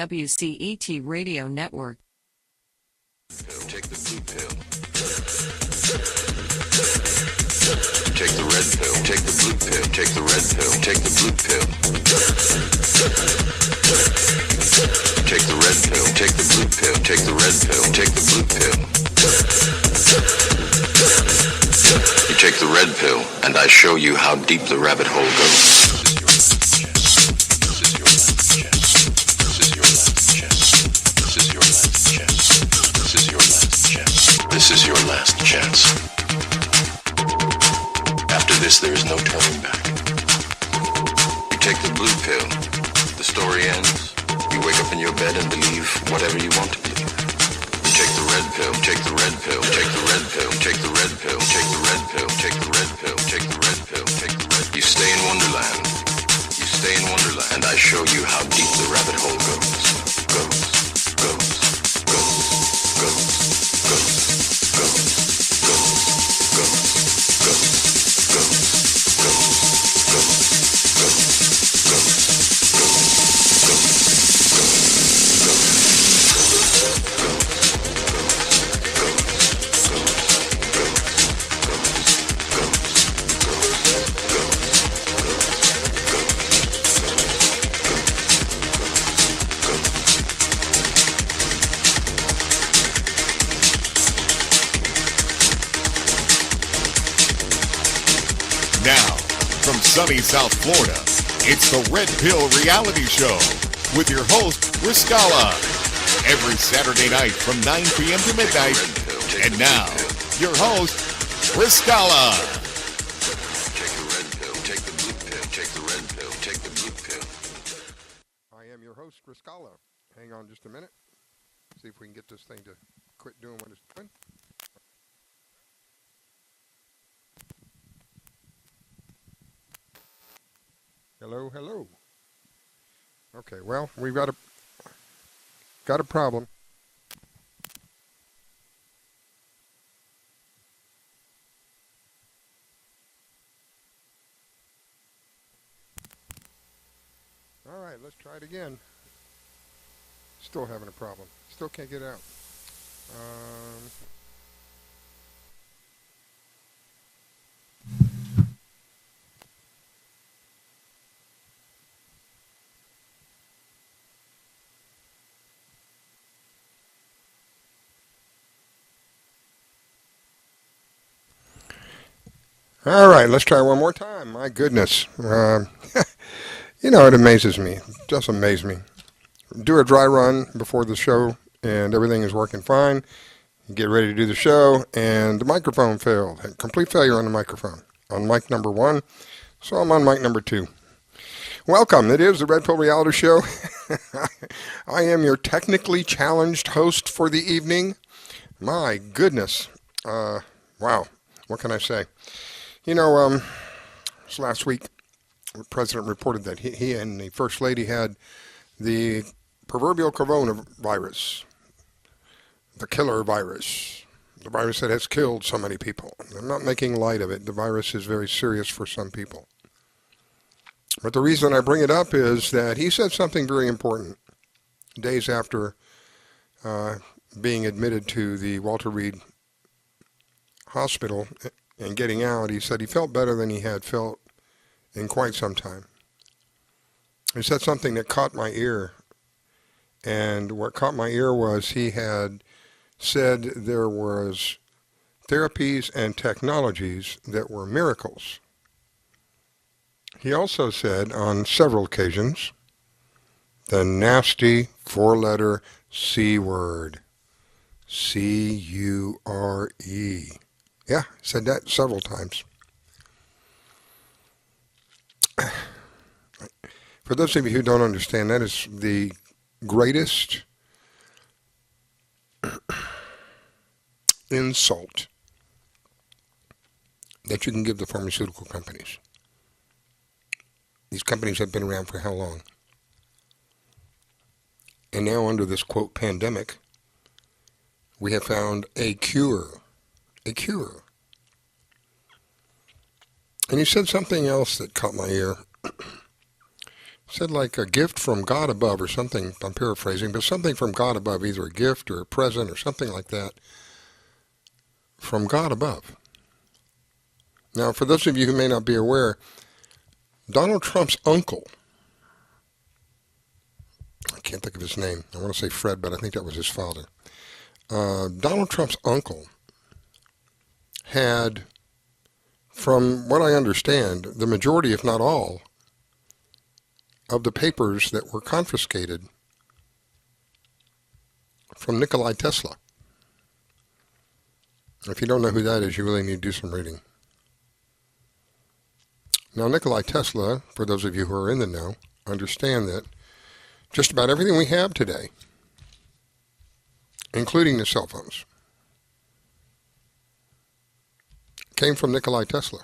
WCET Radio Network. Take the blue pill. Take the red pill. Take the blue pill. Take the red pill. Take the blue pill. Take the red pill. Take the blue pill. Take the red pill. Take the blue pill. You take the red pill, and I show you how deep the rabbit hole goes. This is your last chance. After this, there is no turning back. You take the blue pill, the story ends. You wake up in your bed and believe whatever you want to believe. You take the red pill, take the red pill, take the red pill, take the red pill, take the red pill, take the red pill, take the red pill, take the red. You stay in Wonderland. You stay in Wonderland, and I show you how deep the rabbit hole goes. Goes, goes, goes, goes, goes. Sunny South Florida, it's the Red Pill Reality Show with your host, Riscala, every Saturday night from 9 p.m. to midnight. And now, your host, Riscala. Take the red pill, take the blue pill, take the red pill, take the blue pill. I am your host, Riscala. Hang on just a minute. See if we can get this thing to quit doing what it's doing. Hello, hello. Okay, well, we've got a problem. All right, let's try it again. Still having a problem. Still can't get out. All right, let's try one more time. My goodness. You know, it amazes me. It just amazes me. Do a dry run before the show, and everything is working fine. You get ready to do the show, and the microphone failed. Complete failure on the microphone. On mic number 1, so I'm on mic number 2. Welcome. It is the Red Pill Reality Show. I am your technically challenged host for the evening. My goodness. Wow. What can I say? You know, last week, the president reported that he and the First Lady had the proverbial coronavirus, the killer virus, the virus that has killed so many people. I'm not making light of it. The virus is very serious for some people. But the reason I bring it up is that he said something very important days after being admitted to the Walter Reed Hospital and getting out. He said he felt better than he had felt in quite some time. He said something that caught my ear. And what caught my ear was he had said there was therapies and technologies that were miracles. He also said on several occasions the nasty 4-letter C word. C-U-R-E. Yeah, said that several times. For those of you who don't understand, that is the greatest insult that you can give the pharmaceutical companies. These companies have been around for how long? And now under this, quote, pandemic, we have found a cure. A cure. And he said something else that caught my ear. Said like a gift from God above or something. I'm paraphrasing, but something from God above, either a gift or a present or something like that from God above. Now, for those of you who may not be aware, Donald Trump's uncle, I can't think of his name. I want to say Fred, but I think that was his father. Donald Trump's uncle had, from what I understand, the majority, if not all, of the papers that were confiscated from Nikola Tesla. If you don't know who that is, you really need to do some reading. Now, Nikola Tesla, for those of you who are in the know, understand that just about everything we have today, including the cell phones, came from Nikola Tesla.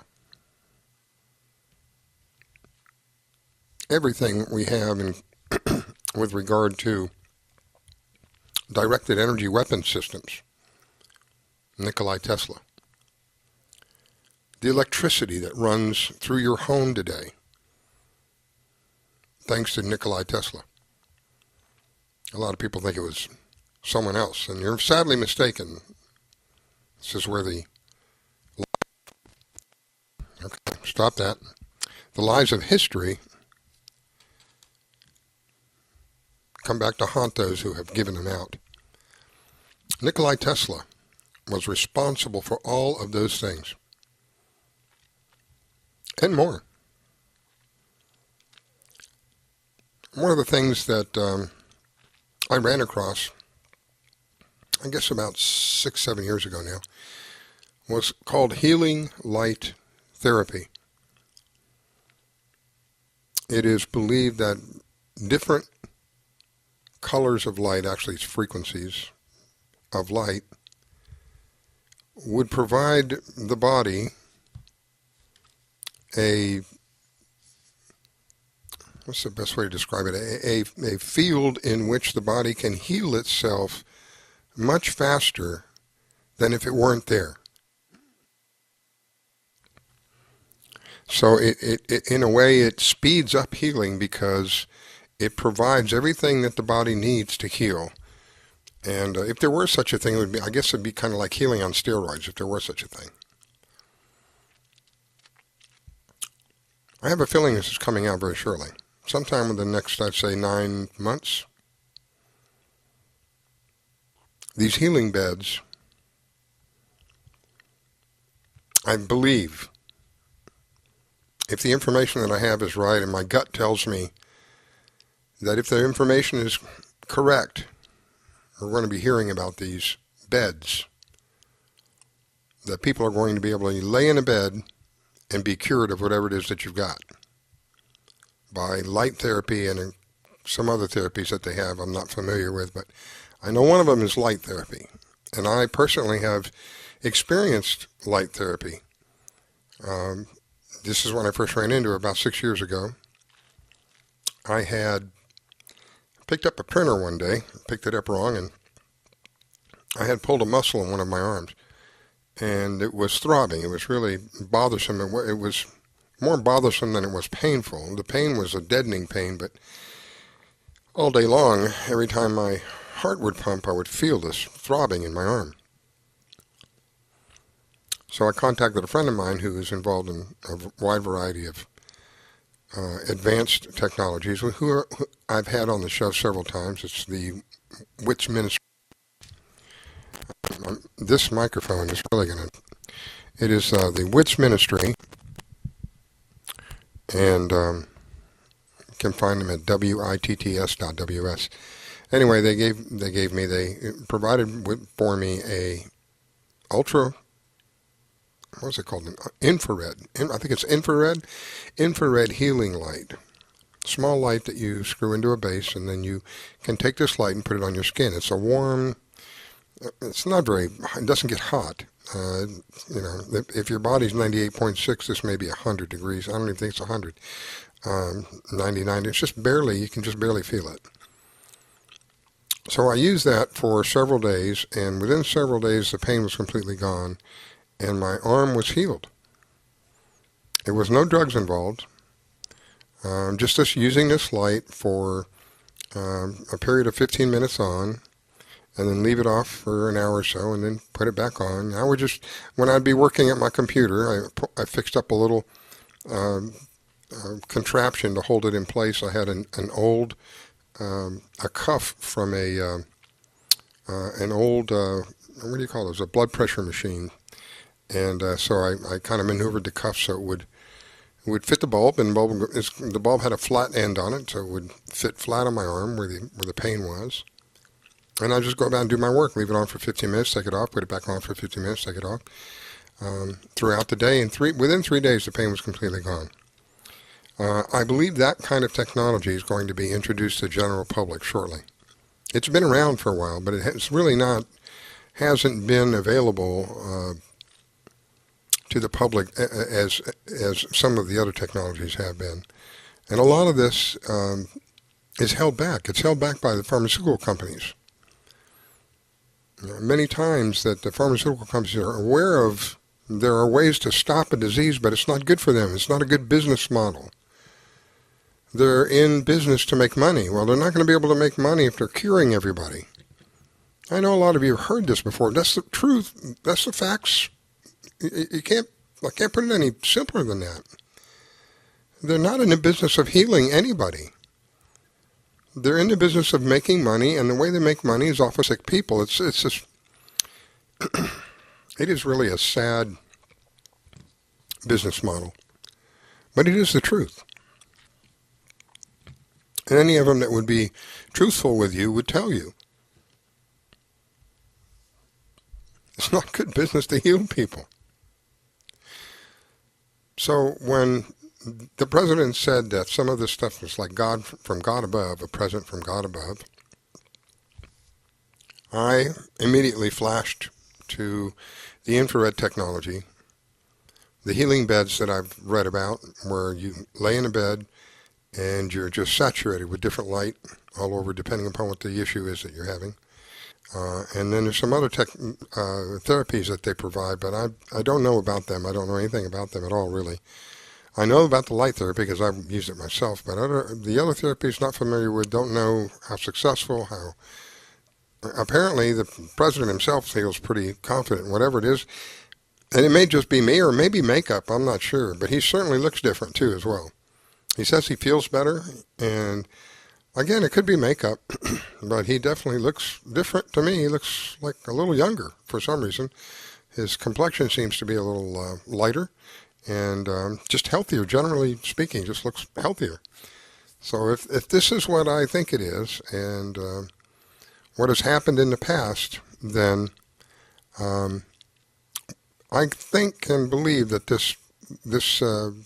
Everything we have in with regard to directed energy weapon systems, Nikola Tesla. The electricity that runs through your home today, thanks to Nikola Tesla. A lot of people think it was someone else, and you're sadly mistaken. This is where the... Okay, stop that. The lies of history come back to haunt those who have given them out. Nikola Tesla was responsible for all of those things. And more. One of the things that I ran across, I guess about 6-7 years ago now, was called healing light therapy. It is believed that different colors of light, actually it's frequencies of light, would provide the body what's the best way to describe it? A field in which the body can heal itself much faster than if it weren't there. So it in a way, it speeds up healing because it provides everything that the body needs to heal. And if there were such a thing, it would be, I guess it'd be kind of like healing on steroids if there were such a thing. I have a feeling this is coming out very shortly. Sometime within the next, I'd say, 9 months. These healing beds, I believe, if the information that I have is right, and my gut tells me that if the information is correct, we're going to be hearing about these beds, that people are going to be able to lay in a bed and be cured of whatever it is that you've got by light therapy and some other therapies that they have I'm not familiar with, but I know one of them is light therapy. And I personally have experienced light therapy. This is when I first ran into it about 6 years ago. I had picked up a printer one day, picked it up wrong, and I had pulled a muscle in one of my arms. And it was throbbing. It was really bothersome. It was more bothersome than it was painful. The pain was a deadening pain, but all day long, every time my heart would pump, I would feel this throbbing in my arm. So I contacted a friend of mine who is involved in a wide variety of advanced technologies, who I've had on the show several times. It's the Wits Ministry. This microphone is really going to... It is the Wits Ministry, and you can find them at witts.ws. Anyway, they provided for me a ultra... What's it called? Infrared. I think it's infrared healing light. Small light that you screw into a base, and then you can take this light and put it on your skin. It's a warm... It's not very... It doesn't get hot. If your body's 98.6, this may be 100 degrees. I don't even think it's 100. 99. It's just barely... You can just barely feel it. So I used that for several days, and within several days, the pain was completely gone, and my arm was healed. There was no drugs involved. just using this light for a period of 15 minutes on, and then leave it off for an hour or so, and then put it back on. I would just, when I'd be working at my computer, I fixed up a little contraption to hold it in place. I had an old a cuff from an old what do you call those? A blood pressure machine, and so I kind of maneuvered the cuff so it would fit the bulb, and the bulb had a flat end on it, so it would fit flat on my arm where the pain was. And I just go about and do my work, leave it on for 15 minutes, take it off, put it back on for 15 minutes, take it off, throughout the day. And within 3 days, the pain was completely gone. I believe that kind of technology is going to be introduced to the general public shortly. It's been around for a while, but it's really hasn't been available to the public as some of the other technologies have been. And a lot of this is held back. It's held back by the pharmaceutical companies. Many times that the pharmaceutical companies are aware of there are ways to stop a disease, but it's not good for them. It's not a good business model. They're in business to make money. Well, they're not going to be able to make money if they're curing everybody. I know a lot of you have heard this before. That's the truth. That's the facts. I can't put it any simpler than that. They're not in the business of healing anybody. They're in the business of making money, and the way they make money is off of sick people. It's just, it is really a sad business model, but it is the truth. And any of them that would be truthful with you would tell you. It's not good business to heal people. So when the president said that some of this stuff was like God from God above, a present from God above, I immediately flashed to the infrared technology, the healing beds that I've read about, where you lay in a bed and you're just saturated with different light all over, depending upon what the issue is that you're having. And then there's some other therapies that they provide, but I don't know about them. I don't know anything about them at all, really. I know about the light therapy because I've used it myself, but the other therapies not familiar with, don't know how successful, how... Apparently, the president himself feels pretty confident, whatever it is. And it may just be me or maybe makeup, I'm not sure, but he certainly looks different, too, as well. He says he feels better, and again, it could be makeup, but he definitely looks different to me. He looks like a little younger for some reason. His complexion seems to be a little lighter and just healthier, generally speaking, just looks healthier. So if this is what I think it is and what has happened in the past, then I think and believe that this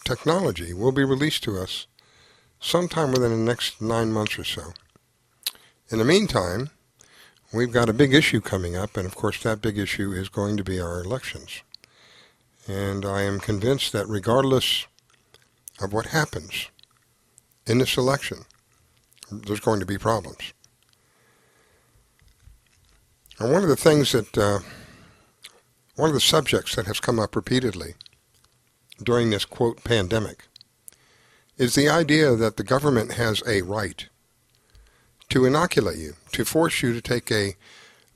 technology will be released to us sometime within the next 9 months or so. In the meantime, we've got a big issue coming up, and of course that big issue is going to be our elections. And I am convinced that regardless of what happens in this election, there's going to be problems. And one of the things that, one of the subjects that has come up repeatedly during this, quote, pandemic, is the idea that the government has a right to inoculate you, to force you to take a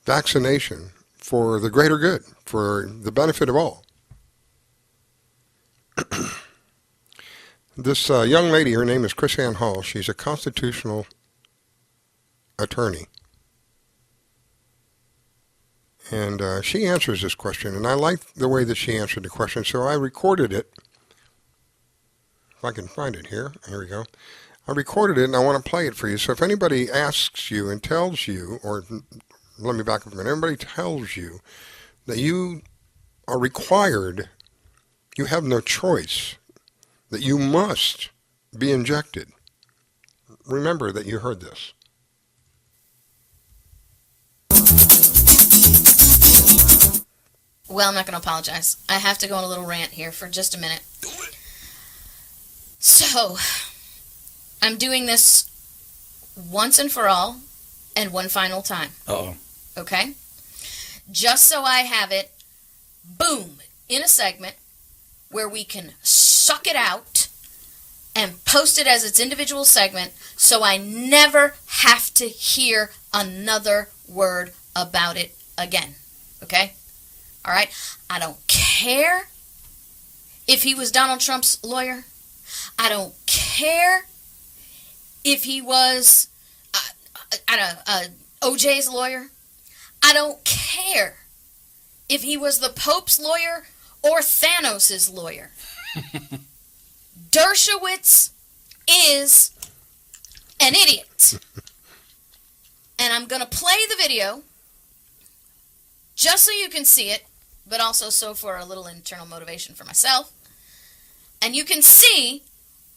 vaccination for the greater good, for the benefit of all. This young lady, her name is Chrisanne Hall. She's a constitutional attorney. And she answers this question, and I like the way that she answered the question, so I recorded it. If I can find it here. Here we go. I recorded it, and I want to play it for you. So if anybody asks you and tells you, or let me back up a minute, everybody tells you that you are required, you have no choice, that you must be injected, remember that you heard this. Well, I'm not going to apologize. I have to go on a little rant here for just a minute. So, I'm doing this once and for all and one final time. Uh-oh. Okay? Just so I have it, boom, in a segment where we can suck it out and post it as its individual segment so I never have to hear another word about it again. Okay? All right? I don't care if he was Donald Trump's lawyer. I don't care if he was OJ's lawyer. I don't care if he was the Pope's lawyer or Thanos' lawyer. Dershowitz is an idiot. And I'm going to play the video just so you can see it, but also so for a little internal motivation for myself. And you can see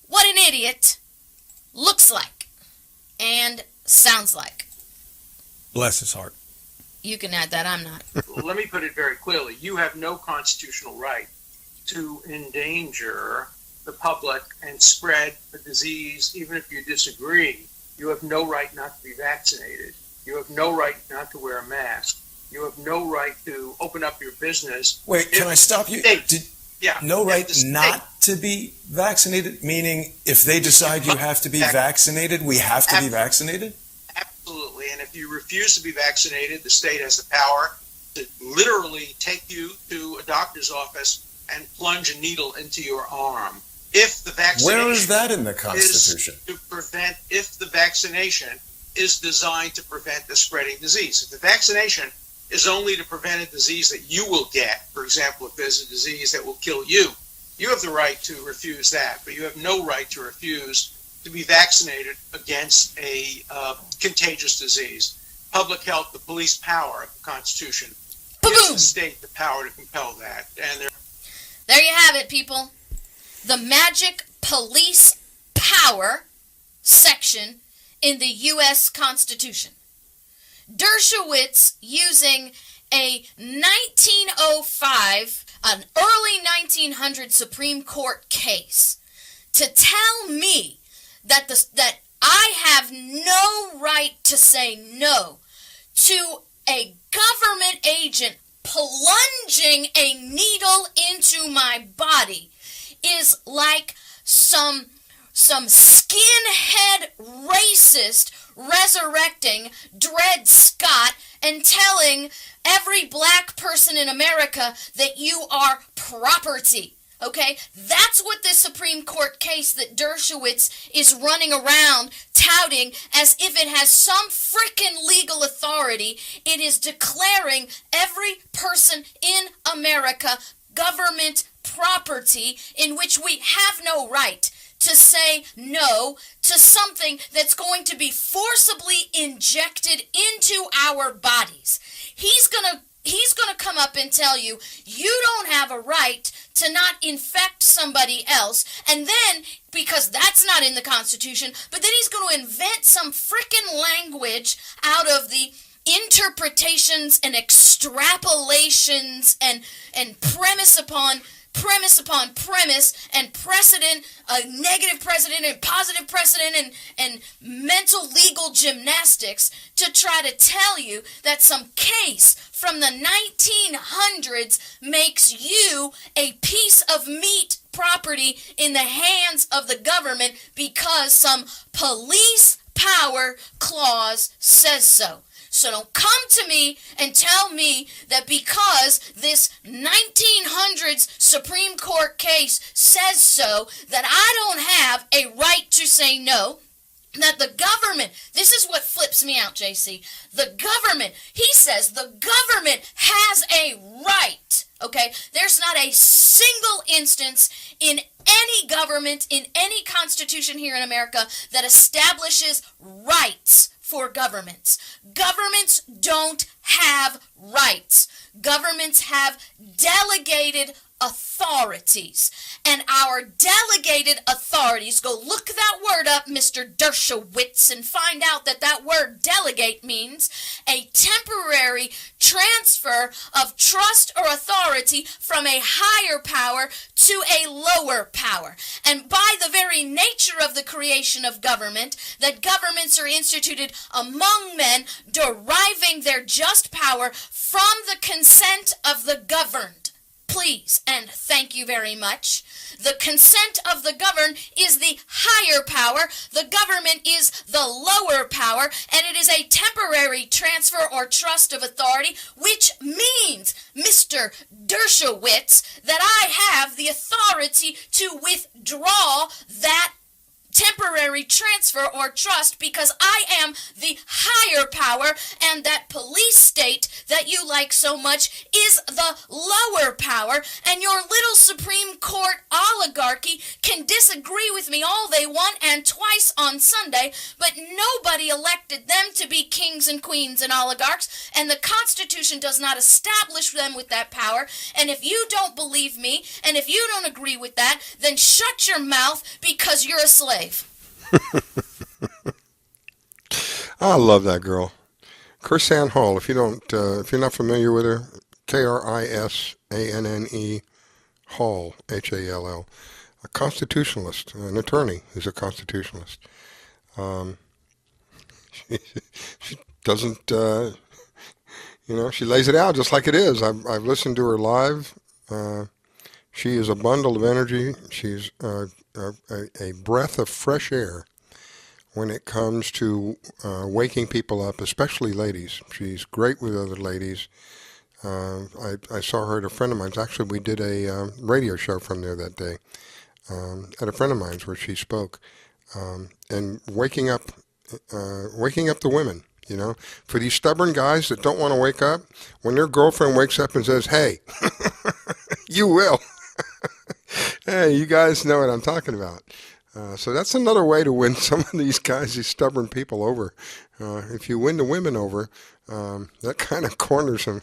what an idiot looks like and sounds like. Bless his heart. You can add that, I'm not. Let me put it very clearly. You have no constitutional right to endanger the public and spread a disease, even if you disagree. You have no right not to be vaccinated. You have no right not to wear a mask. You have no right to open up your business. Wait, can I stop you? No right not to be vaccinated? Meaning if they decide you have to be vaccinated, we have to be vaccinated? Absolutely. And if you refuse to be vaccinated, the state has the power to literally take you to a doctor's office and plunge a needle into your arm. If the vaccination Where is that in the Constitution? If the vaccination is designed to prevent the spreading disease. If the vaccination is only to prevent a disease that you will get, for example, if there's a disease that will kill you, you have the right to refuse that, but you have no right to refuse to be vaccinated against a contagious disease. Public health, the police power of the Constitution, gives the state the power to compel that. And there you have it, people. The magic police power section in the U.S. Constitution. Dershowitz using a 1905, an early 1900 Supreme Court case to tell me that I have no right to say no to a government agent plunging a needle into my body is like some skinhead racist resurrecting Dred Scott and telling every black person in America that you are property. Okay? That's what this Supreme Court case that Dershowitz is running around touting as if it has some frickin' legal authority. It is declaring every person in America government property in which we have no right to say no to something that's going to be forcibly injected into our bodies. He's gonna come up and tell you, you don't have a right to not infect somebody else, and then, because that's not in the Constitution, but then he's going to invent some frickin' language out of the interpretations and extrapolations and premise upon premise and precedent, negative precedent and positive precedent and mental legal gymnastics to try to tell you that some case from the 1900s makes you a piece of meat property in the hands of the government because some police power clause says so. So don't come to me and tell me that because this 1900s Supreme Court case says so, that I don't have a right to say no. That the government, this is what flips me out, JC. The government, he says the government has a right, okay? There's not a single instance in any government, in any constitution here in America that establishes rights for governments. Governments don't have rights. Governments have delegated authorities. And our delegated authorities, go look that word up, Mr. Dershowitz, and find out that that word delegate means a temporary transfer of trust or authority from a higher power to a lower power. And by the very nature of the creation of government, that governments are instituted among men, deriving their just power from the consent of the governed. please and thank you very much. The consent of the governed is the higher power. The government is the lower power, and it is a temporary transfer or trust of authority, which means, Mr. Dershowitz, that I have the authority to withdraw that temporary transfer or trust because I am the higher power, and that police state that you like so much is the lower power, and your little Supreme Court oligarchy can disagree with me all they want and twice on Sunday, but nobody elected them to be kings and queens and oligarchs, and the Constitution does not establish them with that power. And if you don't believe me, and if you don't agree with that, then shut your mouth because you're a slave. I love that girl, Chrisanne Hall. If you're not familiar with her, Krisanne Hall, Hall, a constitutionalist, an attorney who's a constitutionalist. She doesn't, she lays it out just like it is. I've listened to her live. She is a bundle of energy. She's a breath of fresh air when it comes to waking people up, especially ladies. She's great with other ladies. I saw her at a friend of mine's. Actually, we did a radio show from there that day at a friend of mine's where she spoke. And waking up the women, for these stubborn guys that don't want to wake up, when their girlfriend wakes up and says, hey, you will. Hey, you guys know what I'm talking about. So that's another way to win some of these guys, these stubborn people over. If you win the women over, that kind of corners them.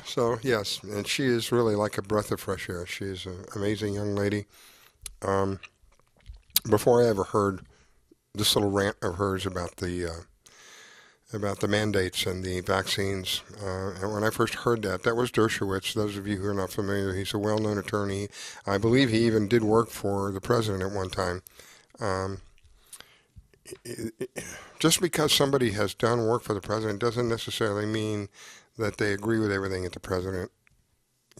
So, yes, and she is really like a breath of fresh air. She is an amazing young lady. Before I ever heard this little rant of hers about the mandates and the vaccines, and when I first heard that was Dershowitz. Those of you who are not familiar, he's a well-known attorney. I believe he even did work for the president at one time. Just because somebody has done work for the president doesn't necessarily mean that they agree with everything that the president,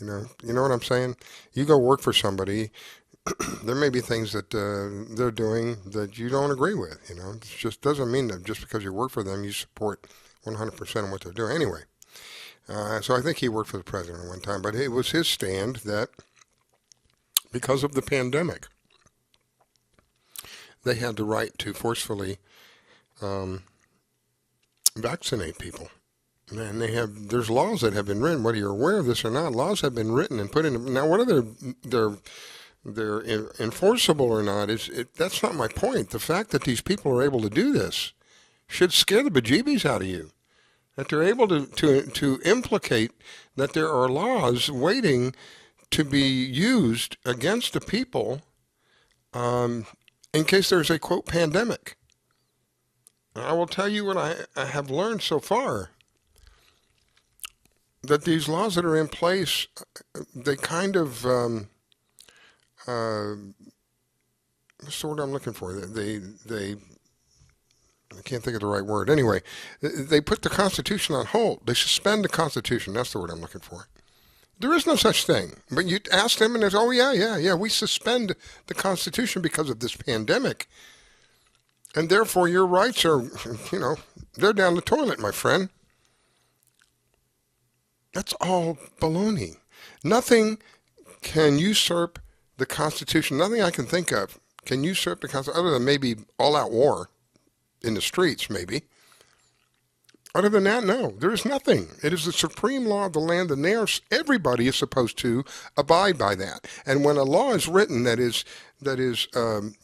you know what I'm saying? You go work for somebody, there may be things that they're doing that you don't agree with, It just doesn't mean that just because you work for them, you support 100% of what they're doing. Anyway, so I think he worked for the president at one time, but it was his stand that because of the pandemic, they had the right to forcefully vaccinate people. And there's laws that have been written, whether you're aware of this or not, laws have been written and put in. Now, whether they're enforceable or not, that's not my point. The fact that these people are able to do this should scare the bejeebies out of you. That they're able to implicate that there are laws waiting to be used against the people in case there's a, quote, pandemic. I will tell you what I have learned so far, that these laws that are in place, they kind of, what's the word I'm looking for? They I can't think of the right word. Anyway, they put the Constitution on hold. They suspend the Constitution. That's the word I'm looking for. There is no such thing. But you ask them and it's, oh, yeah, we suspend the Constitution because of this pandemic. And therefore your rights are, they're down the toilet, my friend. That's all baloney. Nothing can usurp the Constitution. Nothing I can think of can usurp the Constitution, other than maybe all-out war in the streets, maybe. Other than that, no, there is nothing. It is the supreme law of the land, and everybody is supposed to abide by that. And when a law is written that is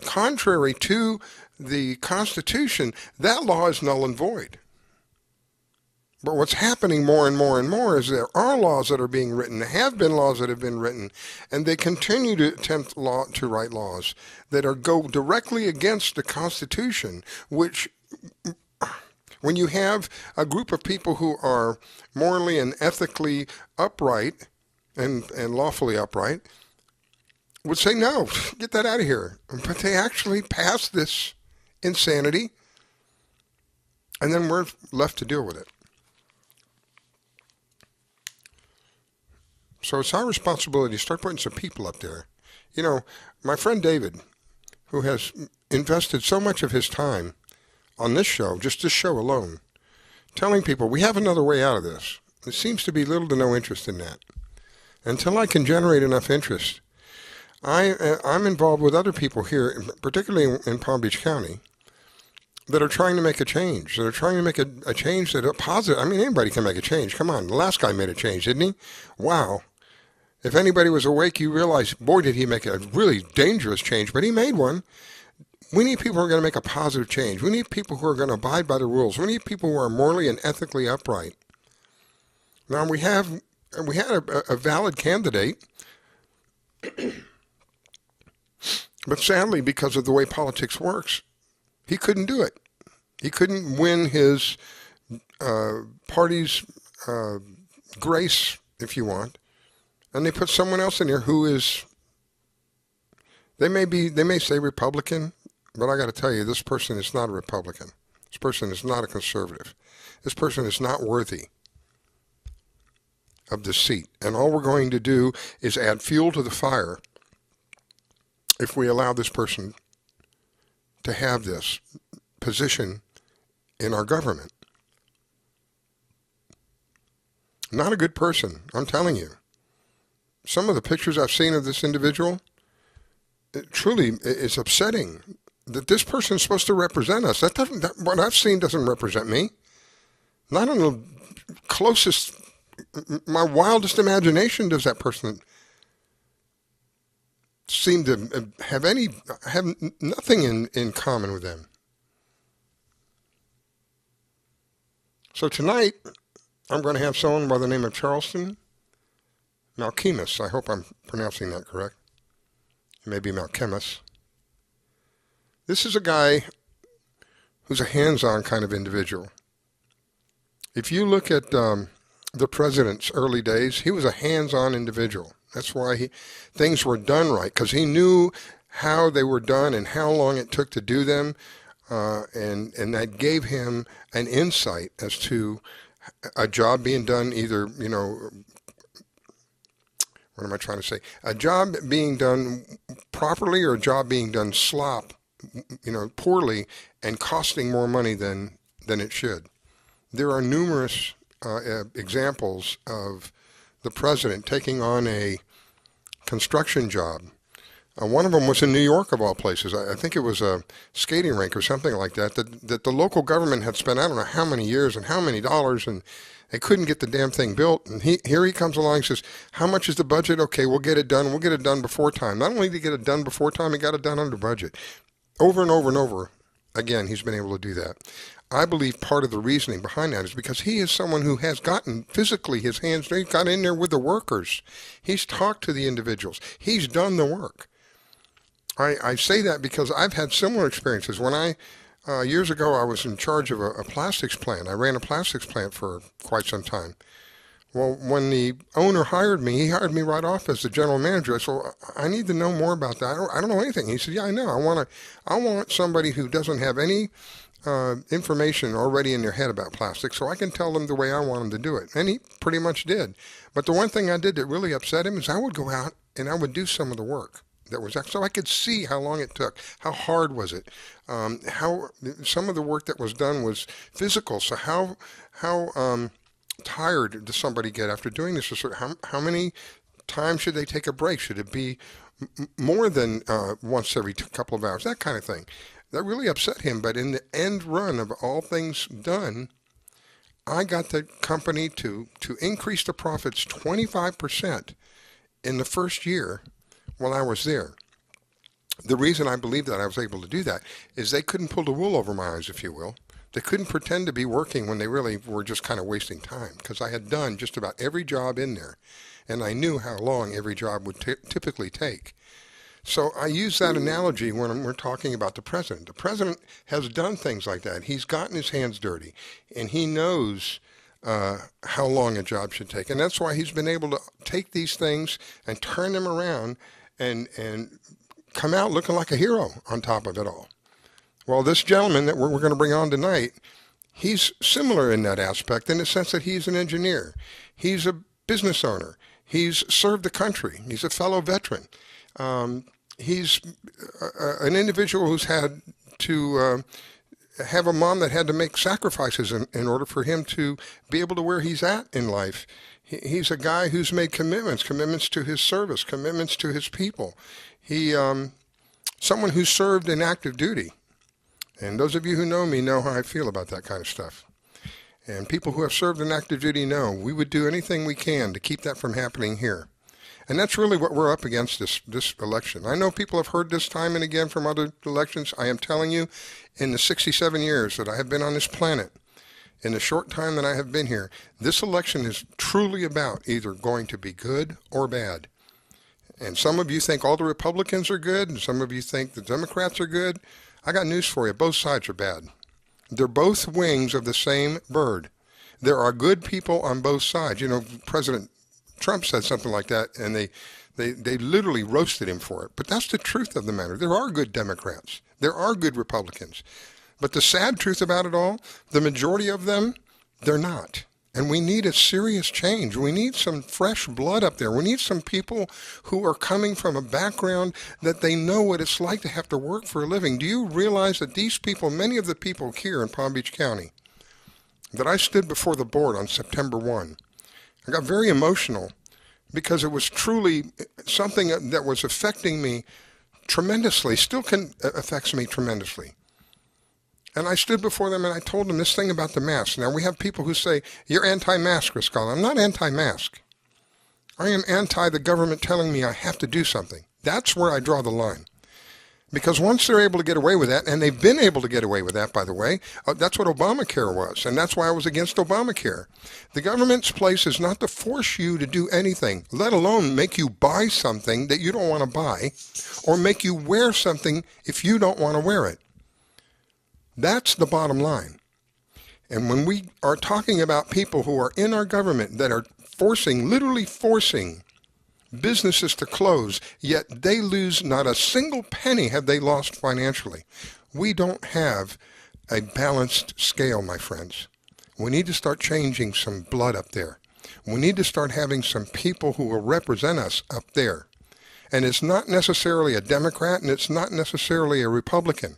contrary to the Constitution, that law is null and void. But what's happening more and more and more is there are laws that are being written, there have been laws that have been written, and they continue to attempt to write laws that go directly against the Constitution, which, when you have a group of people who are morally and ethically upright and lawfully upright, would say, no, get that out of here. But they actually pass this insanity, and then we're left to deal with it. So it's our responsibility to start putting some people up there. You know, my friend David, who has invested so much of his time on this show, just this show alone, telling people we have another way out of this. There seems to be little to no interest in that. Until I can generate enough interest, I'm involved with other people here, particularly in Palm Beach County, that are trying to make a change. That are trying to make a change that a positive. I mean, anybody can make a change. Come on, the last guy made a change, didn't he? Wow. If anybody was awake, you realize, boy, did he make a really dangerous change, but he made one. We need people who are going to make a positive change. We need people who are going to abide by the rules. We need people who are morally and ethically upright. Now, we had a valid candidate, but sadly, because of the way politics works, he couldn't do it. He couldn't win his party's grace, if you want. And they put someone else in there who is, they may say Republican, but I got to tell you, this person is not a Republican. This person is not a conservative. This person is not worthy of the seat. And all we're going to do is add fuel to the fire if we allow this person to have this position in our government. Not a good person, I'm telling you. Some of the pictures I've seen of this individual, it truly is upsetting that this person is supposed to represent us. What I've seen doesn't represent me. Not in the closest, my wildest imagination does that person seem to have nothing in common with them. So tonight, I'm going to have someone by the name of Charleston Malkemus. I hope I'm pronouncing that correct. It may be Malkemus. This is a guy who's a hands-on kind of individual. If you look at the president's early days, he was a hands-on individual. That's why things were done right, because he knew how they were done and how long it took to do them, and that gave him an insight as to a job being done either, what am I trying to say? A job being done properly or a job being done poorly and costing more money than it should. There are numerous examples of the president taking on a construction job. One of them was in New York, of all places. I think it was a skating rink or something like that the local government had spent, I don't know how many years and how many dollars, and they couldn't get the damn thing built. And here he comes along and says, how much is the budget? Okay, we'll get it done. We'll get it done before time. Not only did he get it done before time, he got it done under budget. Over and over and over again, he's been able to do that. I believe part of the reasoning behind that is because he is someone who has gotten physically his hands, he's got in there with the workers. He's talked to the individuals. He's done the work. I say that because I've had similar experiences. When years ago, I was in charge of a plastics plant. I ran a plastics plant for quite some time. Well, when the owner hired me, he hired me right off as the general manager. I said, well, I need to know more about that. I don't know anything. He said, yeah, I know. I want somebody who doesn't have any information already in their head about plastics, so I can tell them the way I want them to do it. And he pretty much did. But the one thing I did that really upset him is I would go out and I would do some of the work. So I could see how long it took, how hard was it, how some of the work that was done was physical. So how tired does somebody get after doing this? How many times should they take a break? Should it be more than once every couple of hours? That kind of thing. That really upset him. But in the end run of all things done, I got the company to increase the profits 25% in the first year while I was there. The reason I believe that I was able to do that is they couldn't pull the wool over my eyes, if you will. They couldn't pretend to be working when they really were just kind of wasting time, because I had done just about every job in there, and I knew how long every job would typically take. So I use that analogy when we're talking about the president. The president has done things like that. He's gotten his hands dirty, and he knows how long a job should take. And that's why he's been able to take these things and turn them around and come out looking like a hero on top of it all. Well, this gentleman that we're going to bring on tonight, he's similar in that aspect in the sense that he's an engineer. He's a business owner. He's served the country. He's a fellow veteran. He's an individual who's had to have a mom that had to make sacrifices in order for him to be able to where he's at in life. He's a guy who's made commitments to his service, commitments to his people. Someone who served in active duty. And those of you who know me know how I feel about that kind of stuff. And people who have served in active duty know we would do anything we can to keep that from happening here. And that's really what we're up against this election. I know people have heard this time and again from other elections. I am telling you, in the 67 years that I have been on this planet, in the short time that I have been here, this election is truly about either going to be good or bad. And some of you think all the Republicans are good, and some of you think the Democrats are good. I got news for you. Both sides are bad. They're both wings of the same bird. There are good people on both sides. You know, President Trump said something like that, and they literally roasted him for it. But that's the truth of the matter. There are good Democrats. There are good Republicans. But the sad truth about it all, the majority of them, they're not. And we need a serious change. We need some fresh blood up there. We need some people who are coming from a background that they know what it's like to have to work for a living. Do you realize that these people, many of the people here in Palm Beach County, that I stood before the board on September 1, I got very emotional because it was truly something that was affecting me tremendously, still affects me tremendously. And I stood before them and I told them this thing about the mask. Now, we have people who say, you're anti-mask, Riscala. I'm not anti-mask. I am anti the government telling me I have to do something. That's where I draw the line. Because once they're able to get away with that, and they've been able to get away with that, by the way, that's what Obamacare was, and that's why I was against Obamacare. The government's place is not to force you to do anything, let alone make you buy something that you don't want to buy, or make you wear something if you don't want to wear it. That's the bottom line. And when we are talking about people who are in our government that are literally forcing businesses to close, yet they lose not a single penny have they lost financially. We don't have a balanced scale, my friends. We need to start changing some blood up there. We need to start having some people who will represent us up there. And it's not necessarily a Democrat and it's not necessarily a Republican,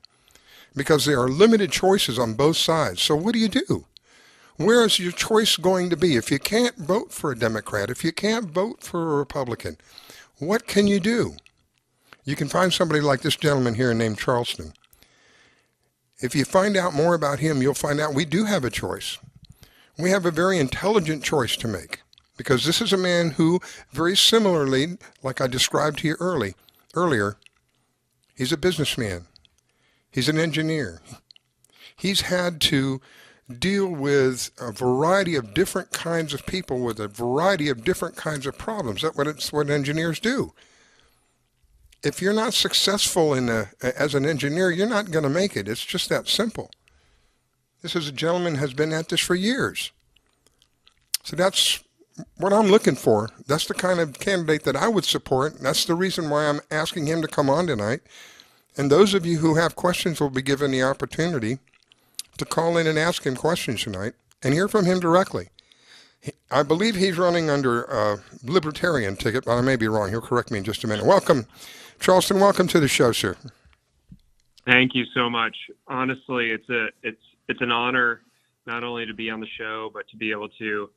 because there are limited choices on both sides. So what do? Where is your choice going to be? If you can't vote for a Democrat, if you can't vote for a Republican, what can you do? You can find somebody like this gentleman here named Charleston. If you find out more about him, you'll find out we do have a choice. We have a very intelligent choice to make, because this is a man who, very similarly, like I described to you earlier, he's a businessman. He's an engineer. He's had to deal with a variety of different kinds of people with a variety of different kinds of problems. That's what engineers do. If you're not successful as an engineer, you're not going to make it. It's just that simple. This is a gentleman has been at this for years. So that's what I'm looking for. That's the kind of candidate that I would support. That's the reason why I'm asking him to come on tonight. And those of you who have questions will be given the opportunity to call in and ask him questions tonight and hear from him directly. I believe he's running under a libertarian ticket, but I may be wrong. He'll correct me in just a minute. Welcome, Charleston. Welcome to the show, sir. Thank you so much. Honestly, it's an honor not only to be on the show, but to be able to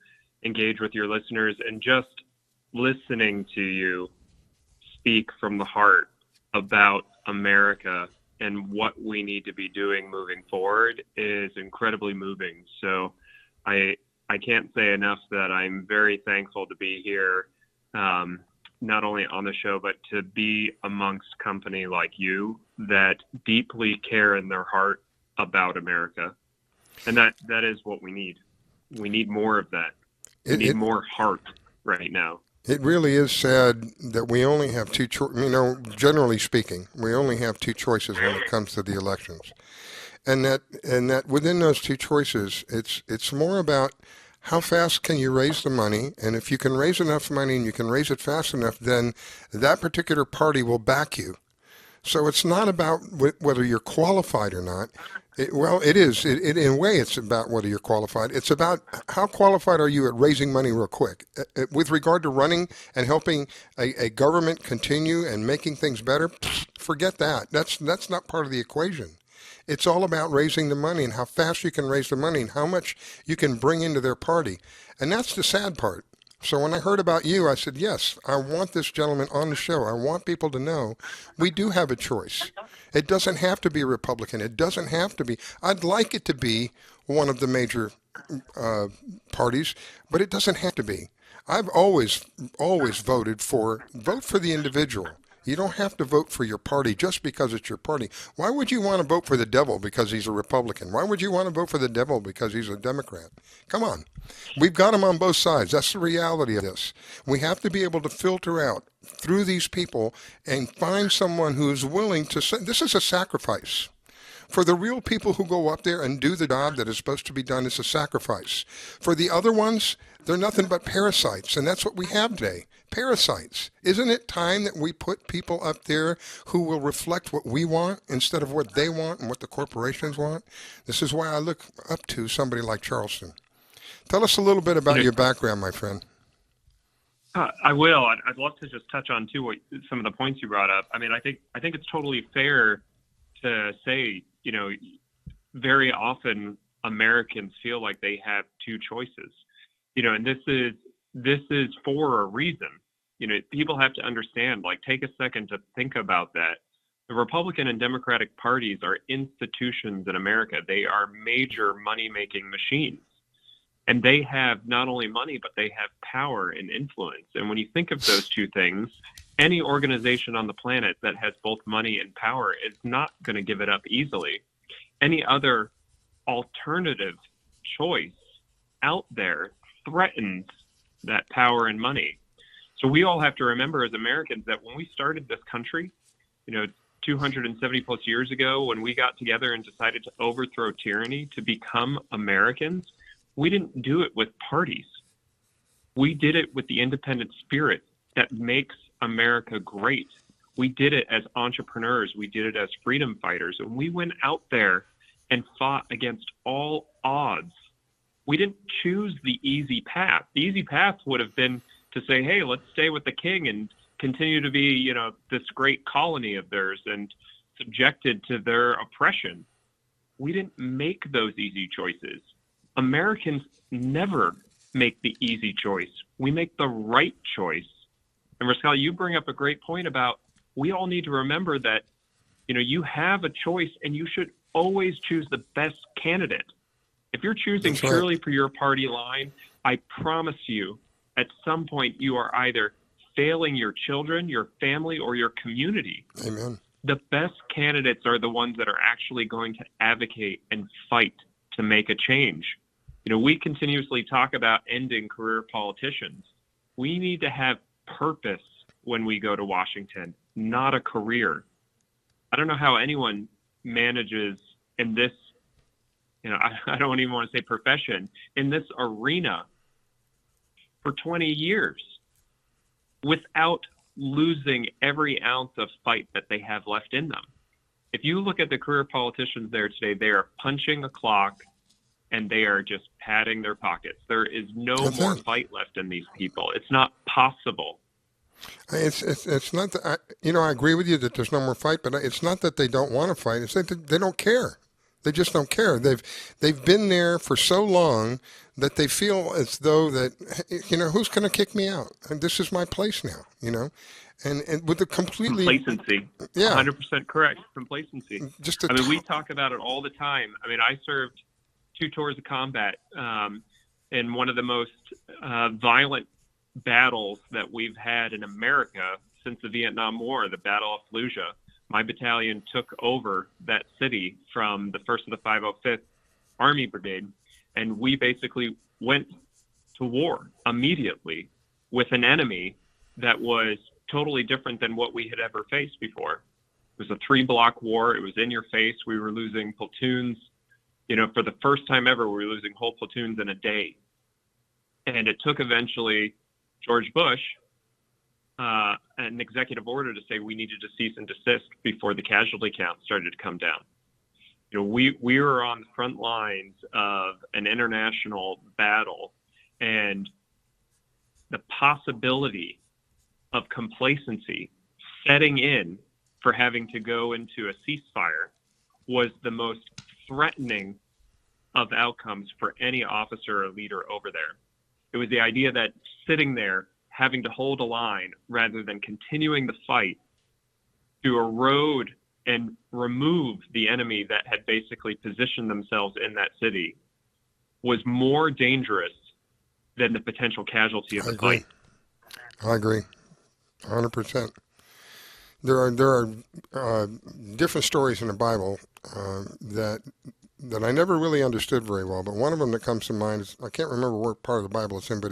engage with your listeners, and just listening to you speak from the heart about America and what we need to be doing moving forward is incredibly moving. So I can't say enough that I'm very thankful to be here, not only on the show, but to be amongst company like you that deeply care in their heart about America. And that is what we need. We need more of that. We need more heart right now. It really is sad that we only have two generally speaking, we only have two choices when it comes to the elections. And that within those two choices, it's more about how fast can you raise the money, and if you can raise enough money and you can raise it fast enough, then that particular party will back you. So it's not about whether you're qualified or not. It is. In a way, it's about whether you're qualified. It's about how qualified are you at raising money real quick. With regard to running and helping a government continue and making things better, forget that. That's not part of the equation. It's all about raising the money and how fast you can raise the money and how much you can bring into their party. And that's the sad part. So when I heard about you, I said, yes, I want this gentleman on the show. I want people to know we do have a choice. It doesn't have to be a Republican. It doesn't have to be. I'd like it to be one of the major parties, but it doesn't have to be. I've always vote for the individual. You don't have to vote for your party just because it's your party. Why would you want to vote for the devil because he's a Republican? Why would you want to vote for the devil because he's a Democrat? Come on. We've got him on both sides. That's the reality of this. We have to be able to filter out through these people and find someone who is willing to say, this is a sacrifice. For the real people who go up there and do the job that is supposed to be done, it's a sacrifice. For the other ones, they're nothing but parasites, and that's what we have today. Parasites. Isn't it time that we put people up there who will reflect what we want instead of what they want and what the corporations want? This is why I look up to somebody like Charleston. Tell us a little bit about your background, my friend. I will. I'd love to just touch on too some of the points you brought up. I mean, I think it's totally fair to say, very often Americans feel like they have two choices, and this is for a reason. People have to understand, take a second to think about that. The Republican and Democratic parties are institutions in America. They are major money-making machines. And they have not only money, but they have power and influence. And when you think of those two things, any organization on the planet that has both money and power is not going to give it up easily. Any other alternative choice out there threatens that power and money. So we all have to remember as Americans that when we started this country, 270 plus years ago, when we got together and decided to overthrow tyranny to become Americans, we didn't do it with parties. We did it with the independent spirit that makes America great. We did it as entrepreneurs. We did it as freedom fighters. And we went out there and fought against all odds. We didn't choose the easy path. The easy path would have been to say, hey, let's stay with the king and continue to be, this great colony of theirs and subjected to their oppression. We didn't make those easy choices. Americans never make the easy choice. We make the right choice. And Rascal, you bring up a great point about we all need to remember that, you have a choice and you should always choose the best candidate. If you're choosing purely for your party line, I promise you, at some point you are either failing your children, your family, or your community. Amen. The best candidates are the ones that are actually going to advocate and fight to make a change. We continuously talk about ending career politicians. We need to have purpose when we go to Washington, not a career. I don't know how anyone manages in this, I don't even want to say profession, in this arena for 20 years without losing every ounce of fight that they have left in them. If you look at the career politicians there today, they are punching a clock and they are just padding their pockets. There is no more fight left in these people. It's not possible. It's not that, I agree with you that there's no more fight, but it's not that they don't want to fight. It's that they don't care. They just don't care. They've been there for so long that they feel as though that, who's going to kick me out? And this is my place now, and with the complacency. Yeah. 100% correct. Complacency. We talk about it all the time. I served 2 tours of combat in one of the most violent battles that we've had in America since the Vietnam War, the Battle of Fallujah. My battalion took over that city from the 1st of the 505th Army Brigade, and we basically went to war immediately with an enemy that was totally different than what we had ever faced before. It was a 3-block war. It was in your face. We were losing platoons. For the first time ever, we were losing whole platoons in a day. And it took eventually George Bush an executive order to say we needed to cease and desist before the casualty count started to come down. we were on the front lines of an international battle, and the possibility of complacency setting in for having to go into a ceasefire was the most threatening of outcomes for any officer or leader over there. It was the idea that sitting there, having to hold a line rather than continuing the fight to erode and remove the enemy that had basically positioned themselves in that city was more dangerous than the potential casualty of the fight. I agree, 100%. There are different stories in the Bible that I never really understood very well, but one of them that comes to mind is, I can't remember what part of the Bible it's in, but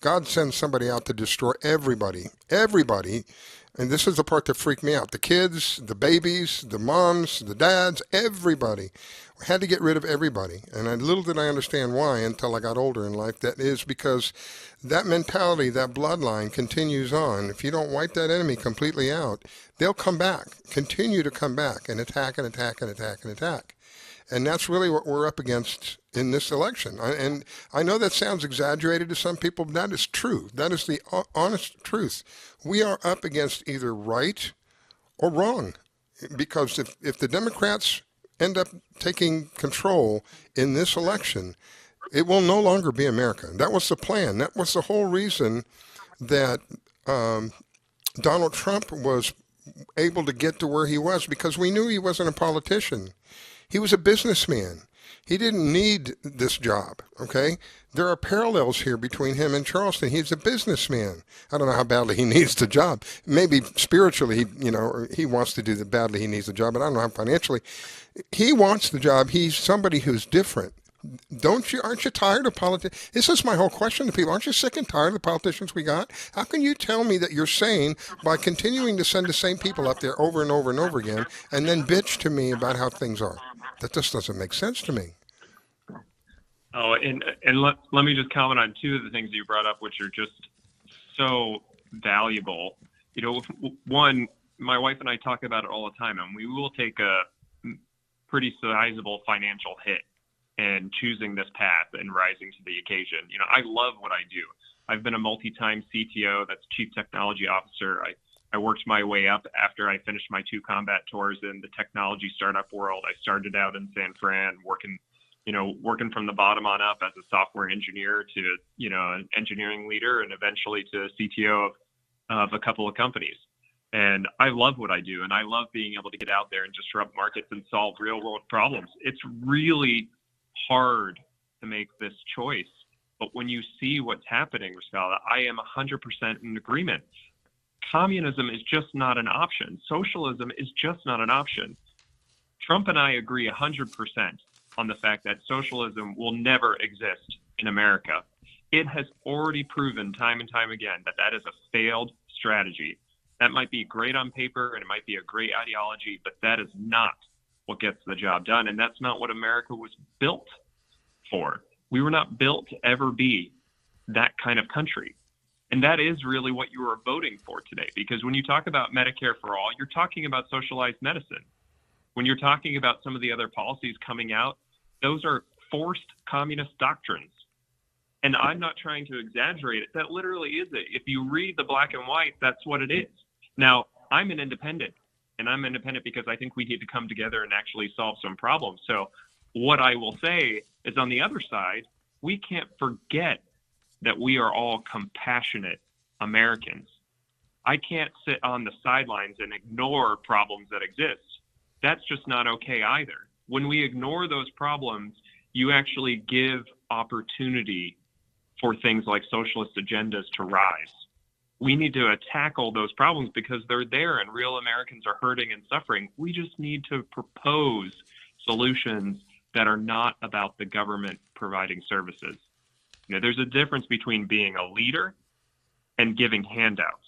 God sends somebody out to destroy everybody, and this is the part that freaked me out. The kids, the babies, the moms, the dads, everybody. We had to get rid of everybody, and little did I understand why until I got older in life. That is because that mentality, that bloodline continues on. If you don't wipe that enemy completely out, they'll come back, continue to come back and attack and attack and attack and attack. And that's really what we're up against in this election. And I know that sounds exaggerated to some people, but that is true. That is the honest truth. We are up against either right or wrong. Because if the Democrats end up taking control in this election, it will no longer be America. That was the plan. That was the whole reason that Donald Trump was able to get to where he was, because we knew he wasn't a politician. He was a businessman. He didn't need this job, okay? There are parallels here between him and Charleston. He's a businessman. I don't know how badly he needs the job. Maybe spiritually, he wants to do the badly he needs the job, but I don't know how financially. He wants the job. He's somebody who's different. Aren't you tired of politics? This is my whole question to people. Aren't you sick and tired of the politicians we got? How can you tell me that you're sane by continuing to send the same people up there over and over and over again and then bitch to me about how things are? That just doesn't make sense to me. Oh, and let me just comment on two of the things that you brought up, which are just so valuable. One, my wife and I talk about it all the time, and we will take a pretty sizable financial hit and choosing this path and rising to the occasion. I love what I do. I've been a multi-time CTO, that's Chief Technology Officer. I worked my way up after I finished my 2 combat tours in the technology startup world. I started out in San Fran working from the bottom on up as a software engineer to, an engineering leader, and eventually to CTO of a couple of companies. And I love what I do, and I love being able to get out there and disrupt markets and solve real world problems. It's really hard to make this choice, but when you see what's happening, Rascala, I am 100% in agreement. Communism is just not an option. Socialism is just not an option. Trump and I agree 100% on the fact that socialism will never exist in America. It has already proven time and time again that is a failed strategy. That might be great on paper and it might be a great ideology, but that is not what gets the job done. And that's not what America was built for. We were not built to ever be that kind of country. And that is really what you are voting for today. Because when you talk about Medicare for all, you're talking about socialized medicine. When you're talking about some of the other policies coming out, those are forced communist doctrines. And I'm not trying to exaggerate it. That literally is it. If you read the black and white, that's what it is. Now, I'm an independent. And I'm independent because I think we need to come together and actually solve some problems. So what I will say is, on the other side, we can't forget that we are all compassionate Americans. I can't sit on the sidelines and ignore problems that exist. That's just not okay either. When we ignore those problems, you actually give opportunity for things like socialist agendas to rise. We need to tackle those problems because they're there and real Americans are hurting and suffering. We just need to propose solutions that are not about the government providing services. There's a difference between being a leader and giving handouts.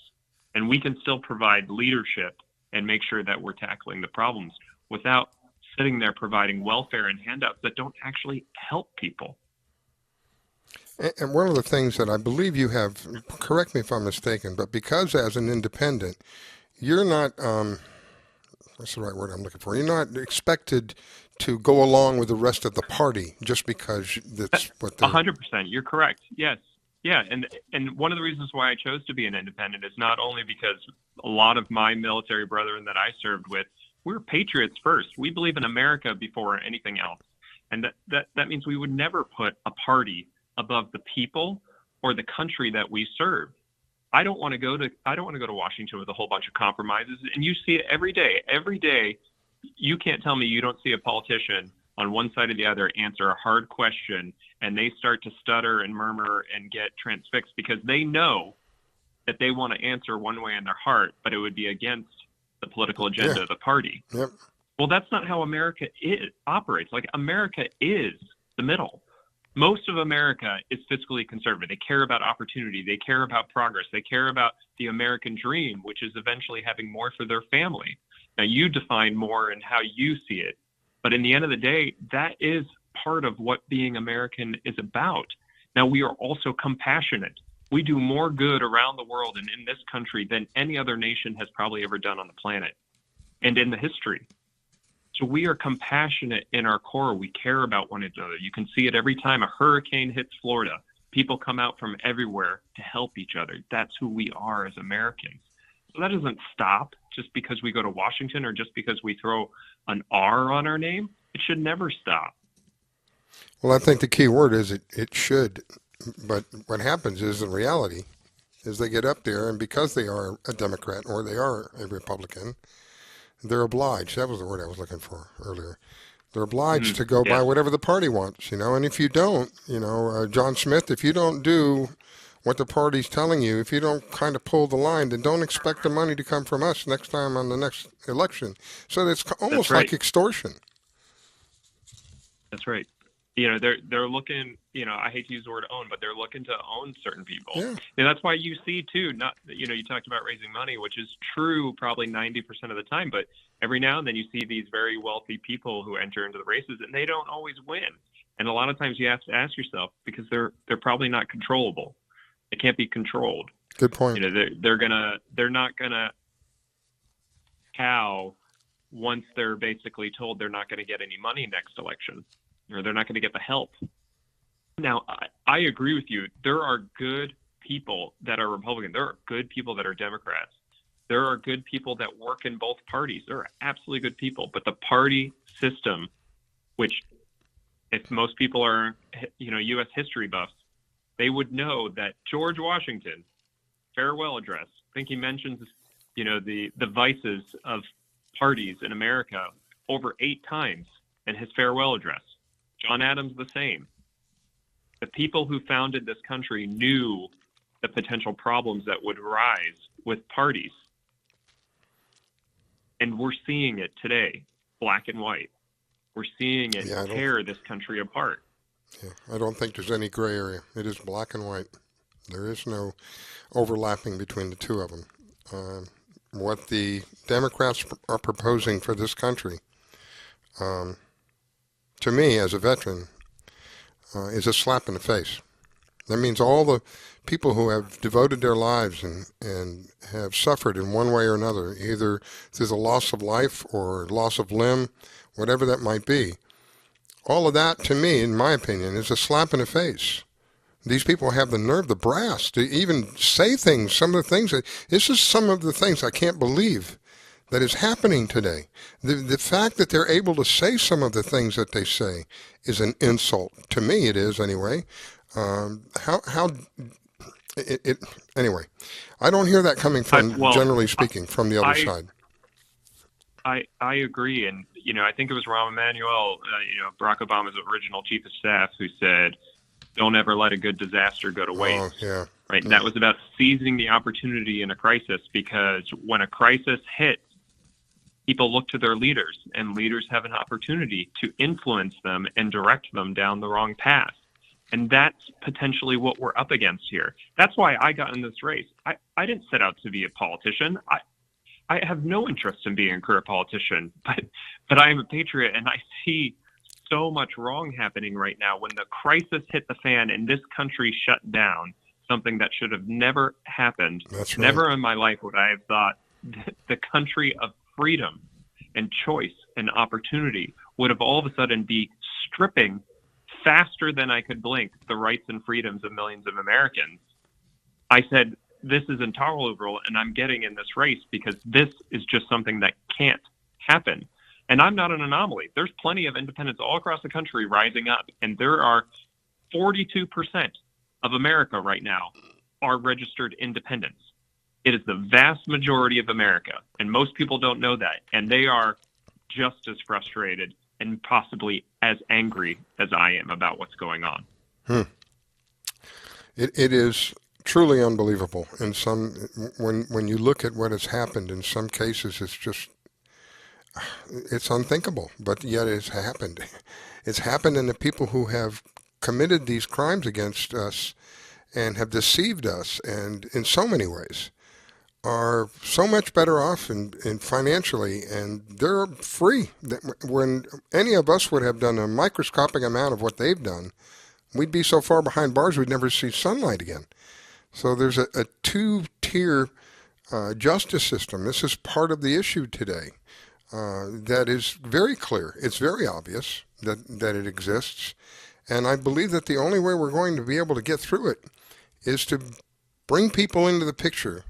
And we can still provide leadership and make sure that we're tackling the problems without sitting there providing welfare and handouts that don't actually help people. And one of the things that I believe you have, correct me if I'm mistaken, but because as an independent, you're not what's the right word I'm looking for? You're not expected to go along with the rest of the party just because that's what they're... 100%. You're correct. Yes. Yeah. And one of the reasons why I chose to be an independent is not only because a lot of my military brethren that I served with, we're patriots first. We believe in America before anything else. And that means we would never put a party above the people or the country that we serve. I don't want to go to Washington with a whole bunch of compromises. And you see it every day. Every day, you can't tell me you don't see a politician on one side or the other answer a hard question and they start to stutter and murmur and get transfixed because they know that they want to answer one way in their heart, but it would be against the political agenda of the party. Yep. Well, that's not how America operates. Like, America is the middle. Most of America is fiscally conservative. They care about opportunity. They care about progress. They care about the American dream, which is eventually having more for their family. Now, you define more and how you see it. But in the end of the day, that is part of what being American is about. Now, we are also compassionate. We do more good around the world and in this country than any other nation has probably ever done on the planet and in the history. So we are compassionate in our core. We care about one another. You can see it every time a hurricane hits Florida. People come out from everywhere to help each other. That's who we are as Americans. So that doesn't stop just because we go to Washington or just because we throw an R on our name. It should never stop. Well, I think the key word is it should. But what happens is, in reality, is they get up there, and because they are a Democrat or they are a Republican, they're obliged. That was the word I was looking for earlier. They're obliged to go by whatever the party wants, And if you don't, John Smith, if you don't do what the party's telling you, if you don't kind of pull the line, then don't expect the money to come from us next time on the next election. So it's almost like extortion. That's right. They're looking, I hate to use the word own, but they're looking to own certain people. Yeah. And that's why you see too, you talked about raising money, which is true probably 90% of the time, but every now and then you see these very wealthy people who enter into the races and they don't always win. And a lot of times you have to ask yourself, because they're probably not controllable. They can't be controlled. Good point. They're not gonna cow once they're basically told they're not going to get any money next election, or they're not going to get the help. Now, I agree with you. There are good people that are Republican. There are good people that are Democrats. There are good people that work in both parties. There are absolutely good people. But the party system, which if most people are, U.S. history buffs, they would know that George Washington, farewell address, I think he mentions, the vices of parties in America over 8 times in his farewell address. John Adams, the same. The people who founded this country knew the potential problems that would rise with parties. And we're seeing it today, black and white. We're seeing it tear this country apart. Yeah, I don't think there's any gray area. It is black and white. There is no overlapping between the two of them. What the Democrats are proposing for this country, to me as a veteran, is a slap in the face. That means all the people who have devoted their lives and have suffered in one way or another, either through the loss of life or loss of limb, whatever that might be, all of that, to me, in my opinion, is a slap in the face. These people have the nerve, the brass, to even say things, some of the things this is some of the things I can't believe that is happening today. The fact that they're able to say some of the things that they say is an insult. To me, it is anyway. Anyway, I don't hear that coming from, generally speaking, from the other side. I agree. And, I think it was Rahm Emanuel, Barack Obama's original chief of staff, who said, don't ever let a good disaster go to waste. Oh, yeah. Right. And that was about seizing the opportunity in a crisis, because when a crisis hits, people look to their leaders, and leaders have an opportunity to influence them and direct them down the wrong path. And that's potentially what we're up against here. That's why I got in this race. I didn't set out to be a politician. I have no interest in being a career politician, but I am a patriot, and I see so much wrong happening right now. When the crisis hit the fan and this country shut down, something that should have never happened. That's right. Never in my life would I have thought the country of freedom and choice and opportunity would have all of a sudden be stripping faster than I could blink the rights and freedoms of millions of Americans, I said, this is intolerable, and I'm getting in this race because this is just something that can't happen. And I'm not an anomaly. There's plenty of independents all across the country rising up, and there are 42% of America right now are registered independents. It is the vast majority of America, and most people don't know that, and they are just as frustrated and possibly as angry as I am about what's going on. It is truly unbelievable. In some, when you look at what has happened, in some cases, it's unthinkable, but yet it's happened. It's happened, and the people who have committed these crimes against us and have deceived us, and in so many ways, are so much better off in financially, and they're free. When any of us would have done a microscopic amount of what they've done, we'd be so far behind bars we'd never see sunlight again. So there's a two-tier justice system. This is part of the issue today that is very clear. It's very obvious that it exists. And I believe that the only way we're going to be able to get through it is to bring people into the picture.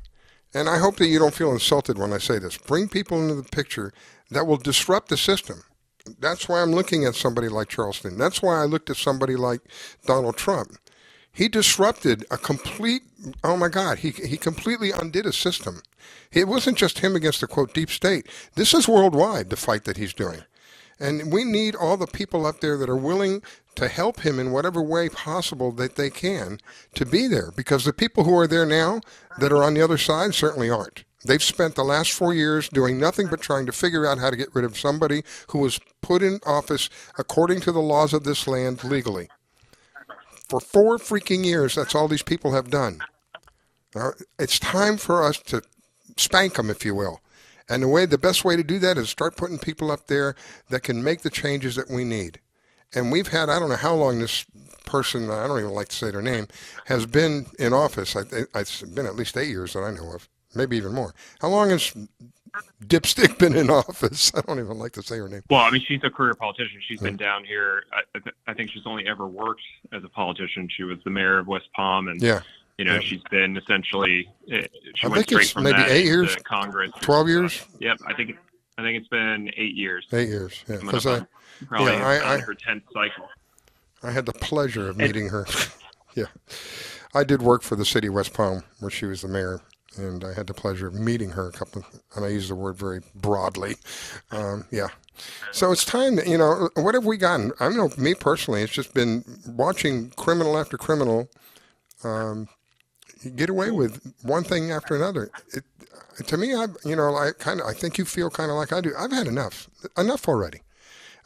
And I hope that you don't feel insulted when I say this. Bring people into the picture that will disrupt the system. That's why I'm looking at somebody like Charleston. That's why I looked at somebody like Donald Trump. He disrupted a complete, oh my God, he completely undid a system. It wasn't just him against the, quote, deep state. This is worldwide, the fight that he's doing. And we need all the people up there that are willing to help him in whatever way possible that they can to be there. Because the people who are there now that are on the other side certainly aren't. They've spent the last 4 years doing nothing but trying to figure out how to get rid of somebody who was put in office according to the laws of this land legally. For 4 freaking years, that's all these people have done. Now, it's time for us to spank them, if you will. And the best way to do that is start putting people up there that can make the changes that we need. And we've had, I don't know how long this person, I don't even like to say their name, has been in office. It's been at least 8 years that I know of, maybe even more. How long has Dipstick been in office? I don't even like to say her name. Well, I mean, she's a career politician. She's been down here. I think she's only ever worked as a politician. She was the mayor of West Palm, and she's been essentially. She went straight from maybe that 8 years, to Congress. 12 years. Yep, I think it's been 8 years. 8 years. Yeah, because probably on her 10th cycle. I had the pleasure of meeting her. Yeah, I did work for the city of West Palm, where she was the mayor. And I had the pleasure of meeting her and I use the word very broadly. So it's time that, what have we gotten? I know me personally, it's just been watching criminal after criminal get away with one thing after another. To me, I think you feel kind of like I do. I've had enough already.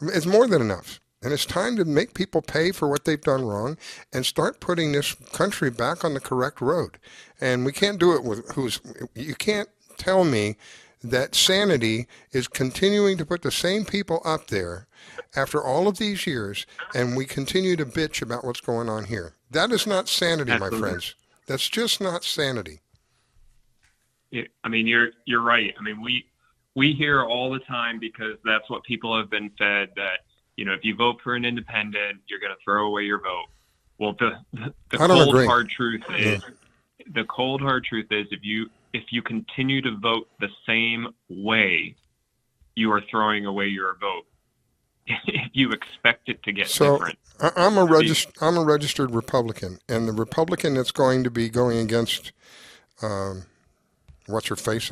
It's more than enough. And it's time to make people pay for what they've done wrong and start putting this country back on the correct road. And we can't do it with you can't tell me that sanity is continuing to put the same people up there after all of these years, and we continue to bitch about what's going on here. That is not sanity, Absolutely. My friends. That's just not sanity. I mean, you're right. I mean, we hear all the time, because that's what people have been fed, that if you vote for an independent, you're going to throw away your vote. Well, the cold hard truth is, if you continue to vote the same way, you are throwing away your vote. If you expect it to get different. I'm a registered Republican, and the Republican that's going to be going against what's her face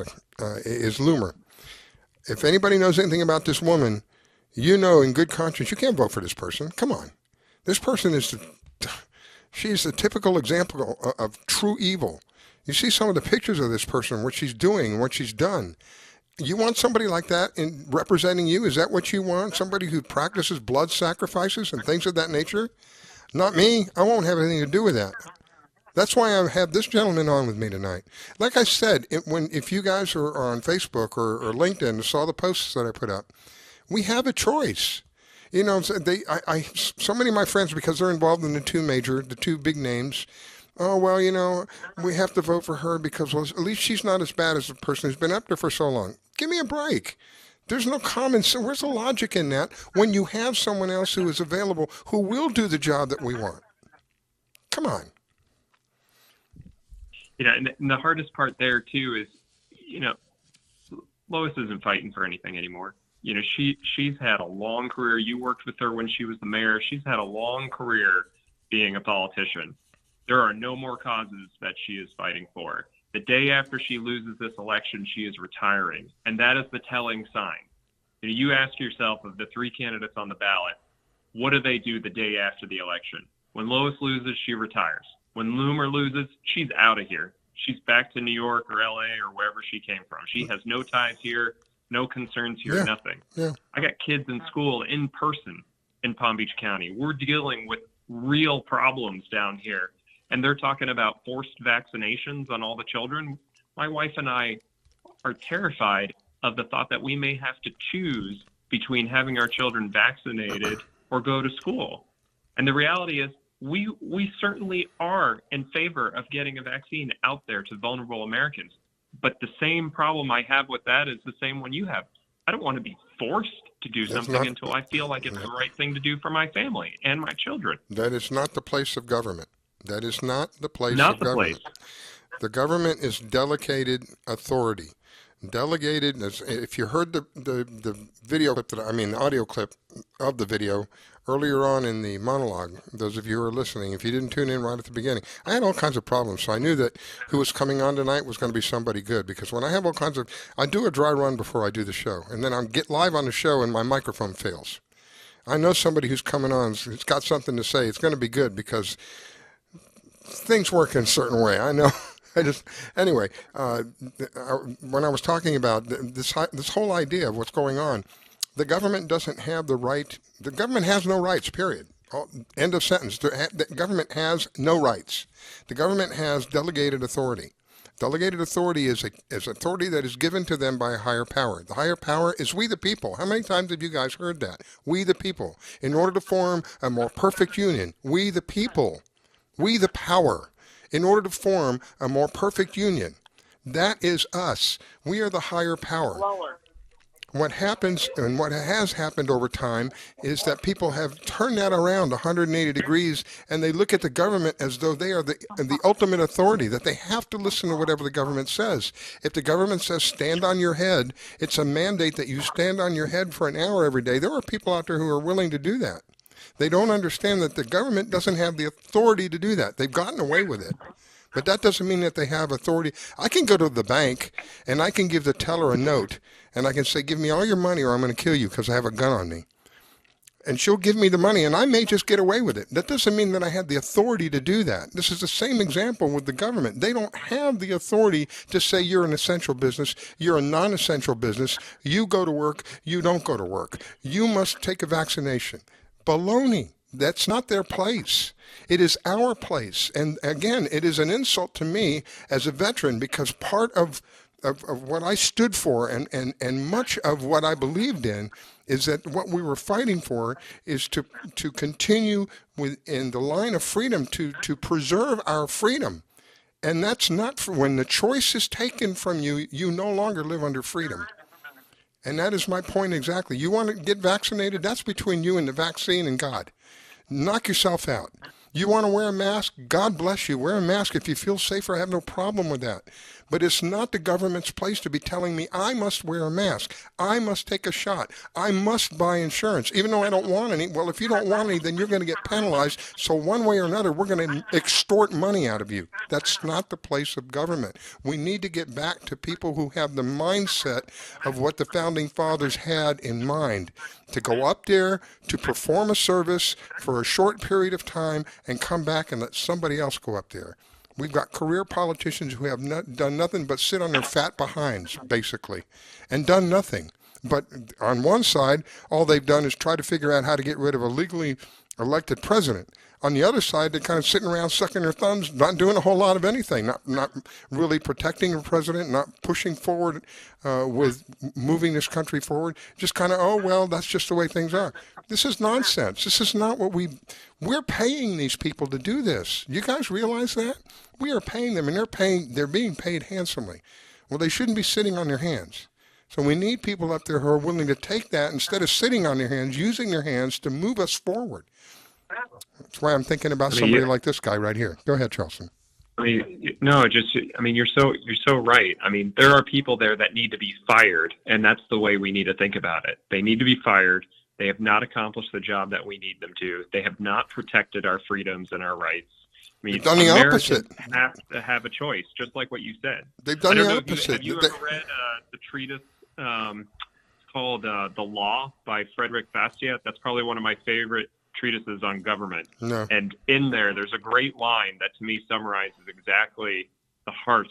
is Loomer. If anybody knows anything about this woman, in good conscience, you can't vote for this person. Come on. This person she's the typical example of true evil. You see some of the pictures of this person, what she's doing, what she's done. You want somebody like that representing you? Is that what you want? Somebody who practices blood sacrifices and things of that nature? Not me. I won't have anything to do with that. That's why I have this gentleman on with me tonight. Like I said, if you guys are on Facebook or LinkedIn and saw the posts that I put up, we have a choice. So many of my friends, because they're involved in the two big names, we have to vote for her because at least she's not as bad as the person who's been up there for so long. Give me a break. There's no common sense. Where's the logic in that when you have someone else who is available who will do the job that we want? Come on. And the hardest part there too is, Lois isn't fighting for anything anymore. She's had a long career. You worked with her when she was the mayor. She's had a long career being a politician. There are no more causes that she is fighting for. The day after she loses this election, she is retiring. And that is the telling sign. You ask yourself, of the 3 candidates on the ballot, what do they do the day after the election? When Lois loses, she retires. When Loomer loses, she's out of here. She's back to New York or LA or wherever she came from. She has no ties here, no concerns here, nothing. Yeah. I got kids in school in person in Palm Beach County. We're dealing with real problems down here. And they're talking about forced vaccinations on all the children. My wife and I are terrified of the thought that we may have to choose between having our children vaccinated or go to school. And the reality is we certainly are in favor of getting a vaccine out there to vulnerable Americans. But the same problem I have with that is the same one you have. I don't want to be forced to do something until I feel like it's the right thing to do for my family and my children. That is not the place of government. That is not the place of government. The government is delegated authority. Delegated, if you heard the video clip, the audio clip of the video earlier on in the monologue, those of you who are listening, if you didn't tune in right at the beginning, I had all kinds of problems. So I knew that who was coming on tonight was going to be somebody good, because when I have all kinds of, I do a dry run before I do the show, and then I get live on the show and my microphone fails. I know somebody who's coming on, who's got something to say. It's going to be good because things work in a certain way. I know. Anyway, when I was talking about this whole idea of what's going on, the government doesn't have the right. The government has no rights, period. End of sentence. The government has no rights. The government has delegated authority. Delegated authority is authority that is given to them by a higher power. The higher power is we the people. How many times have you guys heard that? We the people. In order to form a more perfect union, we the people, we the power. In order to form a more perfect union, that is us. We are the higher power. What happens, and what has happened over time, is that people have turned that around 180 degrees, and they look at the government as though they are the ultimate authority, that they have to listen to whatever the government says. If the government says stand on your head, it's a mandate that you stand on your head for an hour every day. There are people out there who are willing to do that. They don't understand that the government doesn't have the authority to do that. They've gotten away with it. But that doesn't mean that they have authority. I can go to the bank and I can give the teller a note and I can say, give me all your money or I'm going to kill you because I have a gun on me. And she'll give me the money and I may just get away with it. That doesn't mean that I have the authority to do that. This is the same example with the government. They don't have the authority to say you're an essential business, you're a non-essential business, you go to work, you don't go to work. You must take a vaccination. Baloney. That's not their place. It is our place. And again, it is an insult to me as a veteran because part of what I stood for and much of what I believed in is that what we were fighting for is to continue in the line of freedom, to preserve our freedom. And that's not when the choice is taken from you, you no longer live under freedom. And that is my point exactly. You want to get vaccinated? That's between you and the vaccine and God. Knock yourself out. You want to wear a mask? God bless you. Wear a mask if you feel safer. I have no problem with that. But it's not the government's place to be telling me I must wear a mask. I must take a shot. I must buy insurance, even though I don't want any. Well, if you don't want any, then you're going to get penalized. So one way or another, we're going to extort money out of you. That's not the place of government. We need to get back to people who have the mindset of what the Founding Fathers had in mind, to go up there, to perform a service for a short period of time, and come back and let somebody else go up there. We've got career politicians who have done nothing but sit on their fat behinds, basically, and done nothing. But on one side, all they've done is try to figure out how to get rid of a legally elected president. On the other side, they're kind of sitting around sucking their thumbs, not doing a whole lot of anything, not really protecting the president, not pushing forward with moving this country forward. Just kind of, oh, well, that's just the way things are. This is nonsense. This is not what we're paying these people to do this. You guys realize that? We are paying them, and they're being paid handsomely. Well, they shouldn't be sitting on their hands. So we need people up there who are willing to take that instead of sitting on their hands, using their hands to move us forward. That's why I'm thinking about somebody like this guy right here. Go ahead, Charleston. I mean, no, you're so right. I mean, there are people there that need to be fired, and that's the way we need to think about it. They need to be fired. They have not accomplished the job that we need them to. They have not protected our freedoms and our rights. I mean, they've done the opposite. Have to have a choice, just like what you said. They've done the opposite. Have you ever read the treatise called "The Law" by Frederick Bastiat? That's probably one of my favorite treatises on government. No. And in there's a great line that to me summarizes exactly the heart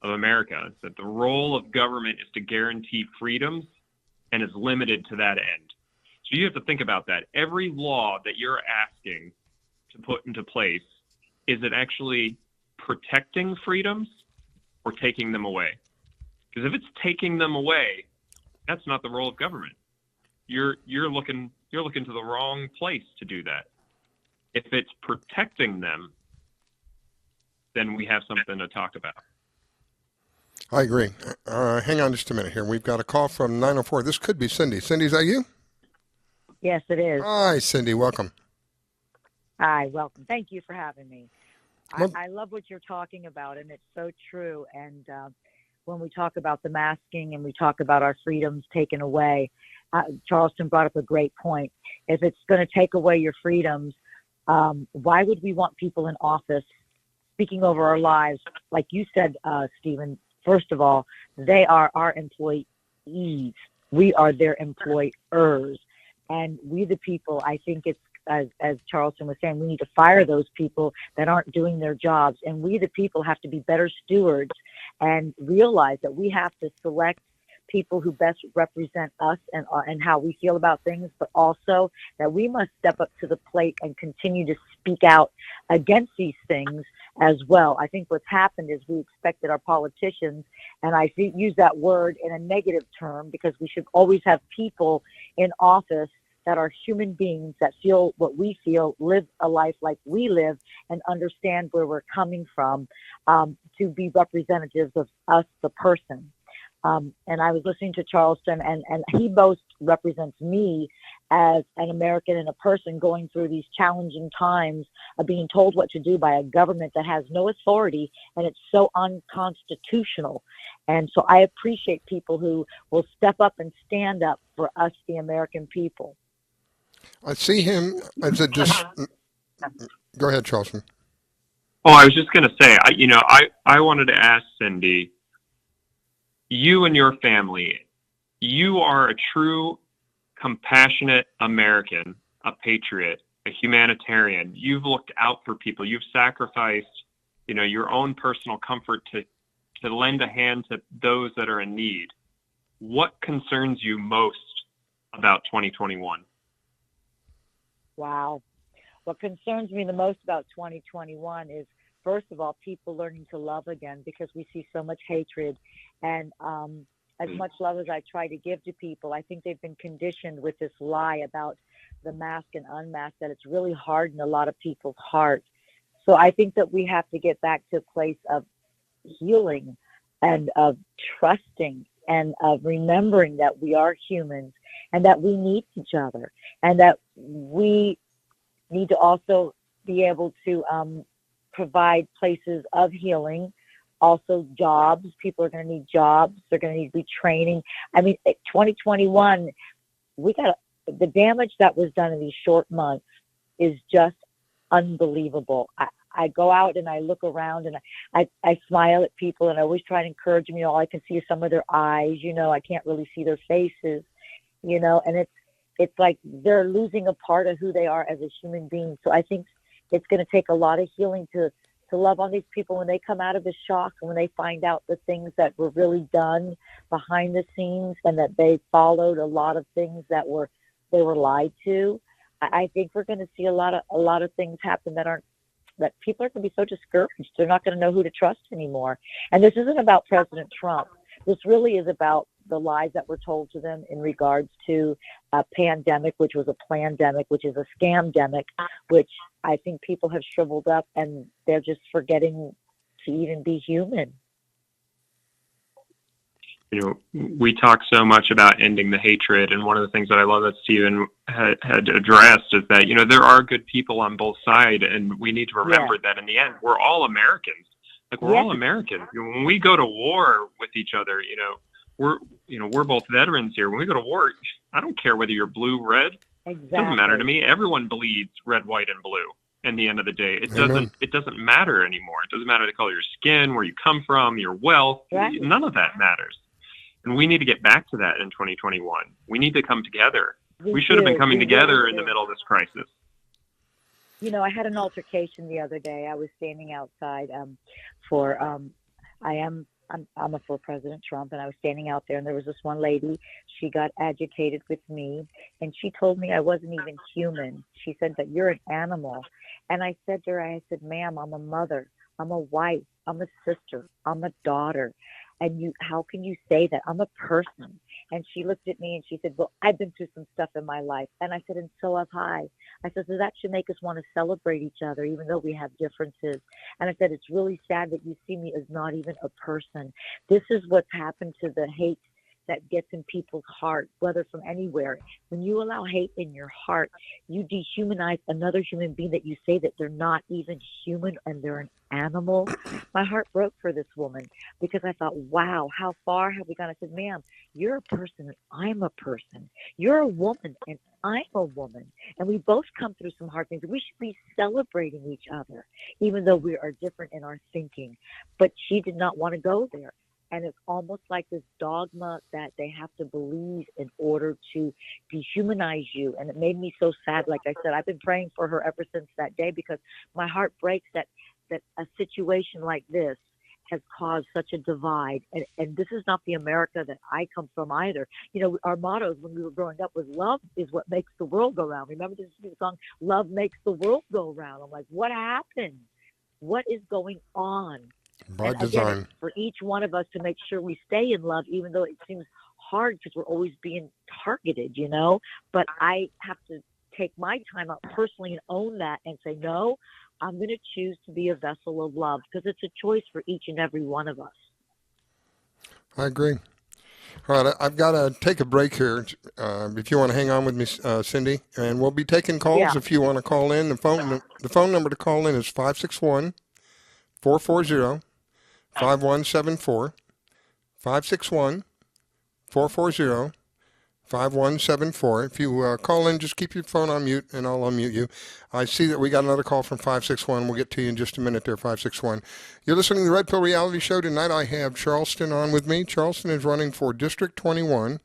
of America. It's that the role of government is to guarantee freedoms and is limited to that end. So you have to think about that. Every law that you're asking to put into place, is it actually protecting freedoms or taking them away? Because if it's taking them away, that's not the role of government. You're looking to the wrong place to do that. If it's protecting them, then we have something to talk about. I agree. Hang on just a minute here. We've got a call from 904. This could be Cindy. Cindy, is that you? Yes, it is. Hi, Cindy. Welcome. Hi, welcome. Thank you for having me. Well, I love what you're talking about, and it's so true. And when we talk about the masking and we talk about our freedoms taken away, Charleston brought up a great point. If it's going to take away your freedoms, why would we want people in office speaking over our lives? Like you said, Stephen, first of all, they are our employees. We are their employers. And we, the people, I think it's, as Charleston was saying, we need to fire those people that aren't doing their jobs. And we, the people, have to be better stewards and realize that we have to select people who best represent us and how we feel about things, but also that we must step up to the plate and continue to speak out against these things as well. I think what's happened is we expected our politicians, and I use that word in a negative term because we should always have people in office that are human beings that feel what we feel, live a life like we live, and understand where we're coming from, to be representatives of us, the person. And I was listening to Charleston, and he both represents me as an American and a person going through these challenging times of being told what to do by a government that has no authority, and it's so unconstitutional. And so I appreciate people who will step up and stand up for us, the American people. I see him as a Go ahead, Charleston. Oh, I was just going to say, I wanted to ask Cindy, you and your family, you are a true, compassionate American, a patriot, a humanitarian. You've looked out for people. You've sacrificed, your own personal comfort to lend a hand to those that are in need. What concerns you most about 2021? Wow. What concerns me the most about 2021 is, first of all, people learning to love again, because we see so much hatred. And as much love as I try to give to people, I think they've been conditioned with this lie about the mask and unmask that it's really hard in a lot of people's hearts. So I think that we have to get back to a place of healing and of trusting and of remembering that we are humans and that we need each other, and that we need to also be able to provide places of healing, also jobs. People are going to need jobs. They're going to need retraining. I mean, 2021, the damage that was done in these short months is just unbelievable. I go out and I look around and I smile at people, and I always try to encourage them. All I can see is some of their eyes. I can't really see their faces, and it's like they're losing a part of who they are as a human being. So I think it's going to take a lot of healing to love on these people when they come out of the shock and when they find out the things that were really done behind the scenes, and that they followed a lot of things that they were lied to. I think we're going to see a lot of things happen that people are going to be so discouraged. They're not going to know who to trust anymore. And this isn't about President Trump. This really is about the lies that were told to them in regards to a pandemic, which was a plandemic, which is a scamdemic, which I think people have shriveled up and they're just forgetting to even be human. we talk so much about ending the hatred, and one of the things that I love that Stephen had addressed is that, there are good people on both sides, and we need to remember that in the end, we're all Americans. Like, we're all Americans. When we go to war with each other, we're both veterans here. When we go to war, I don't care whether you're blue, red. Exactly. It doesn't matter to me. Everyone bleeds red, white, and blue. In the end of the day, it doesn't matter anymore. It doesn't matter the color of your skin, where you come from, your wealth. Right. None of that matters. And we need to get back to that in 2021. We need to come together. We should have been coming together in the middle of this crisis. I had an altercation the other day. I was standing outside I'm for President Trump, and I was standing out there, and there was this one lady. She got agitated with me, and she told me I wasn't even human. She said that you're an animal. And I said to her, ma'am, I'm a mother, I'm a wife, I'm a sister, I'm a daughter. And how can you say that? I'm a person. And she looked at me and she said, well, I've been through some stuff in my life. And I said, and so have I. I said, so that should make us want to celebrate each other, even though we have differences. And I said, it's really sad that you see me as not even a person. This is what's happened to the hate that gets in people's heart, whether from anywhere. When you allow hate in your heart, you dehumanize another human being, that you say that they're not even human and they're an animal. My heart broke for this woman, because I thought, wow, how far have we gone? I said, ma'am, you're a person and I'm a person. You're a woman and I'm a woman. And we both come through some hard things. We should be celebrating each other, even though we are different in our thinking. But she did not want to go there. And it's almost like this dogma that they have to believe in order to dehumanize you. And it made me so sad. Like I said, I've been praying for her ever since that day, because my heart breaks that a situation like this has caused such a divide. And this is not the America that I come from either. Our mottos when we were growing up was love is what makes the world go round. Remember this song, Love Makes the World Go Round? I'm like, what happened? What is going on? By design. Again, for each one of us to make sure we stay in love, even though it seems hard because we're always being targeted, But I have to take my time out personally and own that and say, no, I'm going to choose to be a vessel of love, because it's a choice for each and every one of us. I agree. All right, I've got to take a break here. If you want to hang on with me, Cindy, and we'll be taking calls if you want to call in. The phone number to call in is 561-440-5174, 561-440-5174. If you call in, just keep your phone on mute, and I'll unmute you. I see that we got another call from 561. We'll get to you in just a minute there, 561. You're listening to the Red Pill Reality Show. Tonight I have Charleston on with me. Charleston is running for District 21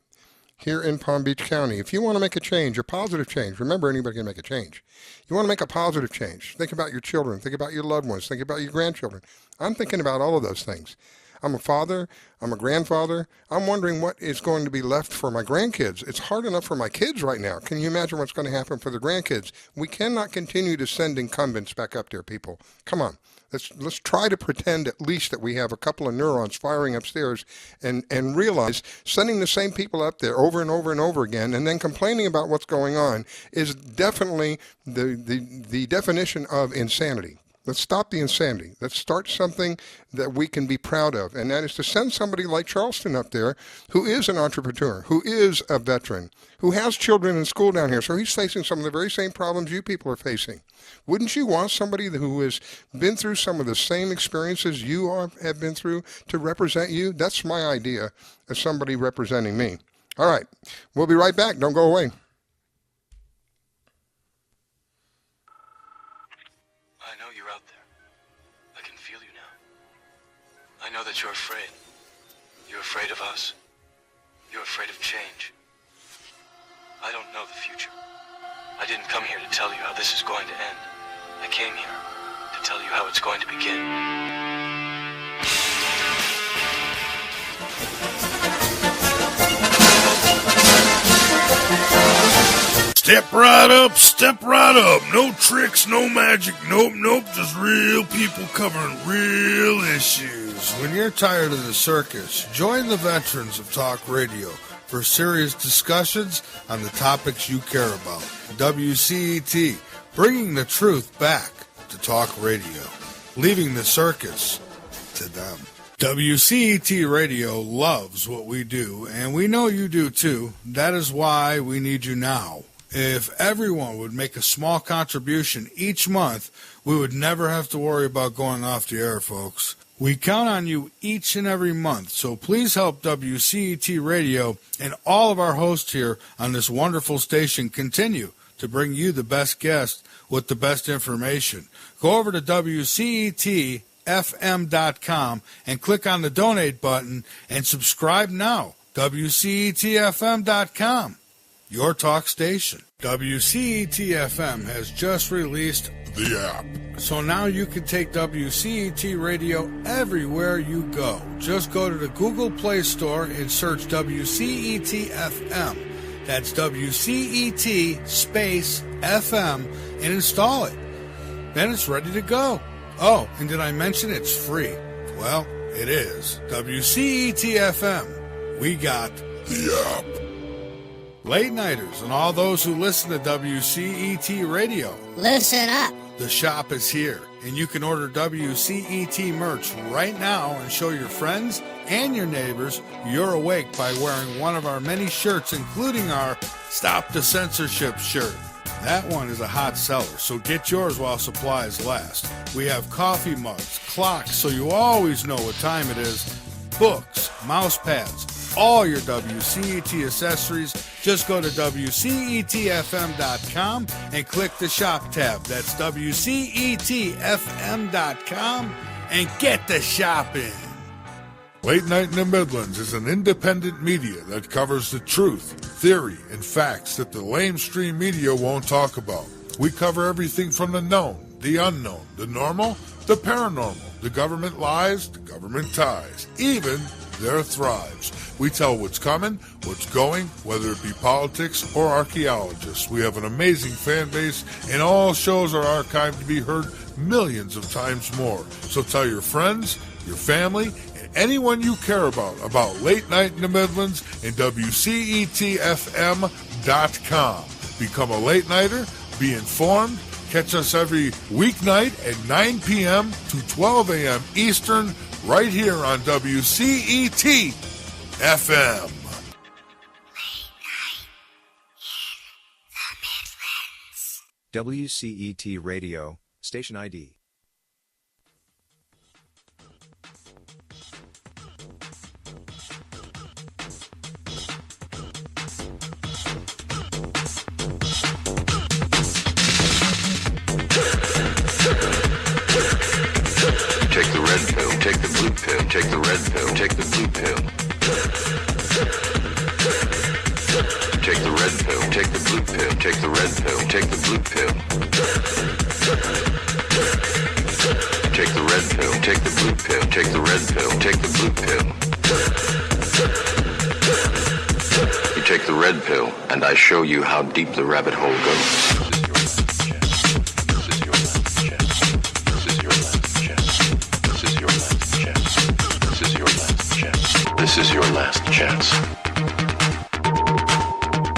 here in Palm Beach County. If you want to make a change, a positive change, remember, anybody can make a change. You want to make a positive change. Think about your children. Think about your loved ones. Think about your grandchildren. I'm thinking about all of those things. I'm a father. I'm a grandfather. I'm wondering what is going to be left for my grandkids. It's hard enough for my kids right now. Can you imagine what's going to happen for the grandkids? We cannot continue to send incumbents back up there, people. Come on. Let's try to pretend at least that we have a couple of neurons firing upstairs and realize sending the same people up there over and over and over again and then complaining about what's going on is definitely the definition of insanity. Let's stop the insanity. Let's start something that we can be proud of, and that is to send somebody like Charleston up there who is an entrepreneur, who is a veteran, who has children in school down here, so he's facing some of the very same problems you people are facing. Wouldn't you want somebody who has been through some of the same experiences you have been through to represent you? That's my idea of somebody representing me. All right, we'll be right back. Don't go away. I know that you're afraid. You're afraid of us. You're afraid of change. I don't know the future. I didn't come here to tell you how this is going to end. I came here to tell you how it's going to begin. Step right up, step right up. No tricks, no magic, nope. Just real people covering real issues. When you're tired of the circus, join the veterans of talk radio for serious discussions on the topics you care about. WCET, bringing the truth back to talk radio, leaving the circus to them. WCET Radio loves what we do, and we know you do too. That is why we need you now. If everyone would make a small contribution each month, we would never have to worry about going off the air, folks. We count on you each and every month, so please help WCET Radio and all of our hosts here on this wonderful station continue to bring you the best guests with the best information. Go over to WCETFM.com and click on the donate button and subscribe now. WCETFM.com, your talk station. WCET-FM has just released the app. So now you can take WCET Radio everywhere you go. Just go to the Google Play Store and search WCET-FM. That's WCET space FM and install it. Then it's ready to go. Oh, and did I mention it's free? Well, it is. WCET-FM. We got the app. Late nighters and all those who listen to WCET Radio, listen up. The shop is here, and you can order WCET merch right now and show your friends and your neighbors you're awake by wearing one of our many shirts, including our Stop the Censorship shirt. That one is a hot seller, so get yours while supplies last. We have coffee mugs, clocks, so you always know what time it is, books, mouse pads, all your WCET accessories. Just go to WCETFM.com and click the shop tab. That's WCETFM.com and get the shopping. Late Night in the Midlands is an independent media that covers the truth, theory, and facts that the lamestream media won't talk about. We cover everything from the known, the unknown, the normal, the paranormal, the government lies, the government ties, even their thrives. We tell what's coming, what's going, whether it be politics or archaeologists. We have an amazing fan base, and all shows are archived to be heard millions of times more. So tell your friends, your family, and anyone you care about Late Night in the Midlands and WCETFM.com. Become a late nighter, be informed. Catch us every weeknight at 9 p.m. to 12 a.m. Eastern, right here on WCET FM. WCET Radio, Station ID. Take the red pill, take the blue pill, take the red pill, take the blue pill. Take the red pill, take the blue pill, take the red pill, take the blue pill. Take the red pill, take the blue pill, take the red pill, take the blue pill. You take the red pill, and I show you how deep the rabbit hole goes. This is your last chance.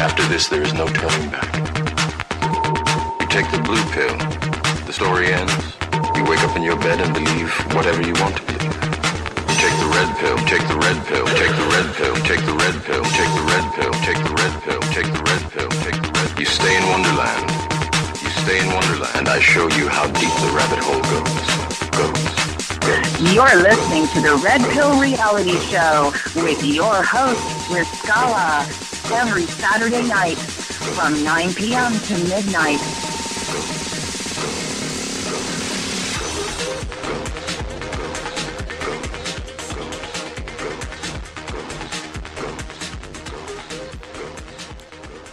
After this, there is no turning back. You take the blue pill, the story ends. You wake up in your bed and believe whatever you want to believe. You take the red pill, take the red pill, take the red pill, take the red pill, take the red pill, take the red pill, take the red pill, take the red. You stay in Wonderland. You stay in Wonderland, and I show you how deep the rabbit hole goes. You're listening to the Red Pill Reality Show with your host, Riscala, every Saturday night from 9 p.m. to midnight.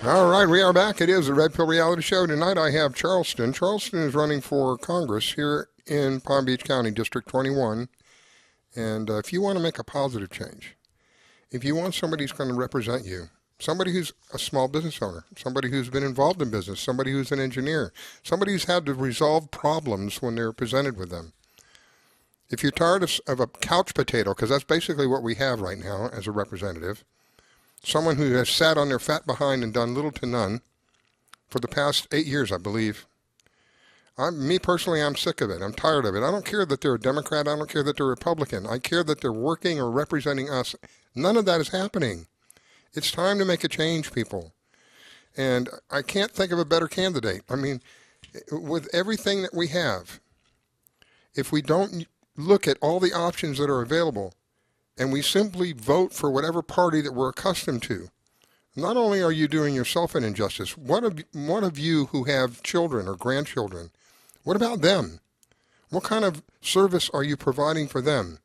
All right, we are back. It is the Red Pill Reality Show. Tonight I have Charleston. Charleston is running for Congress here in Palm Beach County, District 21. And if you want to make a positive change, if you want somebody who's going to represent you, somebody who's a small business owner, somebody who's been involved in business, somebody who's an engineer, somebody who's had to resolve problems when they're presented with them. If you're tired of a couch potato, because that's basically what we have right now as a representative, someone who has sat on their fat behind and done little to none for the past 8 years, I believe, Me personally, I'm sick of it. I'm tired of it. I don't care that they're a Democrat. I don't care that they're Republican. I care that they're working or representing us. None of that is happening. It's time to make a change, people. And I can't think of a better candidate. I mean, with everything that we have, if we don't look at all the options that are available and we simply vote for whatever party that we're accustomed to, not only are you doing yourself an injustice, what of you who have children or grandchildren, what about them? What kind of service are you providing for them?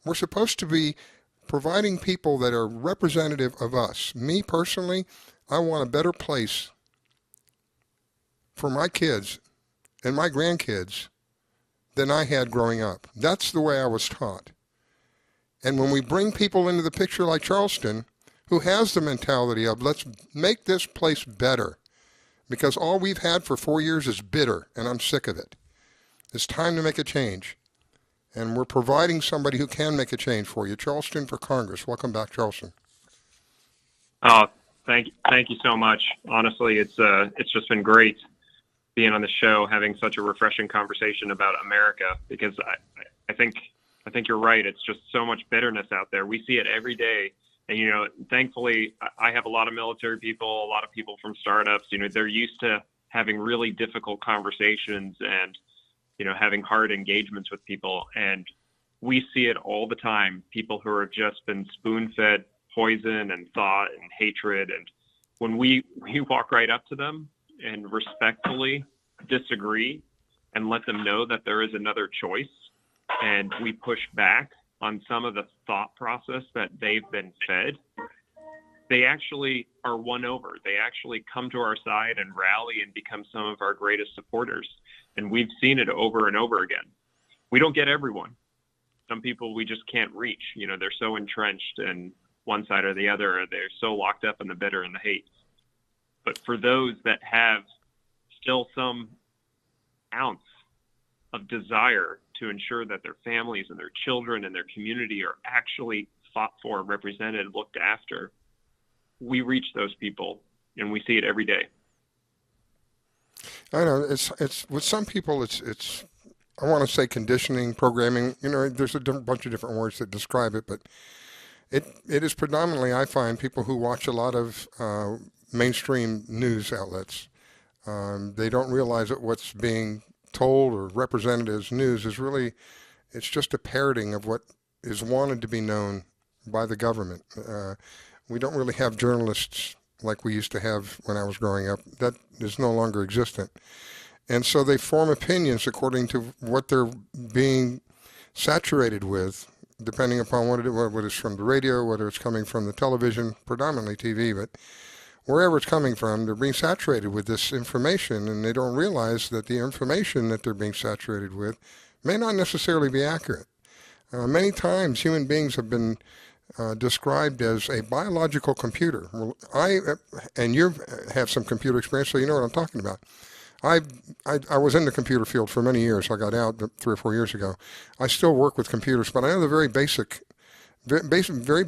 We're supposed to be providing people that are representative of us. Me personally, I want a better place for my kids and my grandkids than I had growing up. That's the way I was taught. And when we bring people into the picture like Charleston, who has the mentality of let's make this place better, because all we've had for 4 years is bitter, and I'm sick of it. It's time to make a change. And we're providing somebody who can make a change for you. Charleston for Congress. Welcome back, Charleston. Oh, thank you so much. Honestly, it's just been great being on the show, having such a refreshing conversation about America, because I think you're right. It's just so much bitterness out there. We see it every day. And, you know, thankfully, I have a lot of military people, a lot of people from startups. You know, they're used to having really difficult conversations and, you know, having hard engagements with people. And we see it all the time. People who have just been spoon-fed poison and thought and hatred. And when we walk right up to them and respectfully disagree and let them know that there is another choice, and we push back on some of the thought process that they've been fed, they actually are won over. They actually come to our side and rally and become some of our greatest supporters. And we've seen it over and over again. We don't get everyone. Some people we just can't reach. You know, they're so entrenched in one side or the other, or they're so locked up in the bitter and the hate. But for those that have still some ounce of desire to ensure that their families and their children and their community are actually fought for, represented, looked after, we reach those people, and we see it every day. I know it's with some people it's I want to say conditioning, programming. You know, there's a bunch of different words that describe it, but it is predominantly, I find, people who watch a lot of mainstream news outlets. They don't realize that what's being told or represented as news is really, it's just a parroting of what is wanted to be known by the government. We don't really have journalists like we used to have when I was growing up. That is no longer existent. And so they form opinions according to what they're being saturated with, depending upon what it's from the radio, whether it's coming from the television, predominantly TV, but wherever it's coming from, they're being saturated with this information, and they don't realize that the information that they're being saturated with may not necessarily be accurate. Many times human beings have been described as a biological computer. Well, and you have some computer experience, so you know what I'm talking about. I was in the computer field for many years. I got out 3 or 4 years ago. I still work with computers, but I know the very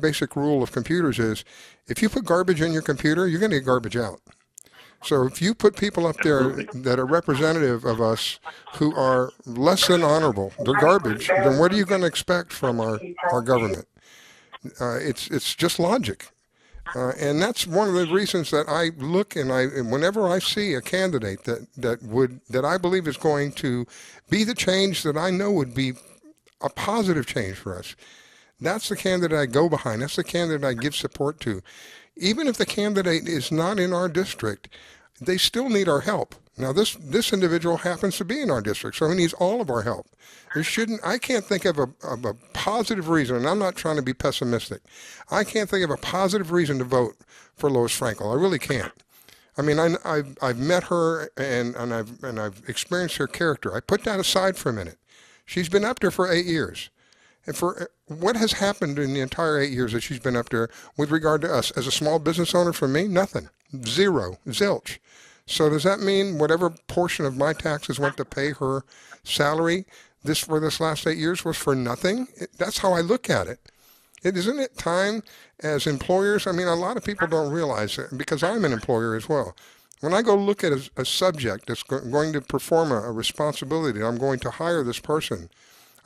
basic rule of computers is if you put garbage in your computer, you're going to get garbage out. So if you put people up there that are representative of us who are less than honorable, they're garbage, then what are you going to expect from our government? It's just logic. And that's one of the reasons that I look and whenever I see a candidate that I believe is going to be the change that I know would be a positive change for us, that's the candidate I go behind. That's the candidate I give support to. Even if the candidate is not in our district, they still need our help. Now, this individual happens to be in our district, so he needs all of our help. I can't think of a positive reason, and I'm not trying to be pessimistic. I can't think of a positive reason to vote for Lois Frankel. I really can't. I mean, I've met her and I've experienced her character. I put that aside for a minute. She's been up there for 8 years. And for what has happened in the entire 8 years that she's been up there with regard to us as a small business owner, for me, nothing, zero, zilch. So does that mean whatever portion of my taxes went to pay her salary for this last 8 years was for nothing? That's how I look at it. Isn't it time as employers? I mean, a lot of people don't realize it, because I'm an employer as well. When I go look at a subject that's going to perform a responsibility, I'm going to hire this person,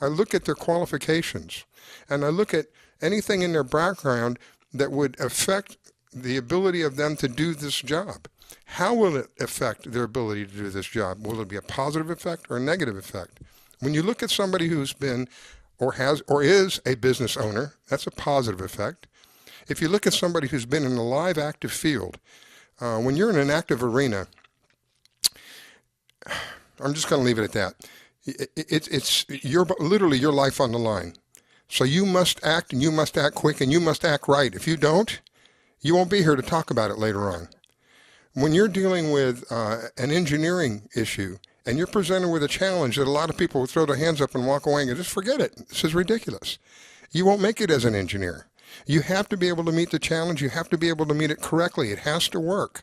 I look at their qualifications, and I look at anything in their background that would affect the ability of them to do this job. How will it affect their ability to do this job? Will it be a positive effect or a negative effect? When you look at somebody who's been or has or is a business owner, that's a positive effect. If you look at somebody who's been in a live, active field, when you're in an active arena, I'm just going to leave it at that. It's literally your life on the line. So you must act, and you must act quick, and you must act right. If you don't, you won't be here to talk about it later on. When you're dealing with an engineering issue, and you're presented with a challenge that a lot of people will throw their hands up and walk away and go, just forget it. This is ridiculous. You won't make it as an engineer. You have to be able to meet the challenge. You have to be able to meet it correctly. It has to work.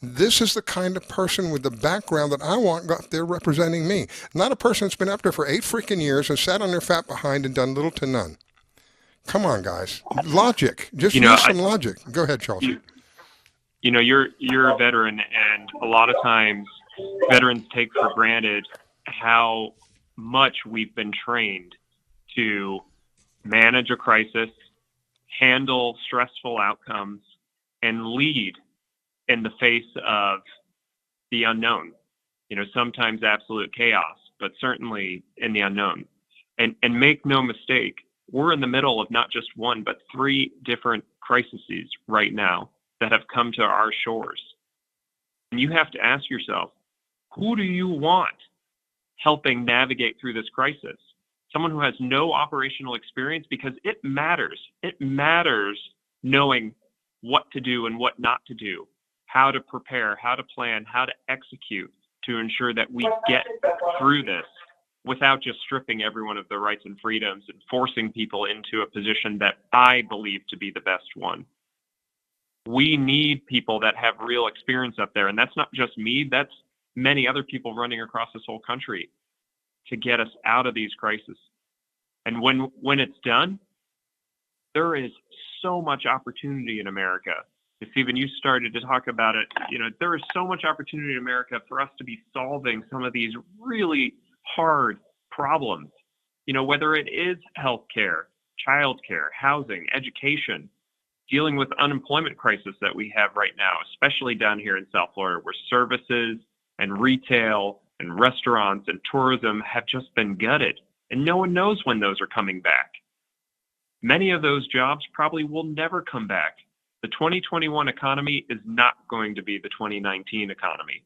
This is the kind of person with the background that I want up there representing me. Not a person that's been up there for 8 freaking years and sat on their fat behind and done little to none. Come on, guys. Logic. Just use some logic. Go ahead, Charles. You're a veteran, and a lot of times veterans take for granted how much we've been trained to manage a crisis, handle stressful outcomes, and lead in the face of the unknown. Sometimes absolute chaos, but certainly in the unknown. And make no mistake, we're in the middle of not just one, but 3 different crises right now that have come to our shores. And you have to ask yourself, who do you want helping navigate through this crisis? Someone who has no operational experience, because it matters. It matters knowing what to do and what not to do, how to prepare, how to plan, how to execute to ensure that we get through this without just stripping everyone of their rights and freedoms and forcing people into a position that I believe to be the best one. We need people that have real experience up there. And that's not just me, that's many other people running across this whole country to get us out of these crises. And when it's done, there is so much opportunity in America. Stephen, you started to talk about it. There is so much opportunity in America for us to be solving some of these really hard problems. Whether it is healthcare, childcare, housing, education, dealing with unemployment crisis that we have right now, especially down here in South Florida, where services and retail and restaurants and tourism have just been gutted, and no one knows when those are coming back. Many of those jobs probably will never come back. The 2021 economy is not going to be the 2019 economy,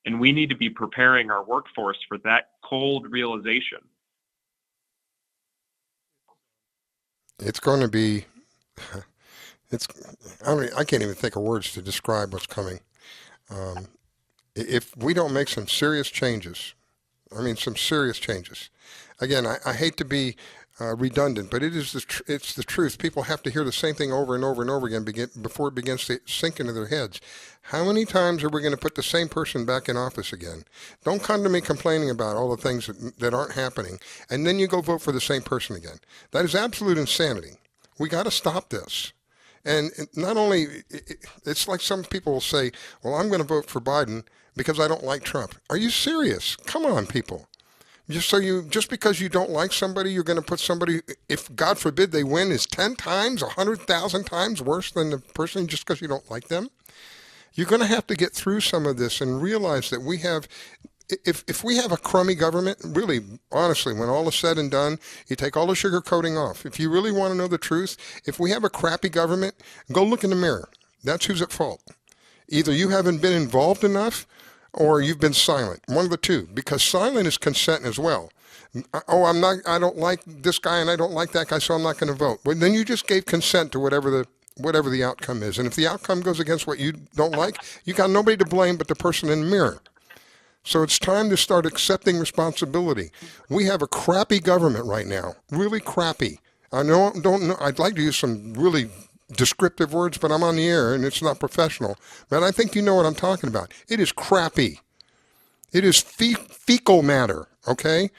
and we need to be preparing our workforce for that cold realization. It's going to be, I can't even think of words to describe what's coming. If we don't make some serious changes, some serious changes. Again, I hate to be redundant, but it's the truth. People have to hear the same thing over and over and over again before it begins to sink into their heads. How many times are we going to put the same person back in office again? Don't come to me complaining about all the things that aren't happening, and then you go vote for the same person again. That is absolute insanity. We got to stop this. And not only, it's like some people will say, well, I'm going to vote for Biden because I don't like Trump. Are you serious? Come on, people. Just because you don't like somebody, you're going to put somebody, if God forbid they win, is 10 times, 100,000 times worse than the person just because you don't like them? You're going to have to get through some of this and realize that we have, if we have a crummy government, really, honestly, when all is said and done, you take all the sugar coating off. If you really want to know the truth, if we have a crappy government, go look in the mirror. That's who's at fault. Either you haven't been involved enough, or you've been silent. One of the two, because silent is consent as well. Oh, I don't like this guy and I don't like that guy, so I'm not going to vote. Well, then you just gave consent to whatever the outcome is. And if the outcome goes against what you don't like, you got nobody to blame but the person in the mirror. So it's time to start accepting responsibility. We have a crappy government right now, really crappy. I don't know. I'd like to use some really descriptive words, but I'm on the air and it's not professional. But I think you know what I'm talking about. It is crappy. It is fecal matter, okay?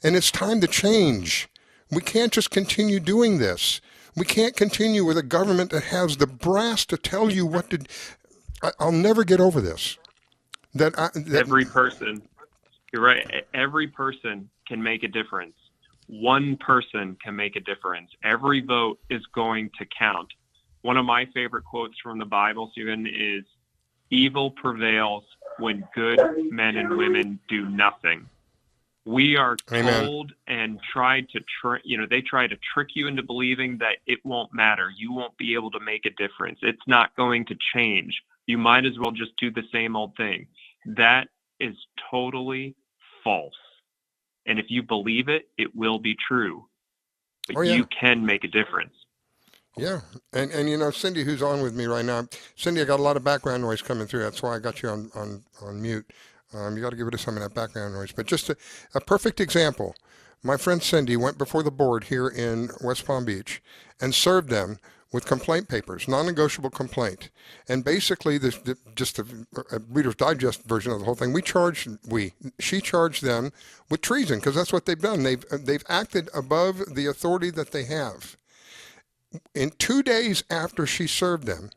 And it's time to change. We can't just continue doing this. We can't continue with a government that has the brass to tell you what to... I'll never get over this. Every person, you're right. Every person can make a difference. One person can make a difference. Every vote is going to count. One of my favorite quotes from the Bible, Stephen, is evil prevails when good men and women do nothing. We are told and tried to, they try to trick you into believing that it won't matter. You won't be able to make a difference. It's not going to change. You might as well just do the same old thing. That is totally false. And if you believe it, it will be true. But you can make a difference. Yeah. And Cindy, who's on with me right now, Cindy, I got a lot of background noise coming through. That's why I got you on mute. You got to get rid of some of that background noise. But just a perfect example. My friend Cindy went before the board here in West Palm Beach and served them with complaint papers, non-negotiable complaint. And basically, just a Reader's Digest version of the whole thing, she charged them with treason, because that's what they've done. They've acted above the authority that they have. In 2 days after she served them,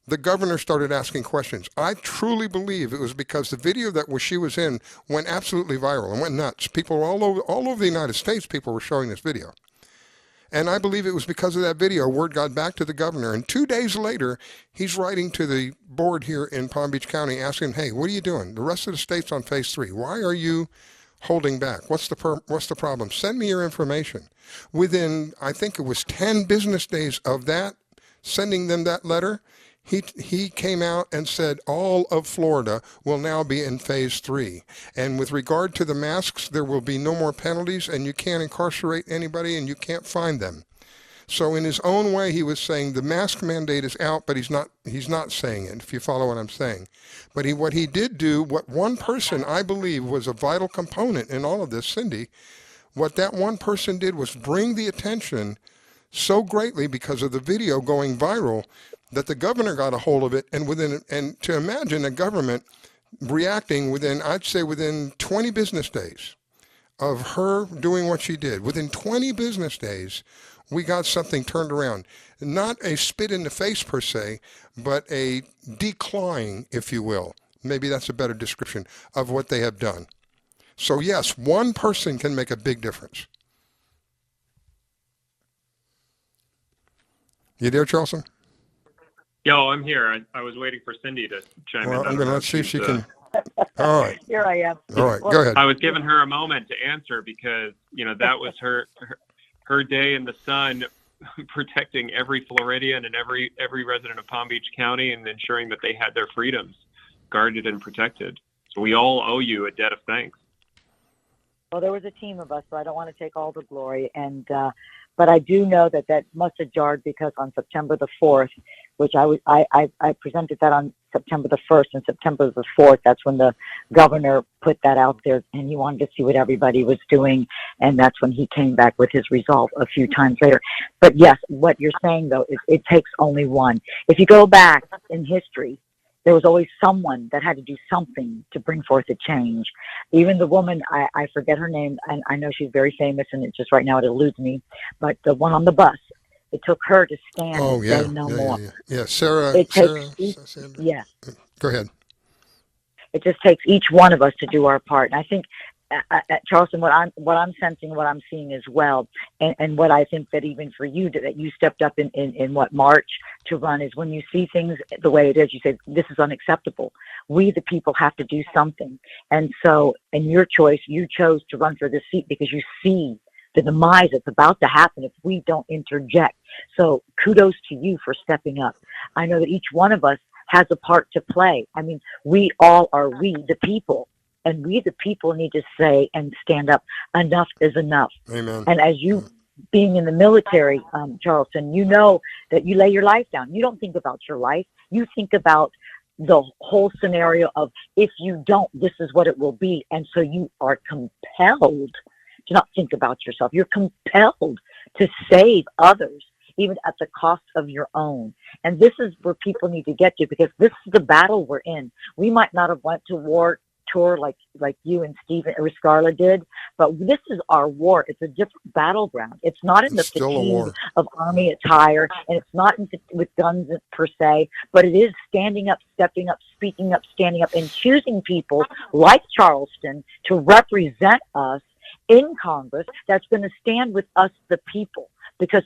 the governor started asking questions. I truly believe it was because the video that she was in went absolutely viral and went nuts. People all over the United States, people were showing this video. And I believe it was because of that video, word got back to the governor. And 2 days later, he's writing to the board here in Palm Beach County asking, hey, what are you doing? The rest of the state's on phase 3. Why are you holding back? What's the problem? Send me your information. Within, I think it was 10 business days of that, sending them that letter, he came out and said all of Florida will now be in phase 3. And with regard to the masks, there will be no more penalties, and you can't incarcerate anybody and you can't fine them. So in his own way, he was saying the mask mandate is out, but he's not saying it, if you follow what I'm saying. But what he did do, what one person I believe was a vital component in all of this, Cindy, what that one person did was bring the attention so greatly because of the video going viral that the governor got a hold of it, and to imagine a government reacting within 20 business days of her doing what she did. Within 20 business days, we got something turned around. Not a spit in the face per se, but a decline, if you will. Maybe that's a better description of what they have done. So yes, one person can make a big difference. You there, Charleston? Yo, I'm here. I was waiting for Cindy to chime in. Well, I'm going to let's see if she can. All right. Here I am. All right, go ahead. I was giving her a moment to answer because, that was her day in the sun, protecting every Floridian and every resident of Palm Beach County and ensuring that they had their freedoms guarded and protected. So we all owe you a debt of thanks. Well, there was a team of us, so I don't want to take all the glory. But I do know that must have jarred because on September the 4th, which I presented that on September the 1st, and September the 4th, that's when the governor put that out there, and he wanted to see what everybody was doing, and that's when he came back with his resolve a few times later. But yes, what you're saying, though, is it takes only one. If you go back in history, there was always someone that had to do something to bring forth a change. Even the woman, I forget her name, and I know she's very famous, and it's just right now it eludes me, but the one on the bus, it took her to stand and say no more. Yeah, Sarah. Yeah. Go ahead. It just takes each one of us to do our part. And I think, Charleston, what I'm sensing, what I'm seeing as well, and what I think that even for you, that you stepped up in March to run, is when you see things the way it is, you say, this is unacceptable. We, the people, have to do something. And so, in your choice, you chose to run for this seat because you see the demise that's about to happen if we don't interject. So kudos to you for stepping up. I know that each one of us has a part to play. I mean, we all are we, the people. And we, the people, need to say and stand up. Enough is enough. Amen. And as you being in the military, Charleston, you know that you lay your life down. You don't think about your life. You think about the whole scenario of if you don't, this is what it will be. And so you are compelled to not think about yourself. You're compelled to save others, even at the cost of your own. And this is where people need to get to, because this is the battle we're in. We might not have went to war tour like you and Stephen or Scarla did, but this is our war. It's a different battleground. It's not in the fatigue of army attire, and it's not with guns per se, but it is standing up, stepping up, speaking up, standing up, and choosing people like Charleston to represent us in Congress that's going to stand with us, the people. Because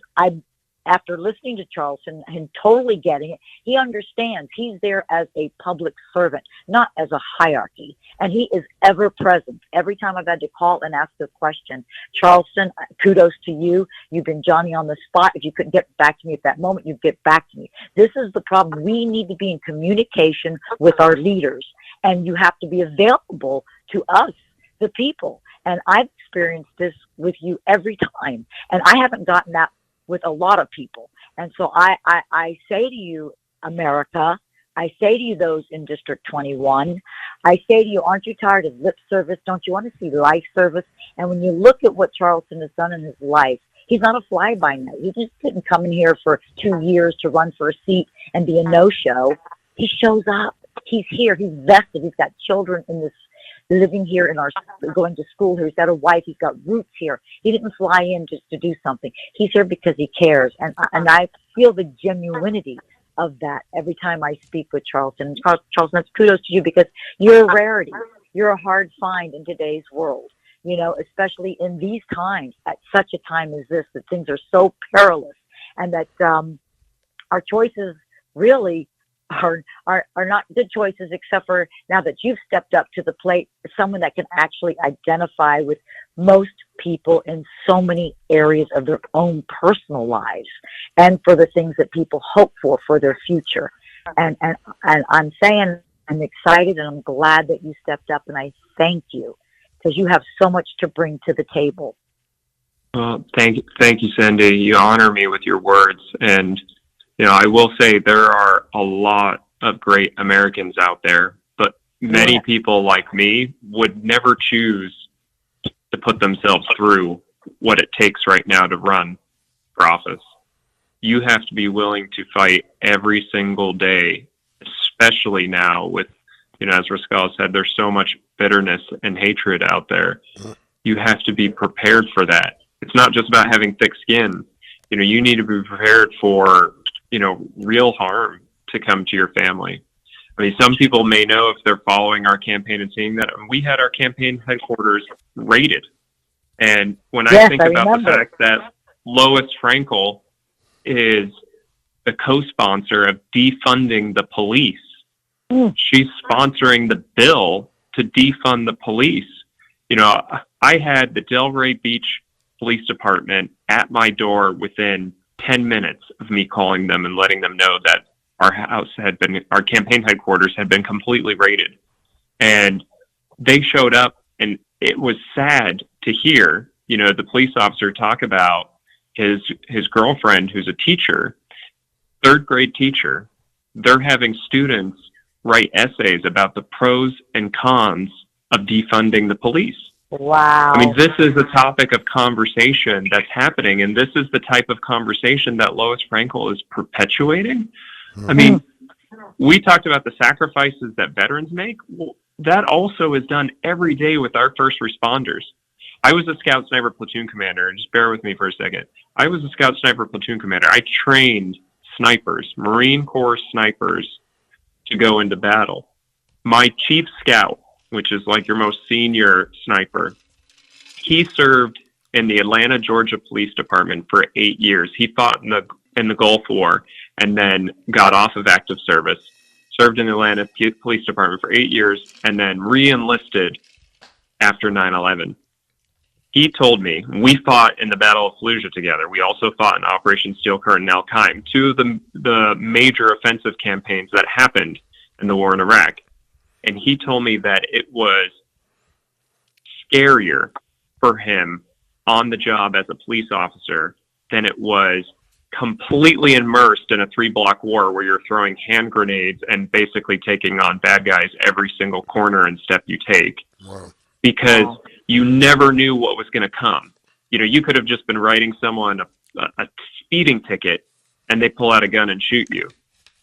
after listening to Charleston and totally getting it, he understands he's there as a public servant, not as a hierarchy. And he is ever present. Every time I've had to call and ask a question, Charleston, kudos to you. You've been Johnny on the spot. If you couldn't get back to me at that moment, you'd get back to me. This is the problem. We need to be in communication with our leaders, and you have to be available to us, the people. And I've experienced this with you every time, and I haven't gotten that with a lot of people. And so I say to you, America, I say to you, those in District 21, I say to you, aren't you tired of lip service? Don't you want to see life service? And when you look at what Charleston has done in his life, he's not a fly-by-night. He just didn't come in here for 2 years to run for a seat and be a no-show. He shows up. He's here. He's vested. He's got children in this, living here in our, going to school here. He's got a wife. He's got roots here. He didn't fly in just to do something. He's here because he cares. And I feel the genuinity of that every time I speak with Charleston. Charleston, kudos to you, because you're a rarity. You're a hard find in today's world, you know, especially in these times, at such a time as this, that things are so perilous, and that our choices really are not good choices, except for now that you've stepped up to the plate, someone that can actually identify with most people in so many areas of their own personal lives, and for the things that people hope for their future. And I'm saying I'm excited, and I'm glad that you stepped up, and I thank you, because you have so much to bring to the table. Well, thank you, Cindy. You honor me with your words. And you know, I will say there are a lot of great Americans out there, but many people like me would never choose to put themselves through what it takes right now to run for office. You have to be willing to fight every single day, especially now with, you know, as Rascal said, there's so much bitterness and hatred out there. You have to be prepared for that. It's not just about having thick skin. You know, you need to be prepared for, you know, real harm to come to your family. I mean, some people may know if they're following our campaign and seeing that we had our campaign headquarters raided. And when I think about the fact that Lois Frankel is the co-sponsor of defunding the police, she's sponsoring the bill to defund the police. You know, I had the Delray Beach Police Department at my door within 10 minutes of me calling them and letting them know that our campaign headquarters had been completely raided. And they showed up, and it was sad to hear, you know, the police officer talk about his girlfriend, who's a teacher, third grade teacher. They're having students write essays about the pros and cons of defunding the police. Wow. I mean, this is a topic of conversation that's happening, and this is the type of conversation that Lois Frankel is perpetuating. I mean, we talked about the sacrifices that veterans make. Well, that also is done every day with our first responders. I was a Scout Sniper platoon commander. Just bear with me for a second. I was a Scout Sniper platoon commander. I trained snipers, Marine Corps snipers, to go into battle. My chief scout, which is like your most senior sniper, he served in the Atlanta, Georgia Police Department for 8 years. He fought in the Gulf War and then got off of active service, served in the Atlanta Police Department for 8 years, and then re-enlisted after 9/11. He told me, we fought in the Battle of Fallujah together. We also fought in Operation Steel Curtain and Al Qaim, two of the major offensive campaigns that happened in the war in Iraq. And he told me that it was scarier for him on the job as a police officer than it was completely immersed in a 3-block war where you're throwing hand grenades and basically taking on bad guys every single corner and step you take. Wow. Because you never knew what was going to come. You know, you could have just been writing someone a speeding ticket and they pull out a gun and shoot you.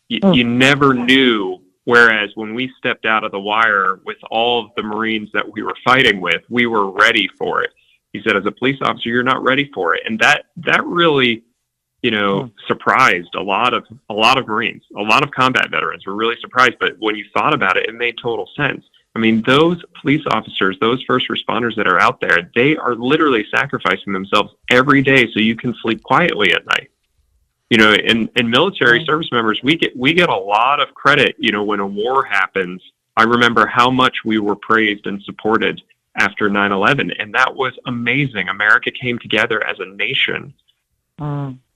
You never knew Whereas when we stepped out of the wire with all of the Marines that we were fighting with, we were ready for it. He said, as a police officer, you're not ready for it. And that really, surprised a lot of Marines, a lot of combat veterans were really surprised. But when you thought about it, it made total sense. I mean, those police officers, those first responders that are out there, they are literally sacrificing themselves every day so you can sleep quietly at night. In military service members, we get a lot of credit, when a war happens. I remember how much we were praised and supported after 9/11, and that was amazing. America came together as a nation.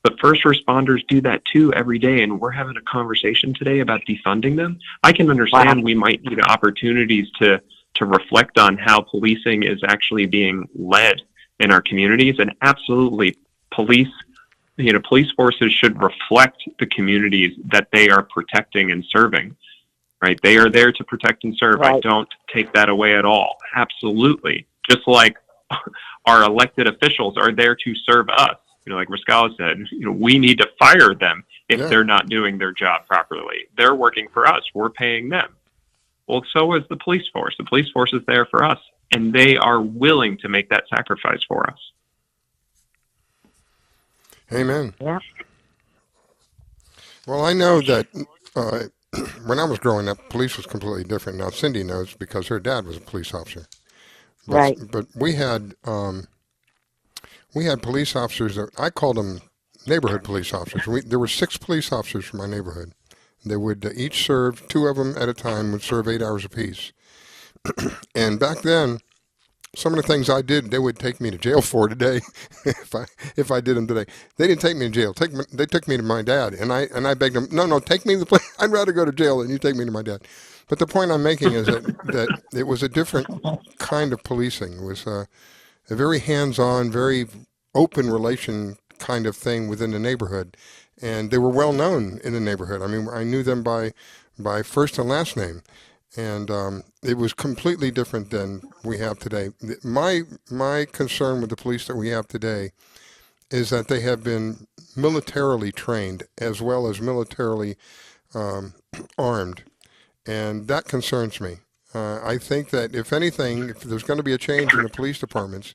But first responders do that too every day, and we're having a conversation today about defunding them. I can understand we might need opportunities to reflect on how policing is actually being led in our communities, and absolutely police forces should reflect the communities that they are protecting and serving, right? They are there to protect and serve. Right. I don't take that away at all. Absolutely. Just like our elected officials are there to serve us. Like Rascala said, we need to fire them if they're not doing their job properly. They're working for us. We're paying them. Well, so is the police force. The police force is there for us, and they are willing to make that sacrifice for us. Amen. Yeah. Well, I know that when I was growing up, police was completely different. Now, Cindy knows because her dad was a police officer. Right. But we had police officers that I called them neighborhood police officers. There were 6 police officers from my neighborhood. They would each serve, 2 of them at a time would serve 8 hours apiece. And back then, some of the things I did, they would take me to jail for today if I did them today. They didn't take me to jail. They took me to my dad, and I begged them, no, take me to the place. I'd rather go to jail than you take me to my dad. But the point I'm making is that it was a different kind of policing. It was a very hands-on, very open relation kind of thing within the neighborhood. And they were well known in the neighborhood. I mean, I knew them by first and last name. And it was completely different than we have today. My concern with the police that we have today is that they have been militarily trained as well as militarily armed. And that concerns me. I think that if anything, if there's going to be a change in the police departments,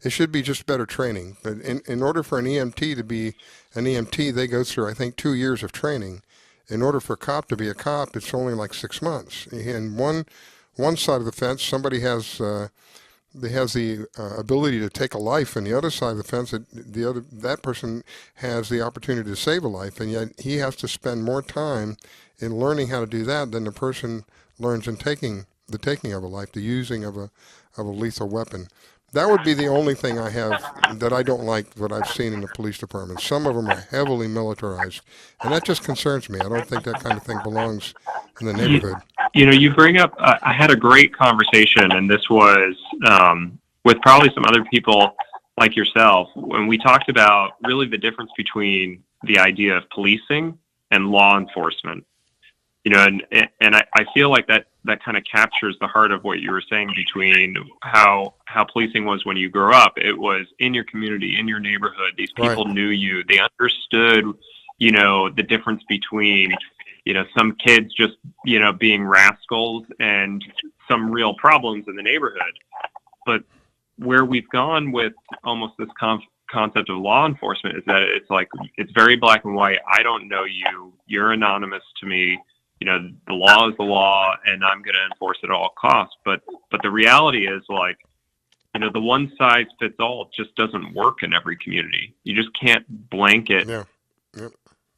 it should be just better training. But in order for an EMT to be an EMT, they go through, I think, 2 years of training. In order for a cop to be a cop, it's only like 6 months. And one side of the fence, somebody has the ability to take a life, and the other side of the fence, that person has the opportunity to save a life, and yet he has to spend more time in learning how to do that than the person learns in the taking of a life, the using of a lethal weapon. That would be the only thing I have that I don't like what I've seen in the police department. Some of them are heavily militarized, and that just concerns me. I don't think that kind of thing belongs in the neighborhood. You bring up, I had a great conversation, and this was with probably some other people like yourself, when we talked about really the difference between the idea of policing and law enforcement. And I feel like that kind of captures the heart of what you were saying between how policing was when you grew up. It was in your community, in your neighborhood. These people knew you. They understood, the difference between, some kids just, being rascals and some real problems in the neighborhood. But where we've gone with almost this concept of law enforcement is that it's very black and white. I don't know you. You're anonymous to me. The law is the law, and I'm going to enforce it at all costs. But the reality is, the one size fits all just doesn't work in every community. You just can't blanket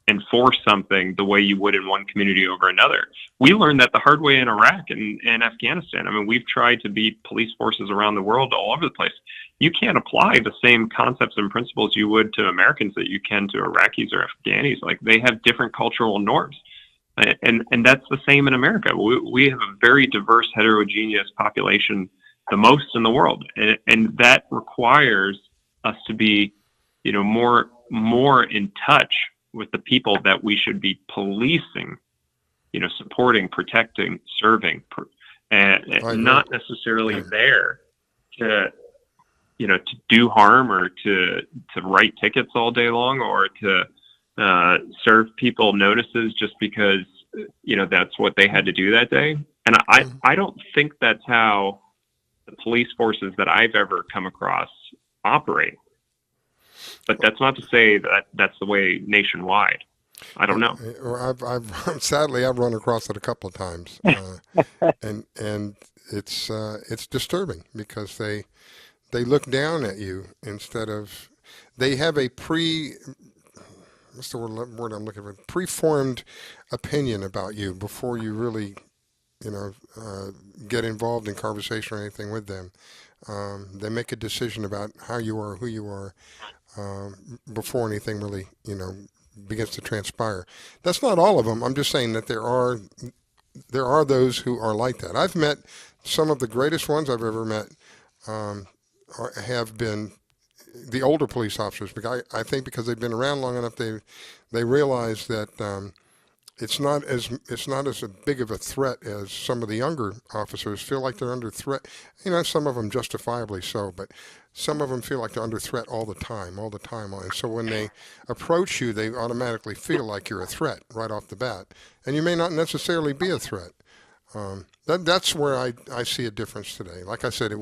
enforce something the way you would in one community over another. We learned that the hard way in Iraq and Afghanistan. I mean, we've tried to be police forces around the world all over the place. You can't apply the same concepts and principles you would to Americans that you can to Iraqis or Afghanis. They have different cultural norms. And that's the same in America. We have a very diverse, heterogeneous population, the most in the world. And that requires us to be, more in touch with the people that we should be policing, supporting, protecting, serving, and not necessarily there to do harm or to write tickets all day long or to serve people notices just because that's what they had to do that day. And I don't think that's how the police forces that I've ever come across operate. But that's not to say that that's the way nationwide. I don't know. I've sadly run across it a couple of times, and it's disturbing because they look down at you instead of they have a what's the word I'm looking for? Preformed opinion about you before you really get involved in conversation or anything with them. They make a decision about how you are, who you are, before anything really, begins to transpire. That's not all of them. I'm just saying that there are those who are like that. I've met some of the greatest ones I've ever met have been the older police officers. Because I think because they've been around long enough, they realize that it's not as big of a threat as some of the younger officers feel like they're under threat. Some of them justifiably so, but some of them feel like they're under threat all the time. And so when they approach you, they automatically feel like you're a threat right off the bat. And you may not necessarily be a threat. That's where I see a difference today. Like I said,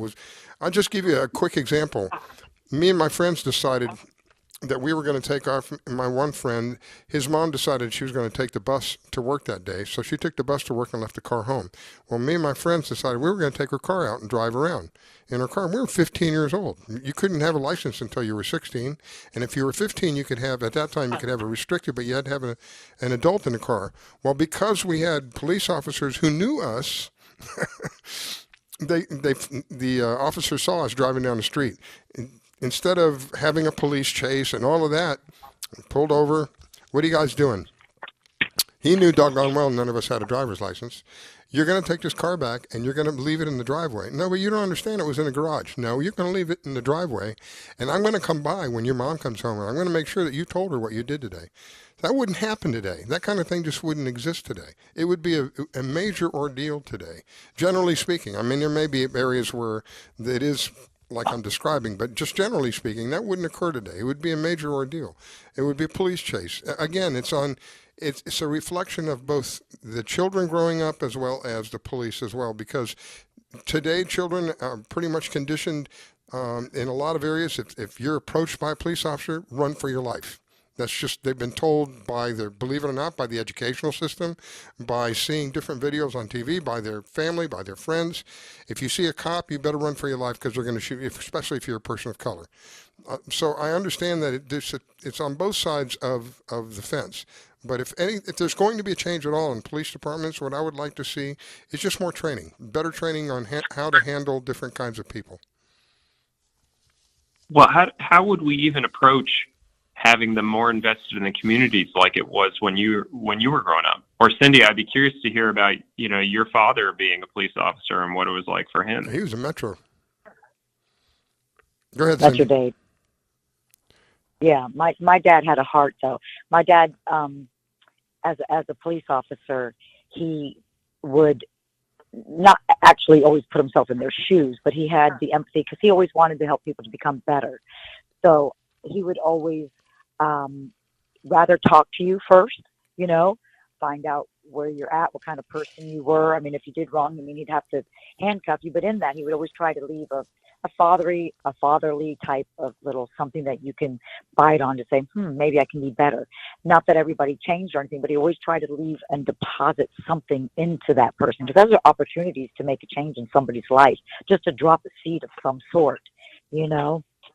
I'll just give you a quick example. Me and my friends decided that we were going to take off. My one friend, his mom decided she was going to take the bus to work that day, so she took the bus to work and left the car home. Well, me and my friends decided we were going to take her car out and drive around in her car. We were 15 years old. You couldn't have a license until you were 16, and if you were 15, at that time you could have a restricted, but you had to have an adult in the car. Well, because we had police officers who knew us, the officers saw us driving down the street. Instead of having a police chase and all of that, pulled over. What are you guys doing? He knew doggone well none of us had a driver's license. You're going to take this car back and you're going to leave it in the driveway. No, but you don't understand. It was in the garage. No, you're going to leave it in the driveway, and I'm going to come by when your mom comes home, and I'm going to make sure that you told her what you did today. That wouldn't happen today. That kind of thing just wouldn't exist today. It would be a major ordeal today, generally speaking. I mean, there may be areas where it is like I'm describing, but just generally speaking, that wouldn't occur today. It would be a major ordeal. It would be a police chase. Again, it's a reflection of both the children growing up as well as the police as well, because today children are pretty much conditioned in a lot of areas. If you're approached by a police officer, run for your life. That's just, they've been told believe it or not, by the educational system, by seeing different videos on TV, by their family, by their friends. If you see a cop, you better run for your life because they're going to shoot you, especially if you're a person of color. So I understand that it's on both sides of the fence. But if there's going to be a change at all in police departments, what I would like to see is just more training, better training on how to handle different kinds of people. Well, how would we even approach having them more invested in the communities like it was when you were growing up? Or Cindy, I'd be curious to hear about your father being a police officer and what it was like for him. He was a Metro. Go ahead, Metro Cindy. Dade. Yeah, my dad had a heart though. My dad, as a police officer, he would not actually always put himself in their shoes, but he had the empathy because he always wanted to help people to become better. So he would always rather talk to you first, find out where you're at, what kind of person you were. I mean, if you did wrong, he'd have to handcuff you. But in that, he would always try to leave a fatherly type of little something that you can bite on to say, maybe I can be better. Not that everybody changed or anything, but he always tried to leave and deposit something into that person, because those are opportunities to make a change in somebody's life, just to drop a seed of some sort,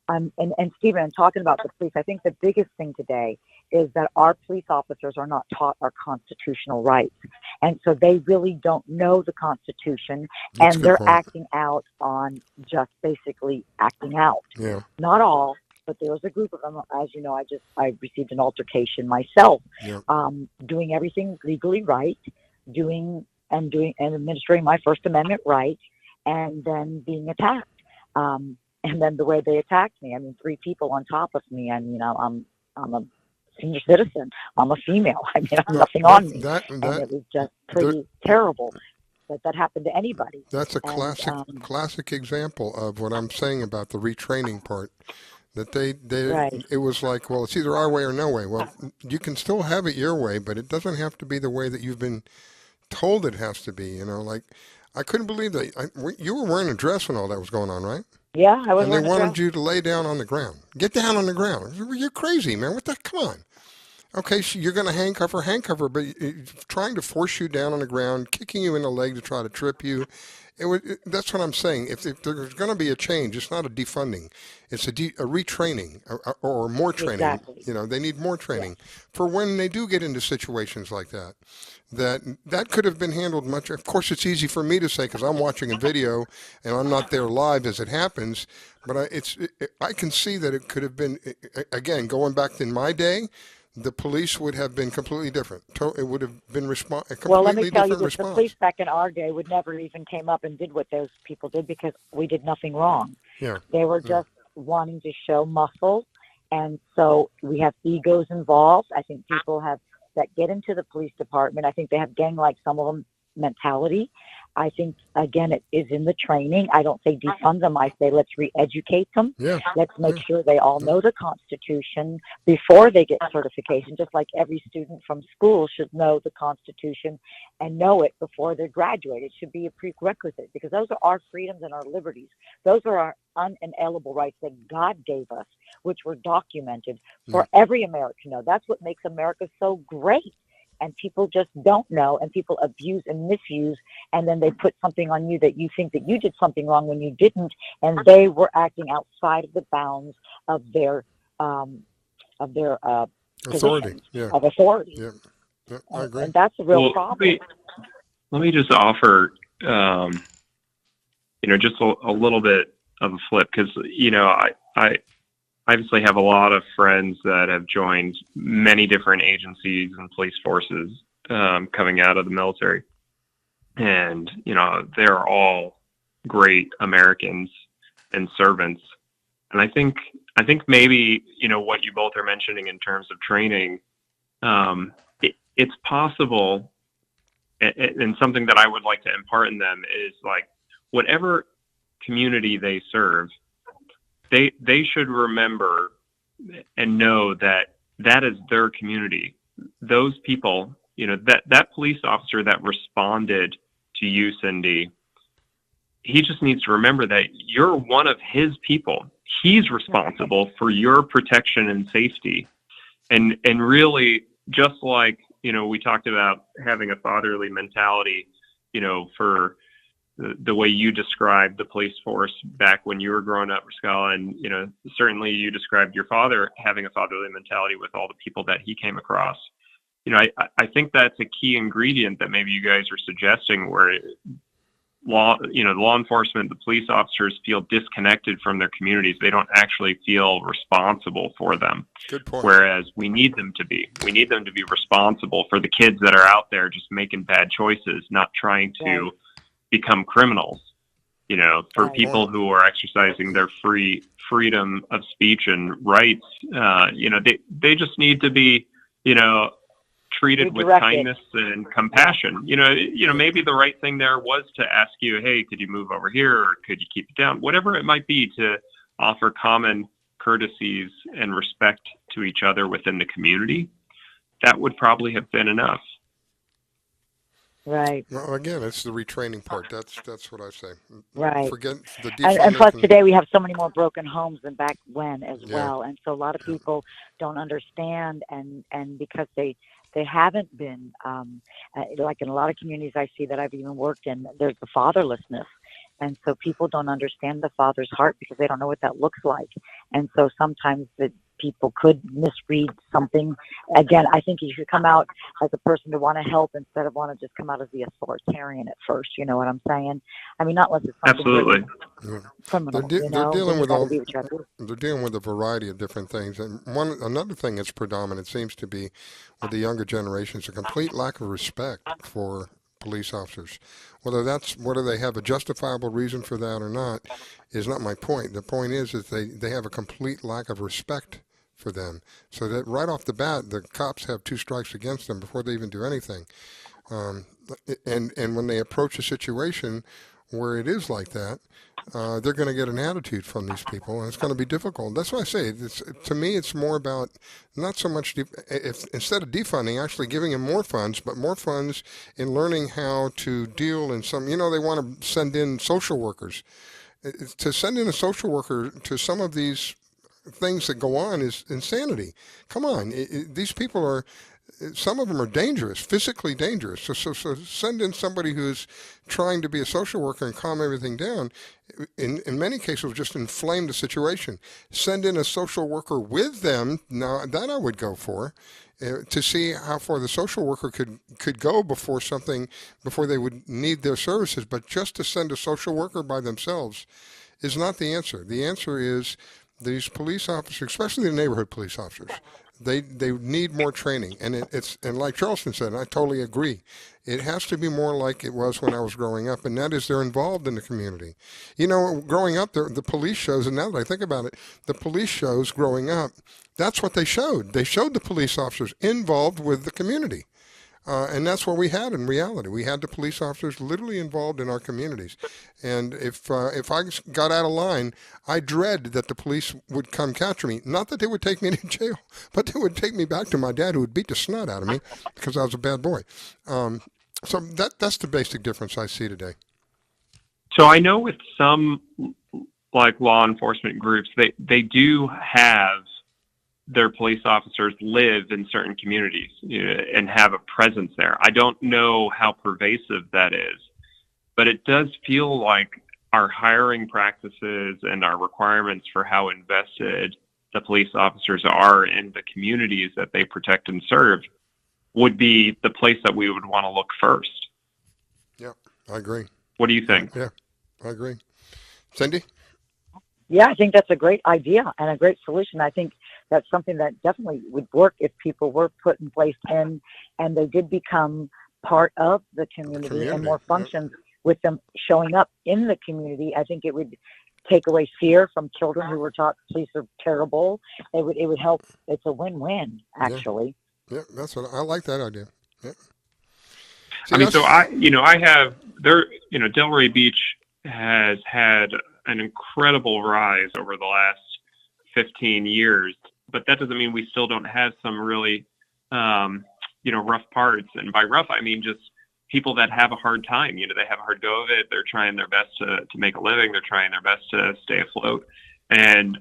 And Stephen, talking about the police, I think the biggest thing today is that our police officers are not taught our constitutional rights. And so they really don't know the Constitution, and they're acting out on just basically acting out. Yeah. Not all, but there was a group of them. As you know, I received an altercation myself, doing everything legally right, doing and administering my First Amendment right, and then being attacked. And then the way they attacked me, 3 people on top of me, and I'm a senior citizen. I'm a female. I have nothing on me. And it was just pretty terrible that happened to anybody. That's a classic example of what I'm saying about the retraining part. That they Right. it was like, well, it's either our way or no way. Well, you can still have it your way, but it doesn't have to be the way that you've been told it has to be. Like I couldn't believe that you were wearing a dress when all that was going on, right? Yeah, I was And they wearing a wanted dress. you to lay down on the ground. Get down on the ground. You're crazy, man. What the? Come on. Okay, so you're going to handcuff her, but trying to force you down on the ground, kicking you in the leg to try to trip you. That's what I'm saying. If there's going to be a change, it's not a defunding. It's a retraining or more training. Exactly. They need more training for when they do get into situations like that. That could have been handled much. Of course, it's easy for me to say because I'm watching a video and I'm not there live as it happens. But I can see that it could have been, again, going back in my day, the police would have been completely different. It would have been a completely Well, let me tell you different that response. the police back in our day would never even came up and did what those people did because we did nothing wrong. Yeah. They were just wanting to show muscle. And so we have egos involved. I think people that get into the police department, I think they have gang-like, some of them, mentality. I think, again, it is in the training. I don't say defund them. I say let's re-educate them. Yeah. Let's make sure they all know the Constitution before they get certification, just like every student from school should know the Constitution and know it before they graduate. It should be a prerequisite because those are our freedoms and our liberties. Those are our unalienable rights that God gave us, which were documented for every American to know. That's what makes America so great. And people just don't know, and people abuse and misuse, and then they put something on you that you think that you did something wrong when you didn't, and they were acting outside of the bounds of their authority. Yeah. Of authority. Yeah, I agree. And that's a real problem. Let me just offer, just a little bit of a flip because I obviously have a lot of friends that have joined many different agencies and police forces coming out of the military. And, they're all great Americans and servants. And I think maybe, what you both are mentioning in terms of training, it's possible, and something that I would like to impart in them is like whatever community they serve, they should remember and know that is their community. Those people, that police officer that responded to you, Cindy, he just needs to remember that you're one of his people. He's responsible for your protection and safety. And really, just like, we talked about having a fatherly mentality, for the way you described the police force back when you were growing up, Rascala, and certainly you described your father having a fatherly mentality with all the people that he came across. I think that's a key ingredient that maybe you guys are suggesting, where law enforcement, the police officers feel disconnected from their communities. They don't actually feel responsible for them. Good point. Whereas we need them to be. We need them to be responsible for the kids that are out there just making bad choices, not trying to become criminals, for people who are exercising their freedom of speech and rights. They just need to be, treated with kindness and compassion. Maybe the right thing there was to ask you, hey, could you move over here, or could you keep it down? Whatever it might be, to offer common courtesies and respect to each other within the community. That would probably have been enough. Right. Well, again, it's the retraining part. That's what I say. Right. Forget the and plus, today we have so many more broken homes than back when as well. And so a lot of people don't understand, and because they haven't been, like in a lot of communities I see that I've even worked in, there's the fatherlessness. And so people don't understand the father's heart because they don't know what that looks like. And so sometimes the people could misread something. Again, I think you should come out as a person to want to help instead of want to just come out as the authoritarian at first. You know what I'm saying? I mean, not unless it's something absolutely criminal. They're dealing with a variety of different things. And another thing that's predominant seems to be with the younger generations, a complete lack of respect for police officers. Whether they have a justifiable reason for that or not is not my point. The point is they have a complete lack of respect for them. So that right off the bat, the cops have two strikes against them before they even do anything. And when they approach a situation where it is like that, they're going to get an attitude from these people, and it's going to be difficult. That's why I say, to me, it's more about not so much, if instead of defunding, actually giving them more funds, but more funds in learning how to deal in some, they want to send in social workers. To send in a social worker to some of these things that go on is insanity. Come on, these people are, some of them are dangerous, physically dangerous. So send in somebody who's trying to be a social worker and calm everything down. In many cases, will just inflame the situation. Send in a social worker with them. Now that I would go for, to see how far the social worker could go before they would need their services. But just to send a social worker by themselves is not the answer. The answer is these police officers, especially the neighborhood police officers, they need more training. And and like Charleston said, and I totally agree, it has to be more like it was when I was growing up, and that is they're involved in the community. Growing up, the police shows, and now that I think about it, the police shows growing up, that's what they showed. They showed the police officers involved with the community. And that's what we had in reality. We had the police officers literally involved in our communities. And if I got out of line, I dread that the police would come capture me. Not that they would take me to jail, but they would take me back to my dad, who would beat the snot out of me because I was a bad boy. So that's the basic difference I see today. So I know with some like law enforcement groups, they do have their police officers live in certain communities, and have a presence there. I don't know how pervasive that is, but it does feel like our hiring practices and our requirements for how invested the police officers are in the communities that they protect and serve would be the place that we would want to look first. Yeah, I agree. What do you think? Yeah, I agree. Cindy? Yeah, I think that's a great idea and a great solution. I think that's something that definitely would work if people were put in place and they did become part of the community and more functions with them showing up in the community. I think it would take away fear from children who were taught police are terrible. It would help. It's a win-win, actually. Yeah, that's what I like that idea. Yeah. See, I have there. Delray Beach has had an incredible rise over the last 15 years, but that doesn't mean we still don't have some really, rough parts. And by rough, I mean just people that have a hard time. They have a hard go of it. They're trying their best to make a living. They're trying their best to stay afloat. And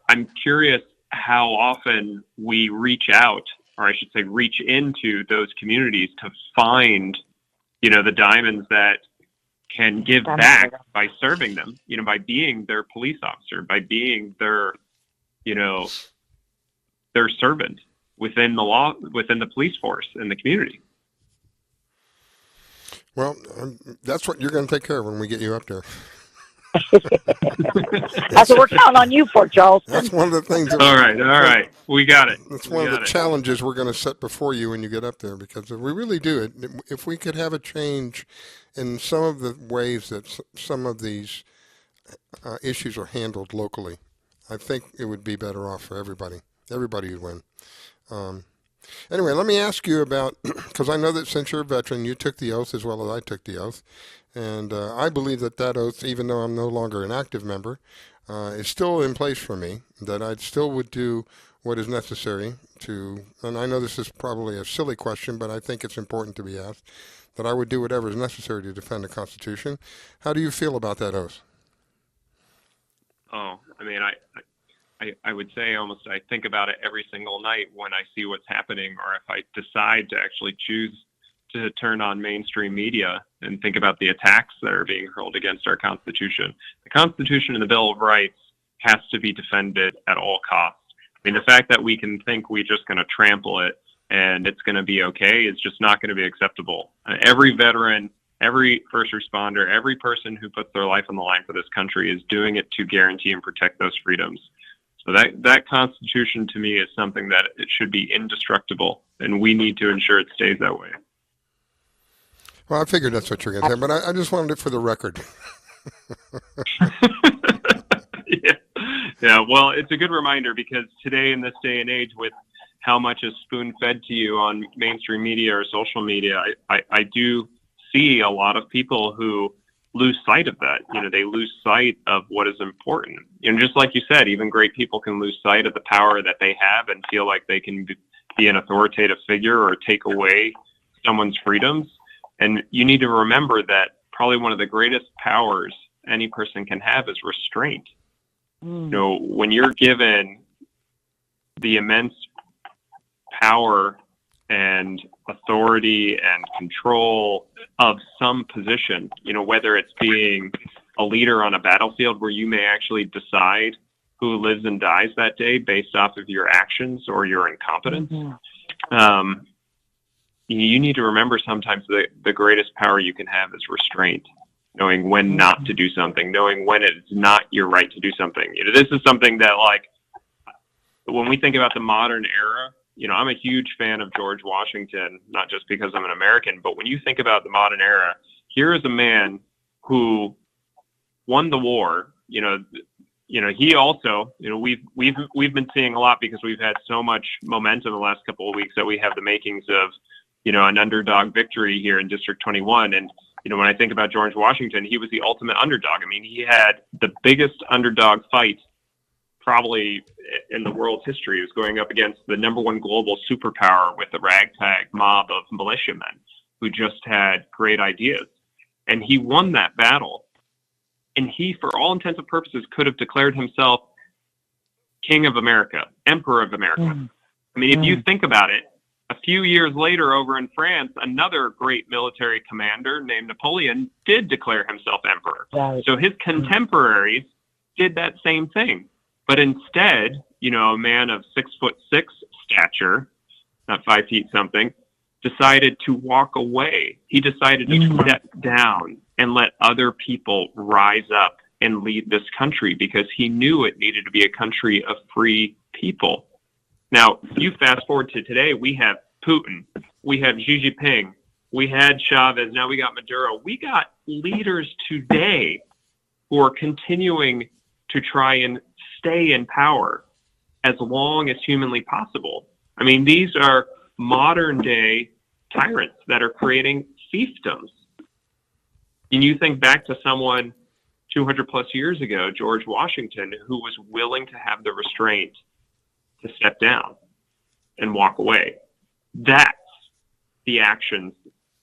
I'm curious how often we reach out, or I should say reach into those communities to find, the diamonds that can give back by serving them, by being their police officer, by being their, their servant within the law, within the police force in the community. Well, that's what you're going to take care of when we get you up there. That's what we're counting on you for, Charles. That's one of the things. All right. We got it. That's one of the challenges we're going to set before you when you get up there, because if we really do it, if we could have a change in some of the ways that some of these issues are handled locally, I think it would be better off for everybody. Everybody would win. Anyway, let me ask you about, because I know that since you're a veteran, you took the oath as well as I took the oath. And I believe that oath, even though I'm no longer an active member, is still in place for me, that I still would do what is necessary to, and I know this is probably a silly question, but I think it's important to be asked, that I would do whatever is necessary to defend the Constitution. How do you feel about that oath? Oh, I mean, I would say almost I think about it every single night when I see what's happening, or if I decide to actually choose to turn on mainstream media and think about the attacks that are being hurled against our Constitution. The Constitution and the Bill of Rights has to be defended at all costs. I mean, the fact that we can think we're just going to trample it and it's going to be okay is just not going to be acceptable. Every veteran, every first responder, every person who puts their life on the line for this country is doing it to guarantee and protect those freedoms. So that Constitution to me is something that it should be indestructible, and we need to ensure it stays that way. Well, I figured that's what you're going to say, but I just wanted it for the record. Yeah. Well, it's a good reminder, because today in this day and age, with how much is spoon-fed to you on mainstream media or social media, I do see a lot of people who lose sight of that. They lose sight of what is important. Just like you said, even great people can lose sight of the power that they have and feel like they can be an authoritative figure or take away someone's freedoms. And you need to remember that probably one of the greatest powers any person can have is restraint. When you're given the immense power and authority and control of some position, whether it's being a leader on a battlefield where you may actually decide who lives and dies that day based off of your actions or your incompetence. You need to remember sometimes that the greatest power you can have is restraint, knowing when not to do something, knowing when it's not your right to do something. This is something that, like, when we think about the modern era, I'm a huge fan of George Washington, not just because I'm an American, but when you think about the modern era, here is a man who won the war. He also, we've been seeing a lot because we've had so much momentum the last couple of weeks that we have the makings of, an underdog victory here in District 21. And, when I think about George Washington, he was the ultimate underdog. I mean, he had the biggest underdog fight probably in the world's history. He was going up against the number one global superpower with a ragtag mob of militiamen who just had great ideas. And he won that battle. And he, for all intents and purposes, could have declared himself King of America, Emperor of America. I mean, if you think about it, a few years later over in France, another great military commander named Napoleon did declare himself emperor. So his contemporaries did that same thing. But instead, a man of 6'6" stature, not 5 feet something, decided to walk away. He decided to step down and let other people rise up and lead this country because he knew it needed to be a country of free people. Now, you fast forward to today, we have Putin, we have Xi Jinping, we had Chavez, now we got Maduro. We got leaders today who are continuing to try and stay in power as long as humanly possible. I mean, these are modern day tyrants that are creating fiefdoms. And you think back to someone 200 plus years ago, George Washington, who was willing to have the restraint to step down and walk away. That's the actions,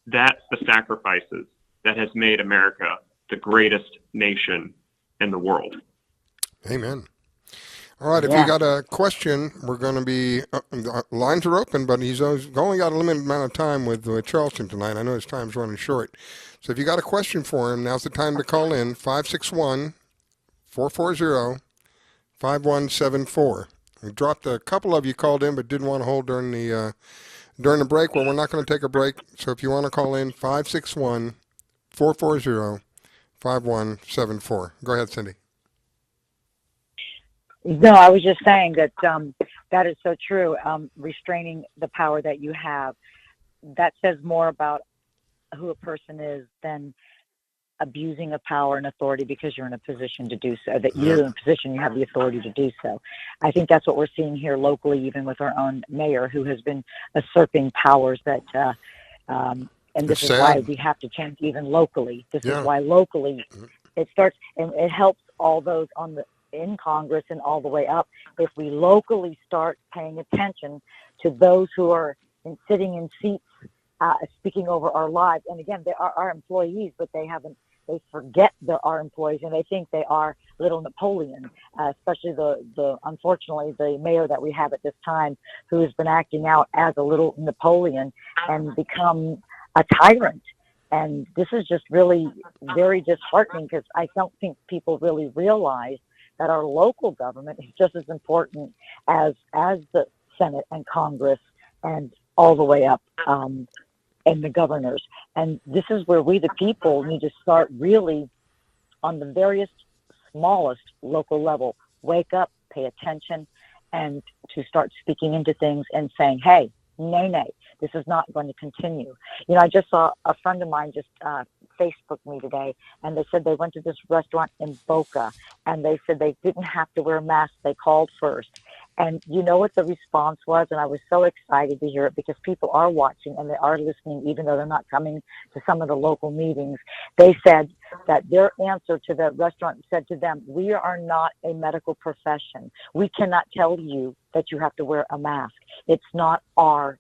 that's the sacrifices that has made America the greatest nation in the world. Amen. All right, if you got a question, we're going to be, lines are open, but he's only got a limited amount of time with Charleston tonight. I know his time's running short. So if you got a question for him, now's the time to call in, 561-440-5174. We dropped a couple of you called in but didn't want to hold during the break. Well, we're not going to take a break. So if you want to call in, 561-440-5174. Go ahead, Cindy. No, I was just saying that that is so true. Restraining the power that you have, that says more about who a person is than abusing of power and authority because you're in a position to do so, that you're in a position, you have the authority to do so. I think that's what we're seeing here locally, even with our own mayor who has been usurping powers that, and this is why we have to change even locally. This is why locally it starts, and it helps all those in Congress and all the way up. If we locally start paying attention to those who are sitting in seats, speaking over our lives, and again, they are our employees, but they forget they're our employees, and they think they are little Napoleon, especially unfortunately, the mayor that we have at this time, who has been acting out as a little Napoleon and become a tyrant. And this is just really very disheartening because I don't think people really realize that our local government is just as important as the Senate and Congress and all the way up, and the governors. And this is where we, the people, need to start really on the various smallest local level, wake up, pay attention, and to start speaking into things and saying, hey, nay, this is not going to continue. I just saw a friend of mine just Facebook me today, and they said they went to this restaurant in Boca, and they said they didn't have to wear masks. They called first, And you know what the response was? And I was so excited to hear it because people are watching and they are listening, even though they're not coming to some of the local meetings. They said that their answer to the restaurant said to them, we are not a medical profession. We cannot tell you that you have to wear a mask. It's not our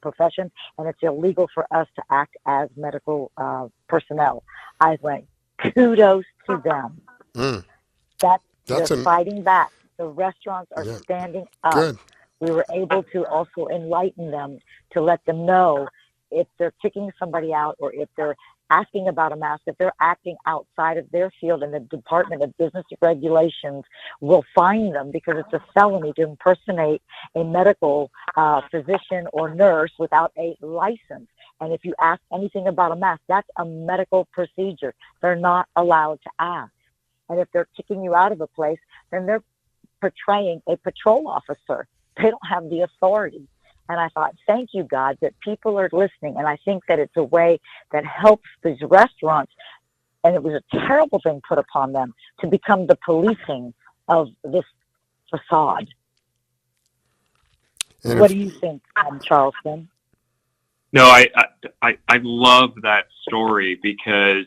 profession, and it's illegal for us to act as medical personnel. I went, kudos to them. They're fighting back. The restaurants are standing up. Good. We were able to also enlighten them to let them know if they're kicking somebody out or if they're asking about a mask, if they're acting outside of their field, and the Department of Business Regulations will fine them because it's a felony to impersonate a medical physician or nurse without a license. And if you ask anything about a mask, that's a medical procedure. They're not allowed to ask. And if they're kicking you out of a place, then they're portraying a patrol officer. They don't have the authority. And I thought, thank you, God, that people are listening. And I think that it's a way that helps these restaurants, and it was a terrible thing put upon them, to become the policing of this facade. What do you think, Charleston? No, I love that story because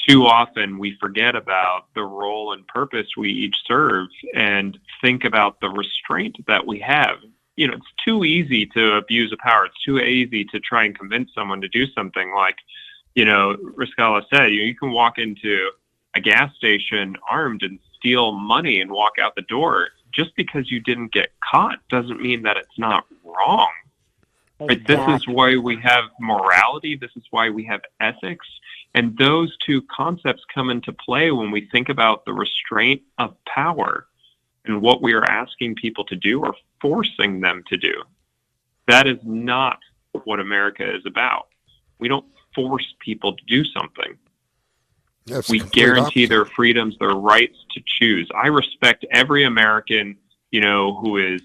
too often we forget about the role and purpose we each serve and think about the restraint that we have. You know, it's too easy to abuse a power. It's too easy to try and convince someone to do something like, you know, Riscala said, you can walk into a gas station armed and steal money and walk out the door. Just because you didn't get caught doesn't mean that it's not wrong. Exactly. Right? This is why we have morality. This is why we have ethics. And those two concepts come into play when we think about the restraint of power and what we are asking people to do or forcing them to do. That is not what America is about. We don't force people to do something. Yes, we guarantee their freedoms, their rights to choose. I respect every American, you know, who is,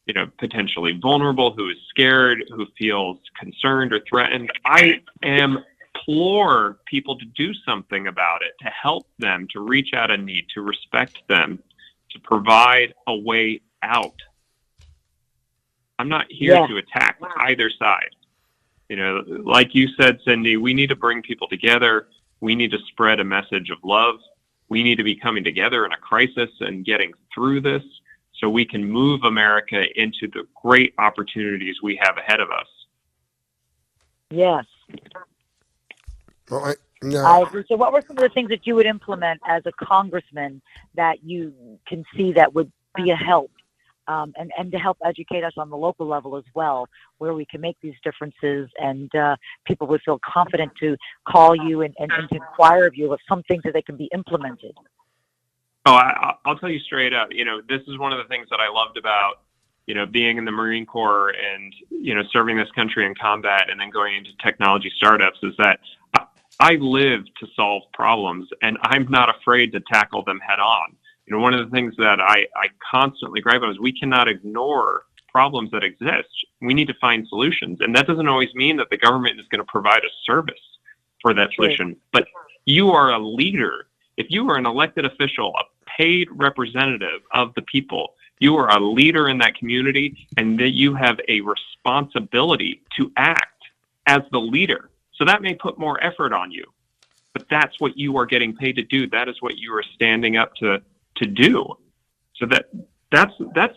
you know, potentially vulnerable, who is scared, who feels concerned or threatened. I implore people to do something about it, to help them, to reach out in need, to respect them, to provide a way out. I'm not here to attack either side. You know, like you said, Cindy, we need to bring people together. We need to spread a message of love. We need to be coming together in a crisis and getting through this so we can move America into the great opportunities we have ahead of us. Yes. Well, I agree. So what were some of the things that you would implement as a congressman that you can see that would be a help, and to help educate us on the local level as well, where we can make these differences and people would feel confident to call you and to inquire of you of some things that they can be implemented? Oh, I'll tell you straight up, you know, this is one of the things that I loved about, you know, being in the Marine Corps and, you know, serving this country in combat and then going into technology startups is that I live to solve problems and I'm not afraid to tackle them head on. You know, one of the things that I constantly gripe on is we cannot ignore problems that exist. We need to find solutions. And that doesn't always mean that the government is going to provide a service for that solution. But you are a leader. If you are an elected official, a paid representative of the people, you are a leader in that community and that you have a responsibility to act as the leader. So that may put more effort on you, but that's what you are getting paid to do. That is what you are standing up to do. So that's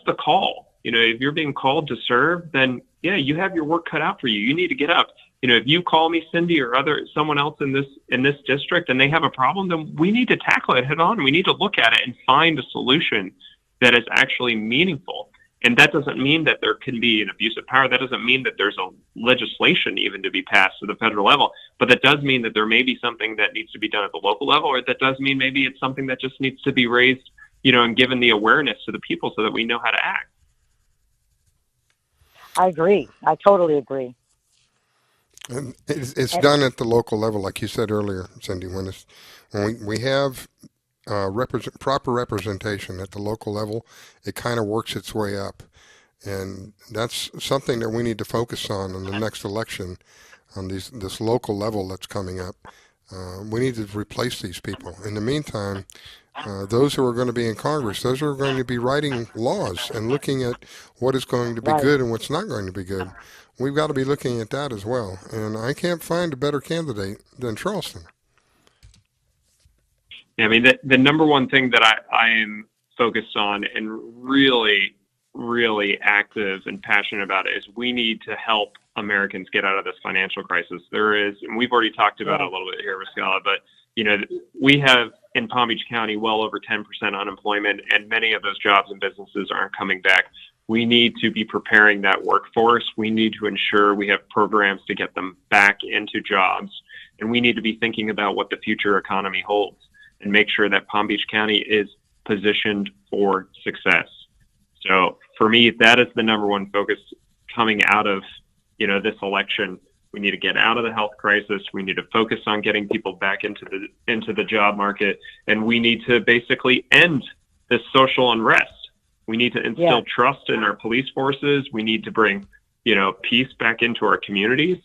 the call. You know, if you're being called to serve, then yeah, you have your work cut out for you. You need to get up. You know, if you call me, Cindy, or someone else in this district, and they have a problem, then we need to tackle it head on. We need to look at it and find a solution that is actually meaningful. And that doesn't mean that there can be an abuse of power. That doesn't mean that there's a legislation even to be passed to the federal level. But that does mean that there may be something that needs to be done at the local level, or that does mean maybe it's something that just needs to be raised, you know, and given the awareness to the people so that we know how to act. I agree. I totally agree. And it's done at the local level, like you said earlier, Cindy. When we have proper representation at the local level, it kind of works its way up, and that's something that we need to focus on in the next election, on this local level that's coming up. We need to replace these people. In the meantime, those who are going to be in Congress, those who are going to be writing laws and looking at what is going to be good and what's not going to be good. We've got to be looking at that as well. And I can't find a better candidate than Charleston. Yeah, I mean, the number one thing that I am focused on and really, really active and passionate about is we need to help Americans get out of this financial crisis. There is, and we've already talked about it a little bit here, Scala, but we have in Palm Beach County well over 10% unemployment, and many of those jobs and businesses aren't coming back. We need to be preparing that workforce. We need to ensure we have programs to get them back into jobs, and we need to be thinking about what the future economy holds and make sure that Palm Beach County is positioned for success. So for me, that is the number one focus coming out of, this election. We need to get out of the health crisis. We need to focus on getting people back into the job market, and we need to basically end this social unrest. We need to instill trust in our police forces. We need to bring, peace back into our communities.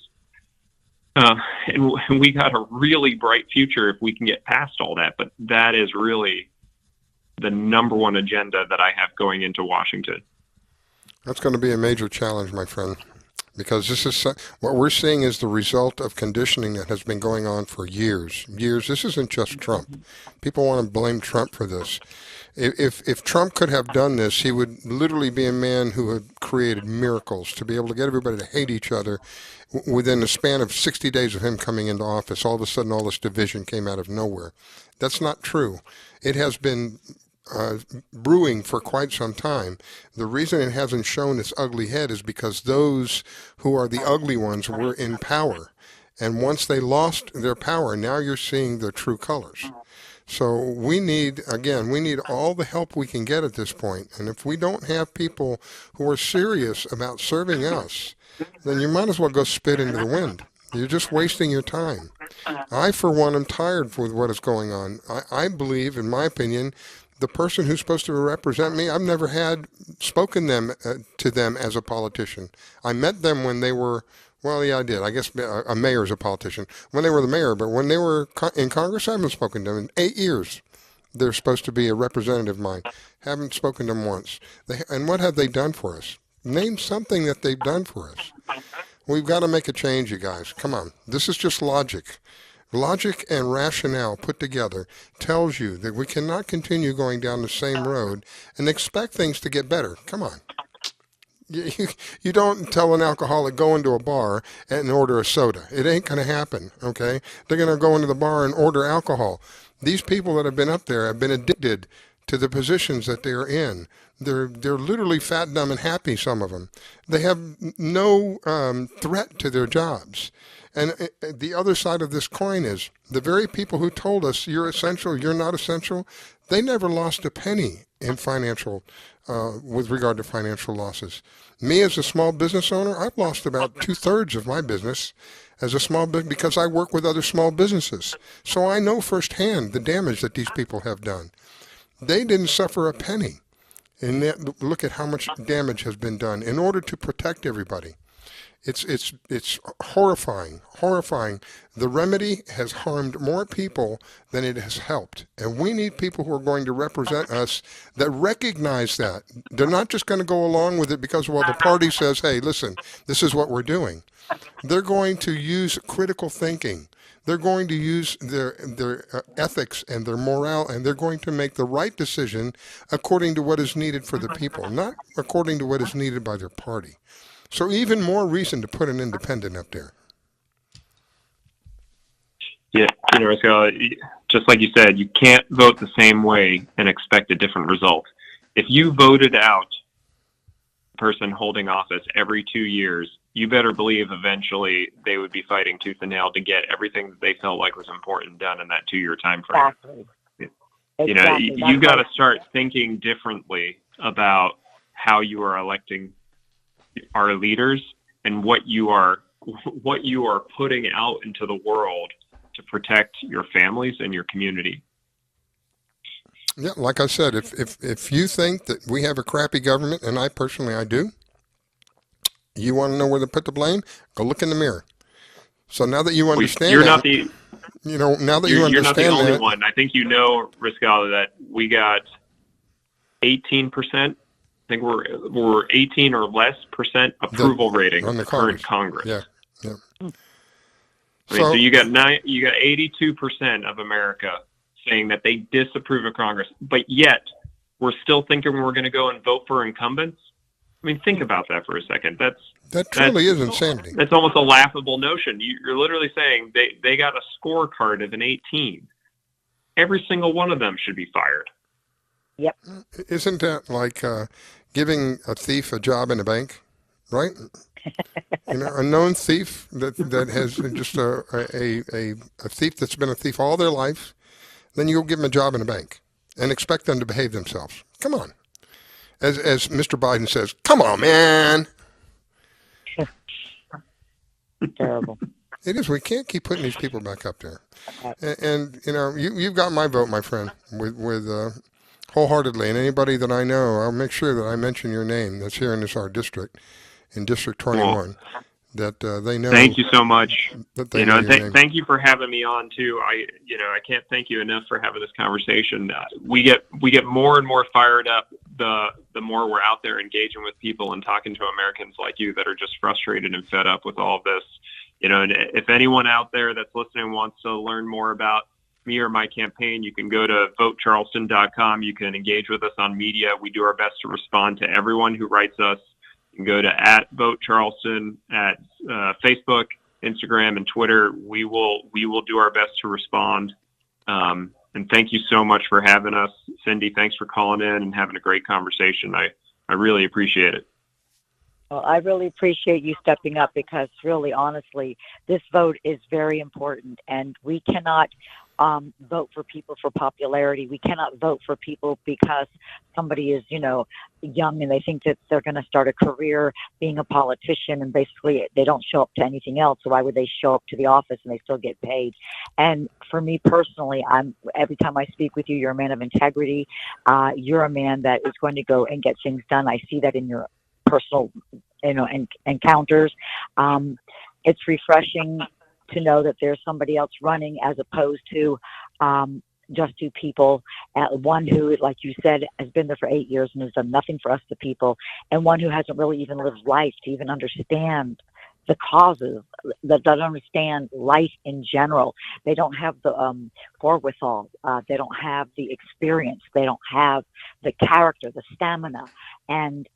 And we got a really bright future if we can get past all that. But that is really the number one agenda that I have going into Washington. That's going to be a major challenge, my friend, because this is what we're seeing is the result of conditioning that has been going on for years. This isn't just Trump. People want to blame Trump for this. If Trump could have done this, he would literally be a man who had created miracles to be able to get everybody to hate each other. Within the span of 60 days of him coming into office, all of a sudden all this division came out of nowhere. That's not true. It has been brewing for quite some time. The reason it hasn't shown its ugly head is because those who are the ugly ones were in power. And once they lost their power, now you're seeing their true colors. So we need all the help we can get at this point. And if we don't have people who are serious about serving us, then you might as well go spit into the wind. You're just wasting your time. I, for one, am tired with what is going on. I believe, in my opinion, the person who's supposed to represent me, I've never had spoken to them as a politician. I met them when they were, well, yeah, I did. I guess a mayor is a politician. When they were the mayor, but when they were in Congress, I haven't spoken to them in 8 years. They're supposed to be a representative of mine. Haven't spoken to them once. And what have they done for us? Name something that they've done for us. We've got to make a change, you guys. Come on. This is just logic. Logic and rationale put together tells you that we cannot continue going down the same road and expect things to get better. Come on. You don't tell an alcoholic go into a bar and order a soda. It ain't going to happen, okay? They're going to go into the bar and order alcohol. These people that have been up there have been addicted to the positions that they're in. They're literally fat, dumb, and happy, some of them. They have no threat to their jobs. And the other side of this coin is the very people who told us you're essential, you're not essential, they never lost a penny in financial, with regard to financial losses. Me as a small business owner, I've lost about 2/3 of my business as a small business because I work with other small businesses. So I know firsthand the damage that these people have done. They didn't suffer a penny. And look at how much damage has been done in order to protect everybody. It's horrifying. The remedy has harmed more people than it has helped. And we need people who are going to represent us that recognize that. They're not just going to go along with it because, well, the party says, hey, listen, this is what we're doing. They're going to use critical thinking. They're going to use their ethics and their morale, and they're going to make the right decision according to what is needed for the people, not according to what is needed by their party. So even more reason to put an independent up there. Yeah, just like you said, you can't vote the same way and expect a different result. If you voted out a person holding office every 2 years, you better believe eventually they would be fighting tooth and nail to get everything that they felt like was important done in that 2-year time frame. Exactly. You got to start thinking differently about how you are electing our leaders and what you are putting out into the world to protect your families and your community. Yeah, like I said, if you think that we have a crappy government, and I do, you want to know where to put the blame? Go look in the mirror. So now that you understand, now that you're not the understand only that. one. I think Riscala, that we got 18%. I think we're 18 or less % approval rating on the current Congress. Yeah. So you got 82% of America saying that they disapprove of Congress, but yet we're still thinking we're going to go and vote for incumbents. I mean, think about that for a second. That truly is insanity. That's almost a laughable notion. You're literally saying they got a scorecard of an 18. Every single one of them should be fired. Yep. Isn't that like giving a thief a job in a bank, right? A known thief that has just a thief that's been a thief all their life, then you go give them a job in a bank and expect them to behave themselves. Come on. As Mr. Biden says, come on, man. Terrible. It is. We can't keep putting these people back up there. And you've got my vote, my friend, with wholeheartedly. And anybody that I know, I'll make sure that I mention your name that's here in our district, in District 21, that they know. Thank you so much. Thank you for having me on too. I can't thank you enough for having this conversation. We get more and more fired up the more we're out there engaging with people and talking to Americans like you that are just frustrated and fed up with all of this. And if anyone out there that's listening wants to learn more about me or my campaign, you can go to votecharleston.com. You can engage with us on media. We do our best to respond to everyone who writes us. You can go to @VoteCharleston at Facebook, Instagram, and Twitter. We will do our best to respond. And thank you so much for having us. Cindy, thanks for calling in and having a great conversation. I really appreciate it. Well, I really appreciate you stepping up because really, honestly, this vote is very important, and we cannot vote for people for popularity. We cannot vote for people because somebody is, young and they think that they're going to start a career being a politician, and basically they don't show up to anything else. So why would they show up to the office and they still get paid? And for me personally, every time I speak with you, you're a man of integrity. You're a man that is going to go and get things done. I see that in your personal, encounters. It's refreshing to know that there's somebody else running as opposed to just two people, one who, like you said, has been there for 8 years and has done nothing for us, the people, and one who hasn't really even lived life to even understand the causes, that don't understand life in general. They don't have the forewithal. They don't have the experience. They don't have the character, the stamina. And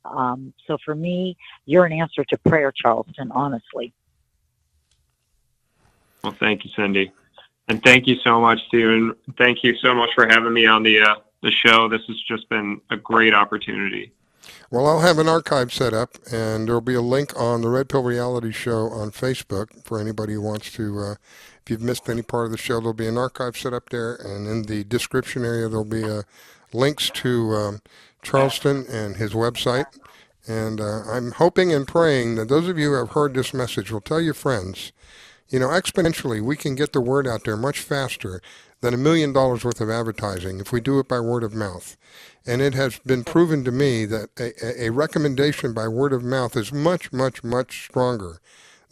so for me, you're an answer to prayer, Charleston, honestly. Well, thank you, Cindy. And thank you so much, Stephen. Thank you so much for having me on the show. This has just been a great opportunity. Well, I'll have an archive set up, and there'll be a link on the Red Pill Reality Show on Facebook for anybody who wants to. If you've missed any part of the show, there'll be an archive set up there, and in the description area, there'll be links to Charleston and his website. And I'm hoping and praying that those of you who have heard this message will tell your friends. Exponentially, we can get the word out there much faster than $1 million worth of advertising if we do it by word of mouth. And it has been proven to me that a recommendation by word of mouth is much, much, much stronger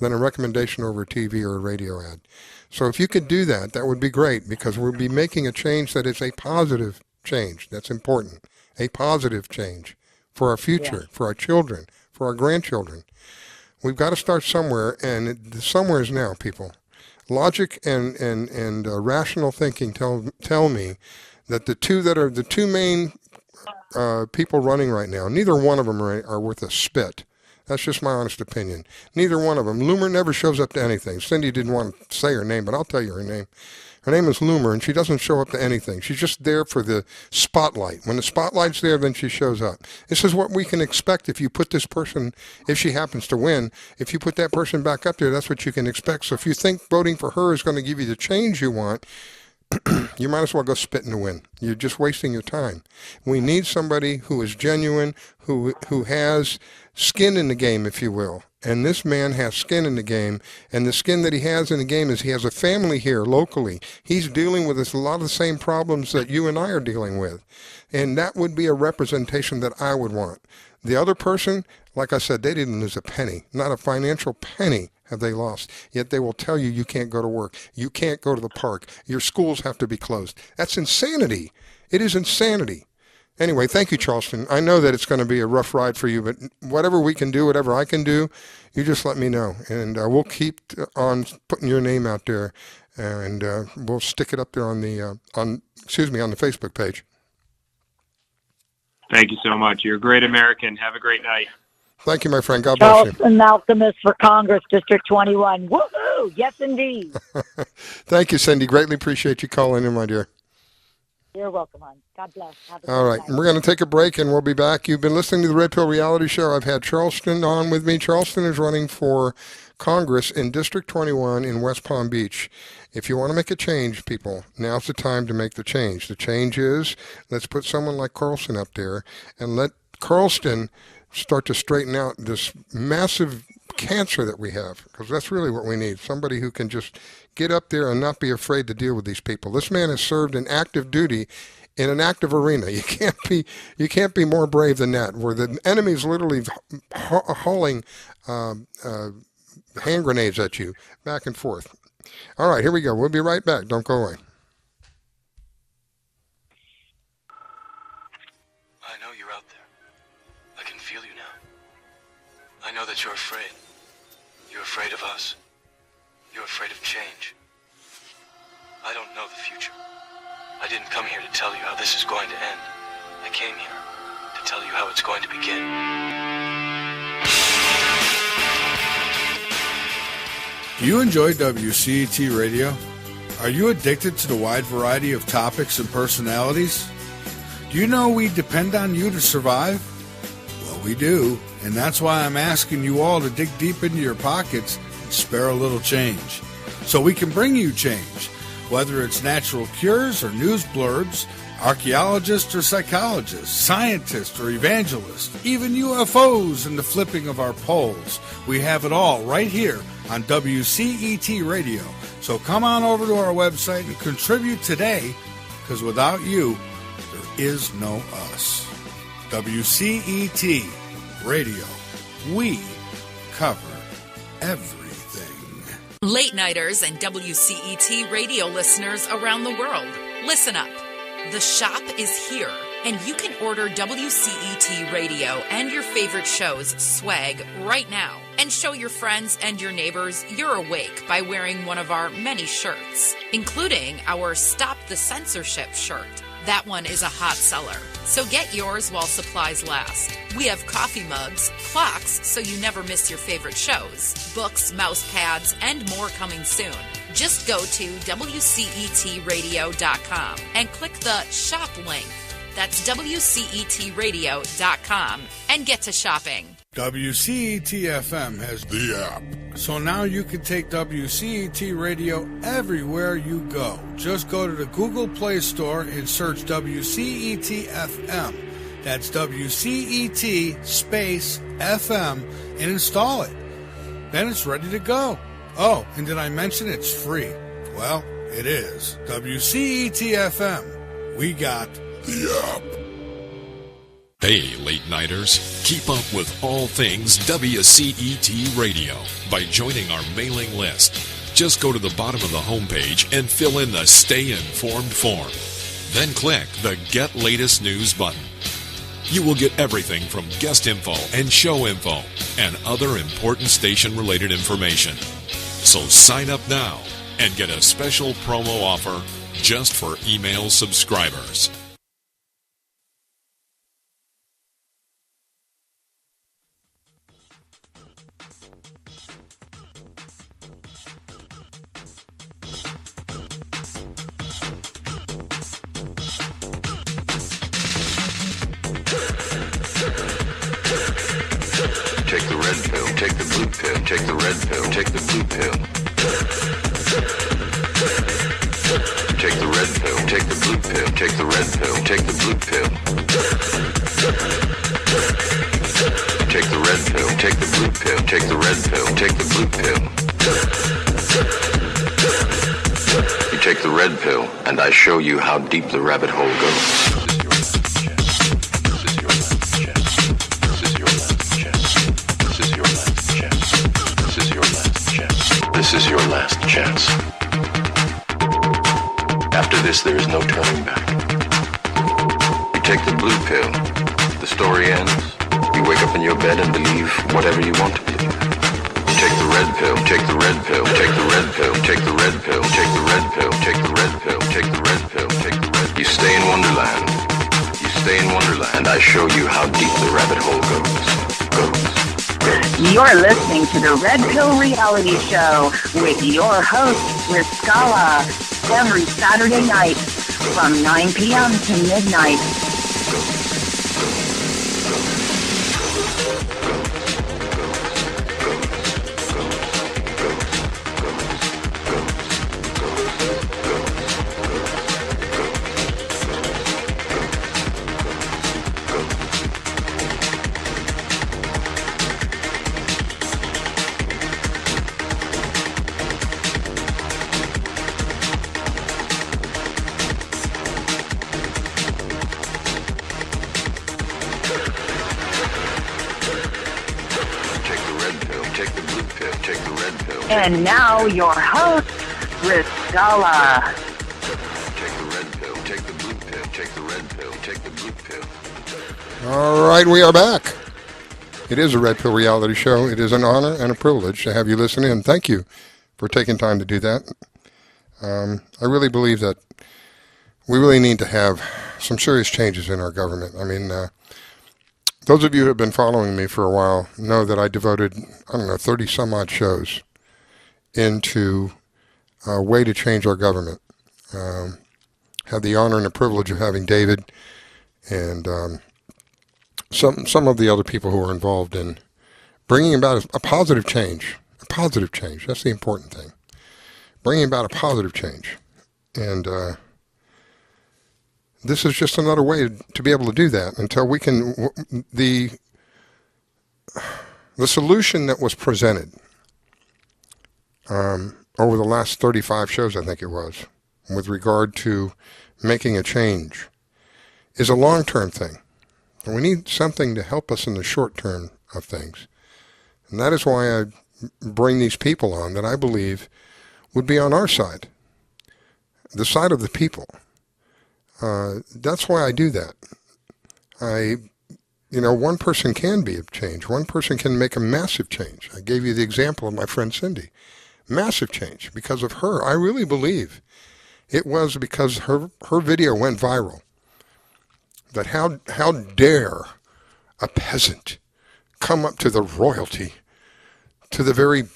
than a recommendation over TV or a radio ad. So if you could do that, that would be great, because we'll be making a change that is a positive change. That's important. A positive change for our future, for our children, for our grandchildren. We've got to start somewhere, and the somewhere is now, people. Logic and rational thinking tell me that the two main people running right now, neither one of them are worth a spit. That's just my honest opinion. Neither one of them. Loomer never shows up to anything. Cindy didn't want to say her name, but I'll tell you her name. Her name is Loomer, and she doesn't show up to anything. She's just there for the spotlight. When the spotlight's there, then she shows up. This is what we can expect if you put this person, if she happens to win, if you put that person back up there, that's what you can expect. So if you think voting for her is going to give you the change you want, you might as well go spit in the wind. You're just wasting your time. We need somebody who is genuine, who has skin in the game, if you will. And this man has skin in the game, and the skin that he has in the game is he has a family here locally. He's dealing with a lot of the same problems that you and I are dealing with. And that would be a representation that I would want. The other person, like I said, they didn't lose a penny, not a financial penny have they lost? Yet they will tell you you can't go to work. You can't go to the park. Your schools have to be closed. That's insanity. It is insanity. Anyway, thank you, Charleston. I know that it's going to be a rough ride for you, but whatever we can do, whatever I can do, you just let me know. And we'll keep on putting your name out there, and we'll stick it up there on the on the Facebook page. Thank you so much. You're a great American. Have a great night. Thank you, my friend. God bless you. Charleston Malkemus for Congress, District 21. Woohoo! Yes, indeed. Thank you, Cindy. Greatly appreciate you calling in, my dear. You're welcome, hon. God bless. Have a All right. night. We're going to take a break, and we'll be back. You've been listening to the Red Pill Reality Show. I've had Charleston on with me. Charleston is running for Congress in District 21 in West Palm Beach. If you want to make a change, people, now's the time to make the change. The change is, let's put someone like Carlson up there and let Carlson start to straighten out this massive cancer that we have, because that's really what we need. Somebody who can just get up there and not be afraid to deal with these people. This man has served in active duty in an active arena. You can't be more brave than that, where the enemy's literally hauling hand grenades at you back and forth. All right, here we go. We'll be right back. Don't go away. I know you're out there. I can feel you now. I know that you're afraid. You're afraid of us. You're afraid of change. I don't know the future. I didn't come here to tell you how this is going to end. I came here to tell you how it's going to begin. Do you enjoy WCET radio? Are you addicted to the wide variety of topics and personalities? Do you know we depend on you to survive? Well, we do, and that's why I'm asking you all to dig deep into your pockets and spare a little change, so we can bring you change, whether it's natural cures or news blurbs, archaeologists or psychologists, scientists or evangelists, even UFOs and the flipping of our poles. We have it all right here on WCET Radio. So come on over to our website and contribute today, because without you, there is no us. WCET Radio. We cover everything. Late Nighters and WCET radio listeners around the world, listen up. The shop is here, and you can order WCET Radio and your favorite shows swag right now and show your friends and your neighbors you're awake by wearing one of our many shirts, including our Stop the Censorship shirt. That one is a hot seller, so get yours while supplies last. We have coffee mugs, clocks so you never miss your favorite shows, books, mouse pads, and more coming soon. Just go to WCETradio.com and click the shop link. That's WCETradio.com and get to shopping. WCET-FM has the app, so now you can take WCET Radio everywhere you go. Just go to the Google Play Store and search WCET-FM. That's WCET space FM and install it. Then it's ready to go. Oh, and did I mention it's free? Well, it is. WCET-FM. We got the app. Hey, late nighters, keep up with all things WCET Radio by joining our mailing list. Just go to the bottom of the homepage and fill in the Stay Informed form. Then click the Get Latest News button. You will get everything from guest info and show info and other important station-related information. So sign up now and get a special promo offer just for email subscribers. Take the red pill, take the blue pill, take the red pill, take the blue pill. Take the red pill, take the blue pill, take the red pill, take the blue pill. Take the red pill, take the blue pill, take the red pill, take the blue pill. You take the red pill, and I show you how deep the rabbit hole goes. This is your last chance. chance. After this, there is no turning back. You take the blue pill, the story ends. You wake up in your bed and believe whatever you want to believe. You take the red pill, take the red pill, take the red pill, take the red pill, take the red pill, take the red pill, take the red pill, take the red. You stay in Wonderland. You stay in Wonderland, and I show you how deep the rabbit hole goes. You're listening to the Red Pill Reality Show with your host, Rick Scala, every Saturday night from 9 p.m. to midnight. And now your host, Rick Scala. Take the red pill, take the blue pill, take the red pill, take the blue pill. All right, we are back. It is a Red Pill Reality Show. It is an honor and a privilege to have you listen in. Thank you for taking time to do that. I really believe that we really need to have some serious changes in our government. I mean, those of you who have been following me for a while know that I devoted, 30 some odd shows into a way to change our government. Had the honor and the privilege of having David and some of the other people who are involved in bringing about a positive change. A positive change. That's the important thing. Bringing about a positive change. And this is just another way to be able to do that until we can... The solution that was presented over the last 35 shows, I think it was, with regard to making a change, is a long-term thing. And we need something to help us in the short term of things. And that is why I bring these people on that I believe would be on our side, the side of the people. That's why I do that. One person can be a change. One person can make a massive change. I gave you the example of my friend Cindy. Massive change because of her. I really believe it was because her video went viral. That how dare a peasant come up to the royalty, to the very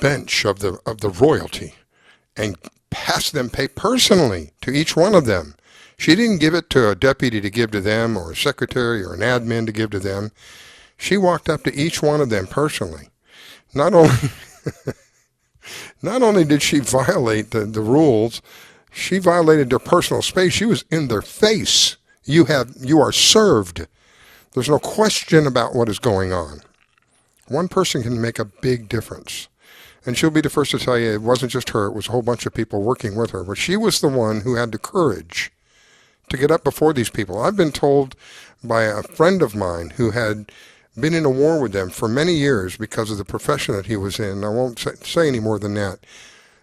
bench of the royalty, and pay personally to each one of them. She didn't give it to a deputy to give to them or a secretary or an admin to give to them. She walked up to each one of them personally. Not only did she violate the rules, she violated their personal space. She was in their face. You are served. There's no question about what is going on. One person can make a big difference. And she'll be the first to tell you it wasn't just her, it was a whole bunch of people working with her. But she was the one who had the courage to get up before these people. I've been told by a friend of mine who had been in a war with them for many years because of the profession that he was in. I won't say any more than that.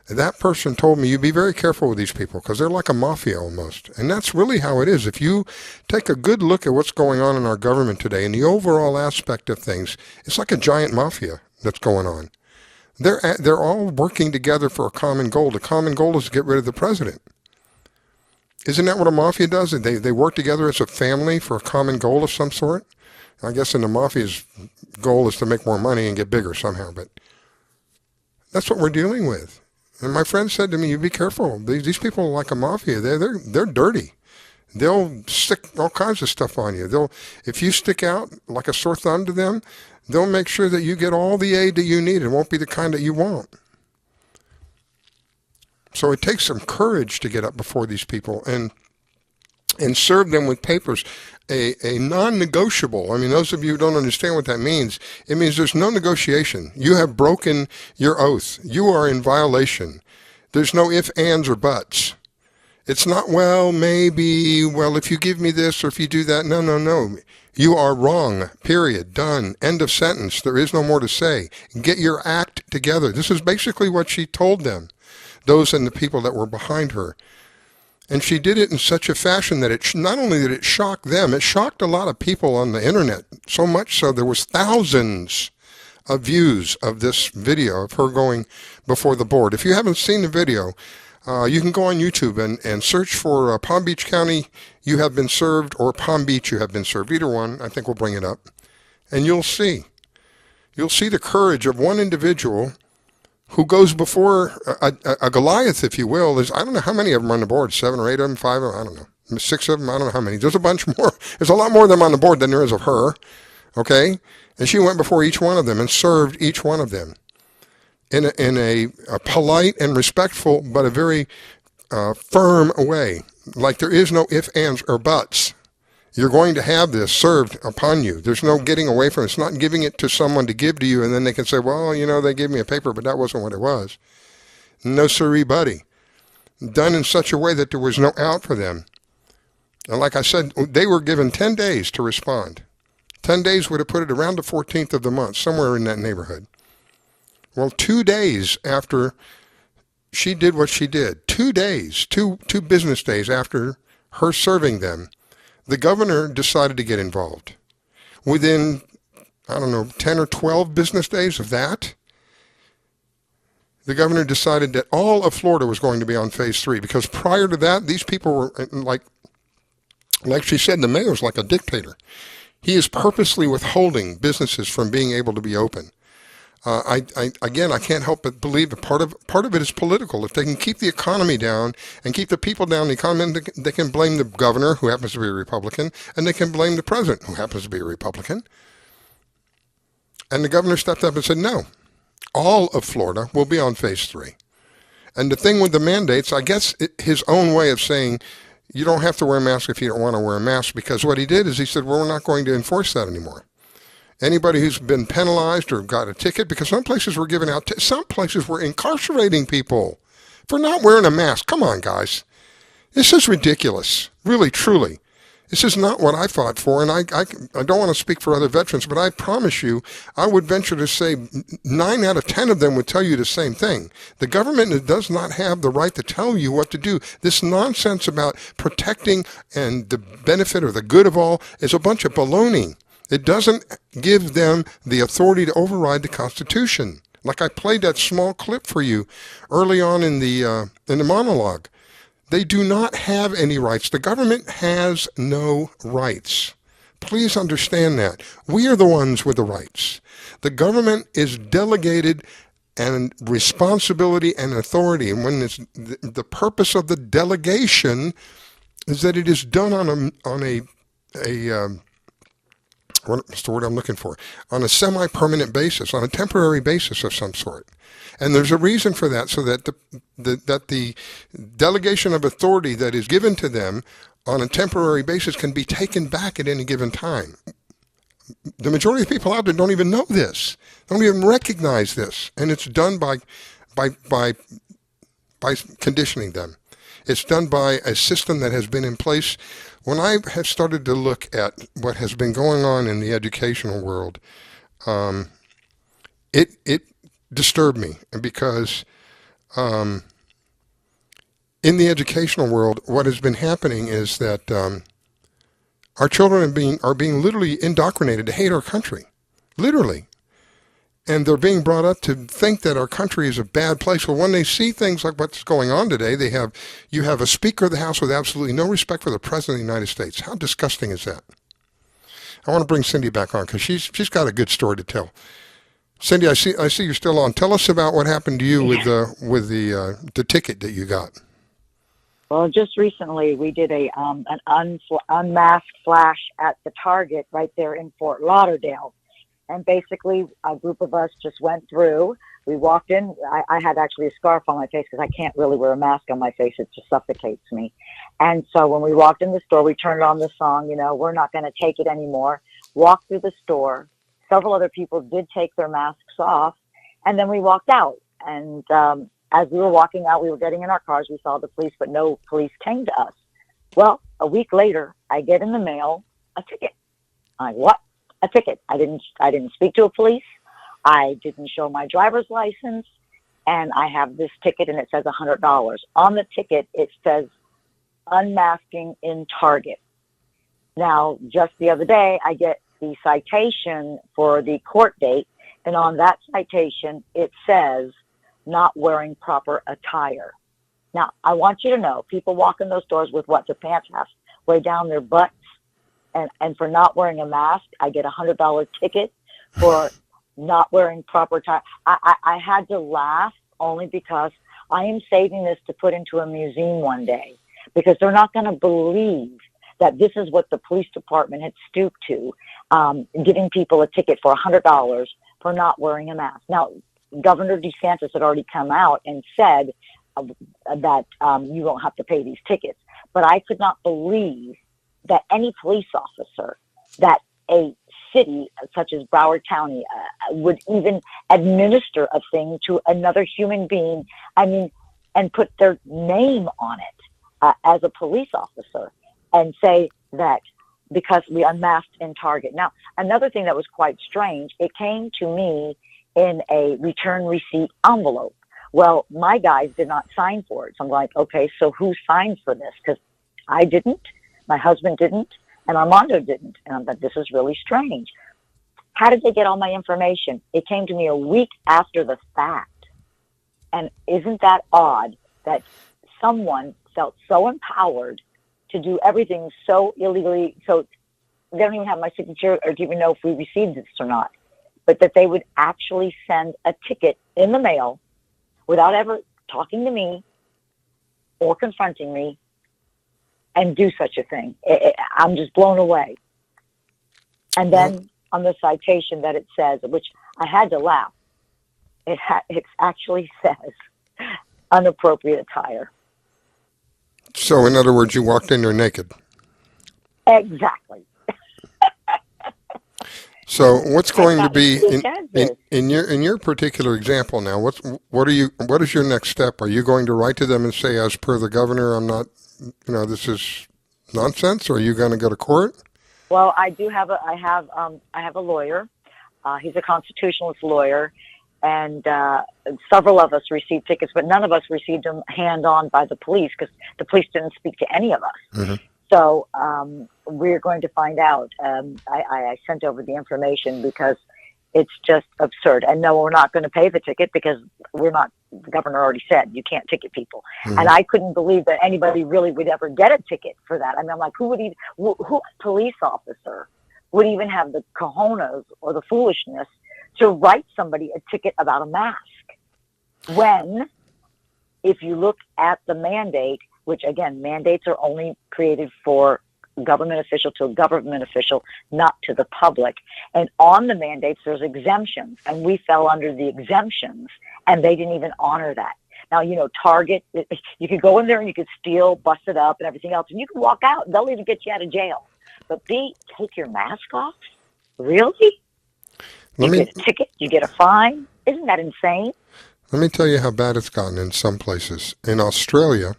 That person told me, you be very careful with these people because they're like a mafia almost. And that's really how it is. If you take a good look at what's going on in our government today and the overall aspect of things, it's like a giant mafia that's going on. They're all working together for a common goal. The common goal is to get rid of the president. Isn't that what a mafia does? They work together as a family for a common goal of some sort? I guess in the mafia's goal is to make more money and get bigger somehow, but that's what we're dealing with. And my friend said to me, you be careful. These people are like a mafia. They're dirty. They'll stick all kinds of stuff on you. If you stick out like a sore thumb to them, they'll make sure that you get all the aid that you need. It won't be the kind that you want. So it takes some courage to get up before these people and serve them with papers, a non-negotiable. I mean, those of you who don't understand what that means, it means there's no negotiation. You have broken your oath. You are in violation. There's no ifs, ands, or buts. It's not, well, maybe, well, if you give me this or if you do that. No, no, no. You are wrong. Period. Done. End of sentence. There is no more to say. Get your act together. This is basically what she told them, those and the people that were behind her. And she did it in such a fashion that it not only did it shock them, it shocked a lot of people on the internet. So much so there was thousands of views of this video of her going before the board. If you haven't seen the video, you can go on YouTube and search for Palm Beach County, you have been served, or Palm Beach, you have been served. Either one, I think we'll bring it up. And you'll see the courage of one individual who goes before a Goliath, if you will. I don't know how many of them are on the board, 7 or 8 of them, 5 of them, I don't know. 6 of them, I don't know how many. There's a bunch more. There's a lot more of them on the board than there is of her, okay? And she went before each one of them and served each one of them in a polite and respectful, but a very firm way. Like there is no ifs, ands, or buts. You're going to have this served upon you. There's no getting away from it. It's not giving it to someone to give to you, and then they can say, well, they gave me a paper, but that wasn't what it was. No siree, buddy. Done in such a way that there was no out for them. And like I said, they were given 10 days to respond. 10 days would have put it around the 14th of the month, somewhere in that neighborhood. Well, 2 days after she did what she did, 2 days, two business days after her serving them, the governor decided to get involved. Within, 10 or 12 business days of that, the governor decided that all of Florida was going to be on phase 3, because prior to that, these people were, like she said, the mayor's like a dictator. He is purposely withholding businesses from being able to be open. I can't help but believe that part of it is political. If they can keep the economy down and keep the people down, the economy, they can blame the governor, who happens to be a Republican, and they can blame the president, who happens to be a Republican. And the governor stepped up and said, no, all of Florida will be on phase 3. And the thing with the mandates, I guess his own way of saying, you don't have to wear a mask if you don't want to wear a mask, because what he did is he said, well, we're not going to enforce that anymore. Anybody who's been penalized or got a ticket, because some places were giving out, some places were incarcerating people for not wearing a mask. Come on, guys. This is ridiculous. Really, truly. This is not what I fought for, and I don't want to speak for other veterans, but I promise you, I would venture to say 9 out of 10 of them would tell you the same thing. The government does not have the right to tell you what to do. This nonsense about protecting and the benefit or the good of all is a bunch of baloney. It doesn't give them the authority to override the Constitution. Like I played that small clip for you early on in the monologue. They do not have any rights. The government has no rights. Please understand that. We are the ones with the rights. The government is delegated and responsibility and authority. And when it's the purpose of the delegation is that it is done on a what's the word I'm looking for? On a semi-permanent basis, on a temporary basis of some sort. And there's a reason for that, so that the delegation of authority that is given to them on a temporary basis can be taken back at any given time. The majority of people out there don't even know this, don't even recognize this, and it's done by conditioning them. It's done by a system that has been in place. When I have started to look at what has been going on in the educational world, it disturbed me, because in the educational world, what has been happening is that our children are being literally indoctrinated to hate our country, literally. And they're being brought up to think that our country is a bad place. Well, when they see things like what's going on today, you have a Speaker of the House with absolutely no respect for the President of the United States. How disgusting is that? I want to bring Cindy back on, because she's got a good story to tell. Cindy, I see you're still on. Tell us about what happened to you with the ticket that you got. Well, just recently we did an unmasked flash at the Target right there in Fort Lauderdale. And basically, a group of us just went through. We walked in. I had actually a scarf on my face because I can't really wear a mask on my face. It just suffocates me. And so when we walked in the store, we turned on the song, we're not going to take it anymore. Walked through the store. Several other people did take their masks off. And then we walked out. And as we were walking out, we were getting in our cars. We saw the police, but no police came to us. Well, a week later, I get in the mail a ticket. I'm like, what? A ticket. I didn't speak to a police. I didn't show my driver's license, and I have this ticket, and it says $100. On the ticket, it says unmasking in Target. Now, just the other day, I get the citation for the court date, and on that citation, it says not wearing proper attire. Now, I want you to know, people walk in those doors with what? Their pants halfway down their butts, and for not wearing a mask, I get a $100 ticket for not wearing proper attire. I had to laugh only because I am saving this to put into a museum one day, because they're not going to believe that this is what the police department had stooped to, giving people a ticket for $100 for not wearing a mask. Now, Governor DeSantis had already come out and said that you don't have to pay these tickets. But I could not believe that any police officer, that a city such as Broward County would even administer a thing to another human being, and put their name on it as a police officer, and say that because we unmasked in Target. Now, another thing that was quite strange, it came to me in a return receipt envelope. Well, my guys did not sign for it. So I'm like, okay, so who signed for this? Because I didn't, my husband didn't, and Armando didn't. And I'm like, this is really strange. How did they get all my information? It came to me a week after the fact. And isn't that odd that someone felt so empowered to do everything so illegally, so they don't even have my signature or even know if we received this or not, but that they would actually send a ticket in the mail without ever talking to me or confronting me and do such a thing. I'm just blown away. And then on the citation that it says, which I had to laugh, it actually says inappropriate attire. So, in other words, you walked in there naked. Exactly. So, what's going to be in your particular example now? What is your next step? Are you going to write to them and say, as per the governor, I'm not, this is nonsense? Or are you going to go to court? Well, I have a lawyer. He's a constitutionalist lawyer. And several of us received tickets, but none of us received them hand-on by the police, because the police didn't speak to any of us. Mm-hmm. So we're going to find out. I sent over the information because it's just absurd. And no, we're not going to pay the ticket because the governor already said you can't ticket people. Mm-hmm. And I couldn't believe that anybody really would ever get a ticket for that. I mean, I'm like, who police officer would even have the cojones or the foolishness to write somebody a ticket about a mask, when, if you look at the mandate, which again, mandates are only created for government official to a government official, not to the public. And on the mandates, there's exemptions, and we fell under the exemptions, and they didn't even honor that. Now, Target, you could go in there and you could steal, bust it up and everything else, and you can walk out, and they'll even get you out of jail. But take your mask off? Really? You get a ticket, you get a fine. Isn't that insane? Let me tell you how bad it's gotten in some places. In Australia,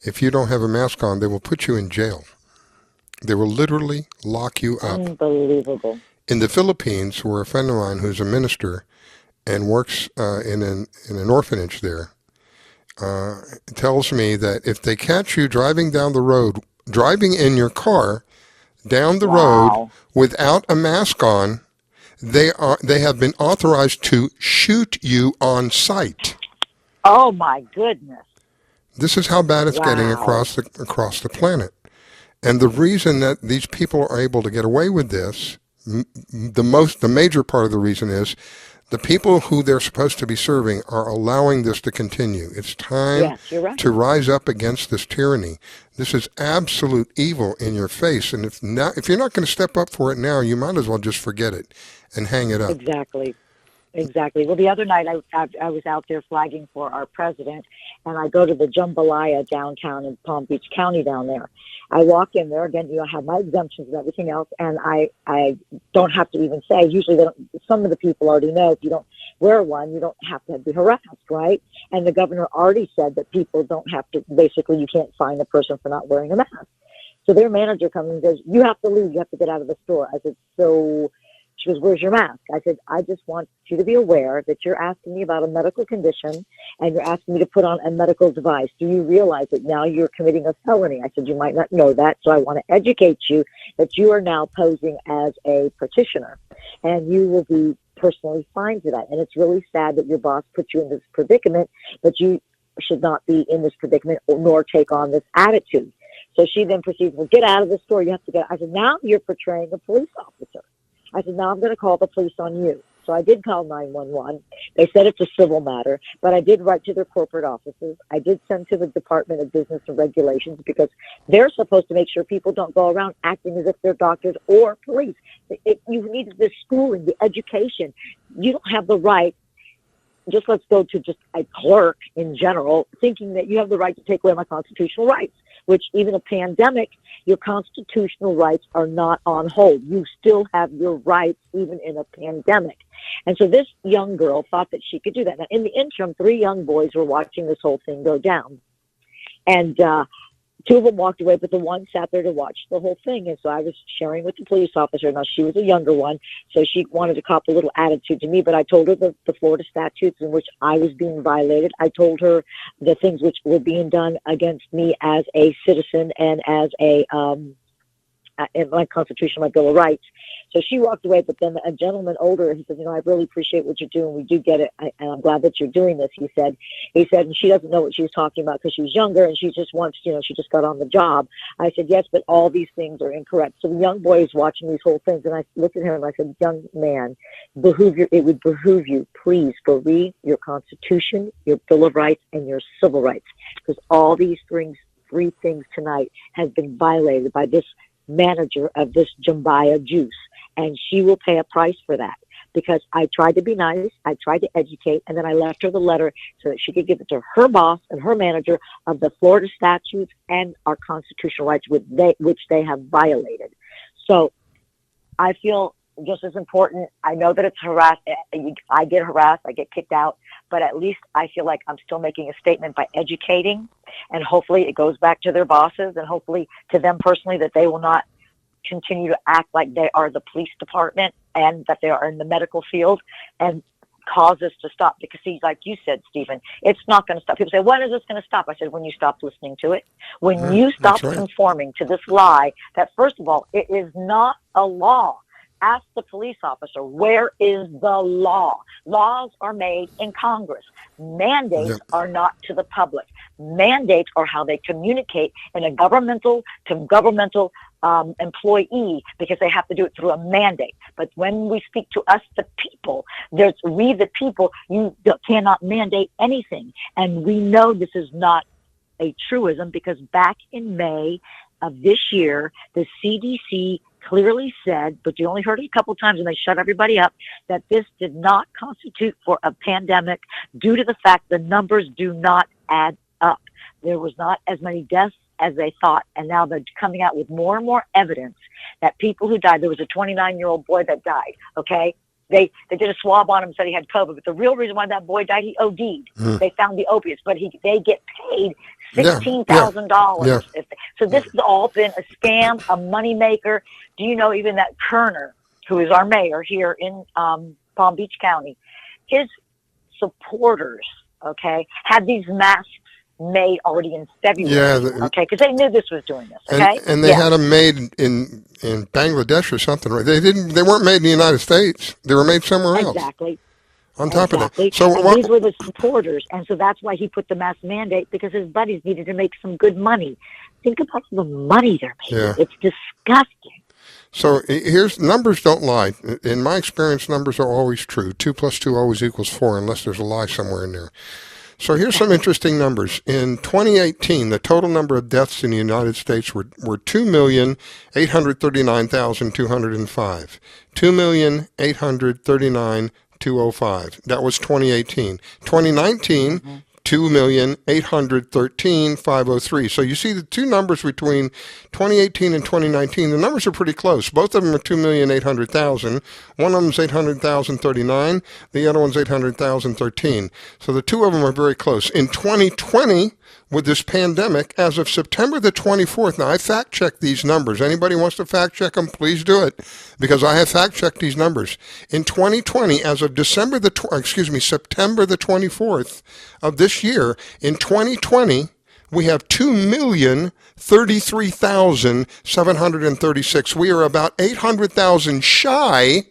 if you don't have a mask on, they will put you in jail. They will literally lock you up. Unbelievable. In the Philippines, where a friend of mine who's a minister and works in an orphanage there, tells me that if they catch you driving in your car down the road without a mask on, they have been authorized to shoot you on sight. Oh my goodness! This is how bad it's getting across the planet, and the reason that these people are able to get away with this, the major part of the reason is the people who they're supposed to be serving are allowing this to continue. It's time to rise up against this tyranny. This is absolute evil in your face, and if you're not going to step up for it now, you might as well just forget it and hang it up. Exactly. Well, the other night I was out there flagging for our president, and I go to the jambalaya downtown in Palm Beach County down there. I walk in there, again, I have my exemptions and everything else, and I don't have to even say, usually some of the people already know, if you don't wear one, you don't have to be harassed, right? And the governor already said that people don't have to, basically you can't fine a person for not wearing a mask. So their manager comes and says, you have to leave, you have to get out of the store. I said, so she goes, where's your mask? I said, I just want you to be aware that you're asking me about a medical condition and you're asking me to put on a medical device. Do you realize that now you're committing a felony? I said, you might not know that, so I want to educate you that you are now posing as a petitioner and you will be personally fined for that. And it's really sad that your boss put you in this predicament, but you should not be in this predicament nor take on this attitude. So she then proceeds, well, get out of the store. You have to get. I said, now you're portraying a police officer. I said, now I'm going to call the police on you. So I did call 911. They said it's a civil matter, but I did write to their corporate offices. I did send to the Department of Business and Regulations because they're supposed to make sure people don't go around acting as if they're doctors or police. You need the schooling, the education. You don't have the right. Just let's go to just a clerk in general, thinking that you have the right to take away my constitutional rights, which even a pandemic, your constitutional rights are not on hold. You still have your rights even in a pandemic. And so this young girl thought that she could do that. Now, in the interim, 3 young boys were watching this whole thing go down. And 2 of them walked away, but the one sat there to watch the whole thing. And so I was sharing with the police officer. Now, she was a younger one, so she wanted to cop a little attitude to me, but I told her the Florida statutes in which I was being violated. I told her the things which were being done against me as a citizen and as in my Constitution, my Bill of Rights. So she walked away, but then a gentleman older, he said, I really appreciate what you're doing. We do get it, and I'm glad that you're doing this, he said, and she doesn't know what she was talking about because she's younger, and she just wants, she just got on the job. I said, yes, but all these things are incorrect. So the young boy is watching these whole things, and I looked at him and I said, young man, it would behoove you, please go read your Constitution, your Bill of Rights, and your civil rights, because all these 3 things tonight has been violated by this manager of this Jambiya juice, and she will pay a price for that because I tried to be nice, I tried to educate, and then I left her the letter so that she could give it to her boss and her manager of the Florida statutes and our constitutional rights which they have violated. So I feel just as important. I know that it's harassed. I get harassed, I get kicked out, but at least I feel like I'm still making a statement by educating, and hopefully it goes back to their bosses and hopefully to them personally that they will not continue to act like they are the police department and that they are in the medical field and cause us to stop. Because see, like you said, Stephen, it's not going to stop. People say, when is this going to stop? I said, when you stop listening to it, when you stop conforming to this lie that, first of all, it is not a law. Ask the police officer, where is the law? Laws are made in Congress. Mandates are not to the public. Mandates are how they communicate in a governmental to governmental employee, because they have to do it through a mandate. But when we speak to us, the people, we the people, you cannot mandate anything. And we know this is not a truism because back in May of this year, the CDC clearly said, but you only heard it a couple of times and they shut everybody up, that this did not constitute for a pandemic due to the fact the numbers do not add up. There was not as many deaths as they thought, and now they're coming out with more and more evidence that people who died, there was a 29-year-old boy that died, okay? They did a swab on him and said he had COVID, but the real reason why that boy died, he OD'd. They found the opiates, but they get paid $16,000. So this has all been a scam, a moneymaker. Do you know even that Kerner, who is our mayor here in Palm Beach County, his supporters, okay, had these masks made already in February, okay, because they knew this was doing this, okay? And they had them made in Bangladesh or something, right? They weren't made in the United States. They were made somewhere else. Exactly. On top of that. So these were the supporters, and so that's why he put the mask mandate, because his buddies needed to make some good money. Think about the money they're making. Yeah. It's disgusting. So here's, numbers don't lie. In my experience, numbers are always true. 2 + 2 always equals 4 unless there's a lie somewhere in there. So here's some interesting numbers. In 2018, the total number of deaths in the United States were 2,839,205. 2,839,205. That was 2018. 2019, 2,813,503. So you see the two numbers between 2018 and 2019, the numbers are pretty close. Both of them are 2,800,000. One of them is 800,039. The other one's 800,013. So the two of them are very close. In 2020, with this pandemic, as of September the 24th, now I fact-checked these numbers. Anybody wants to fact-check them, please do it, because I have fact-checked these numbers. In 2020, as of September the 24th of this year, in 2020, we have 2,033,736. We are about 800,000 shy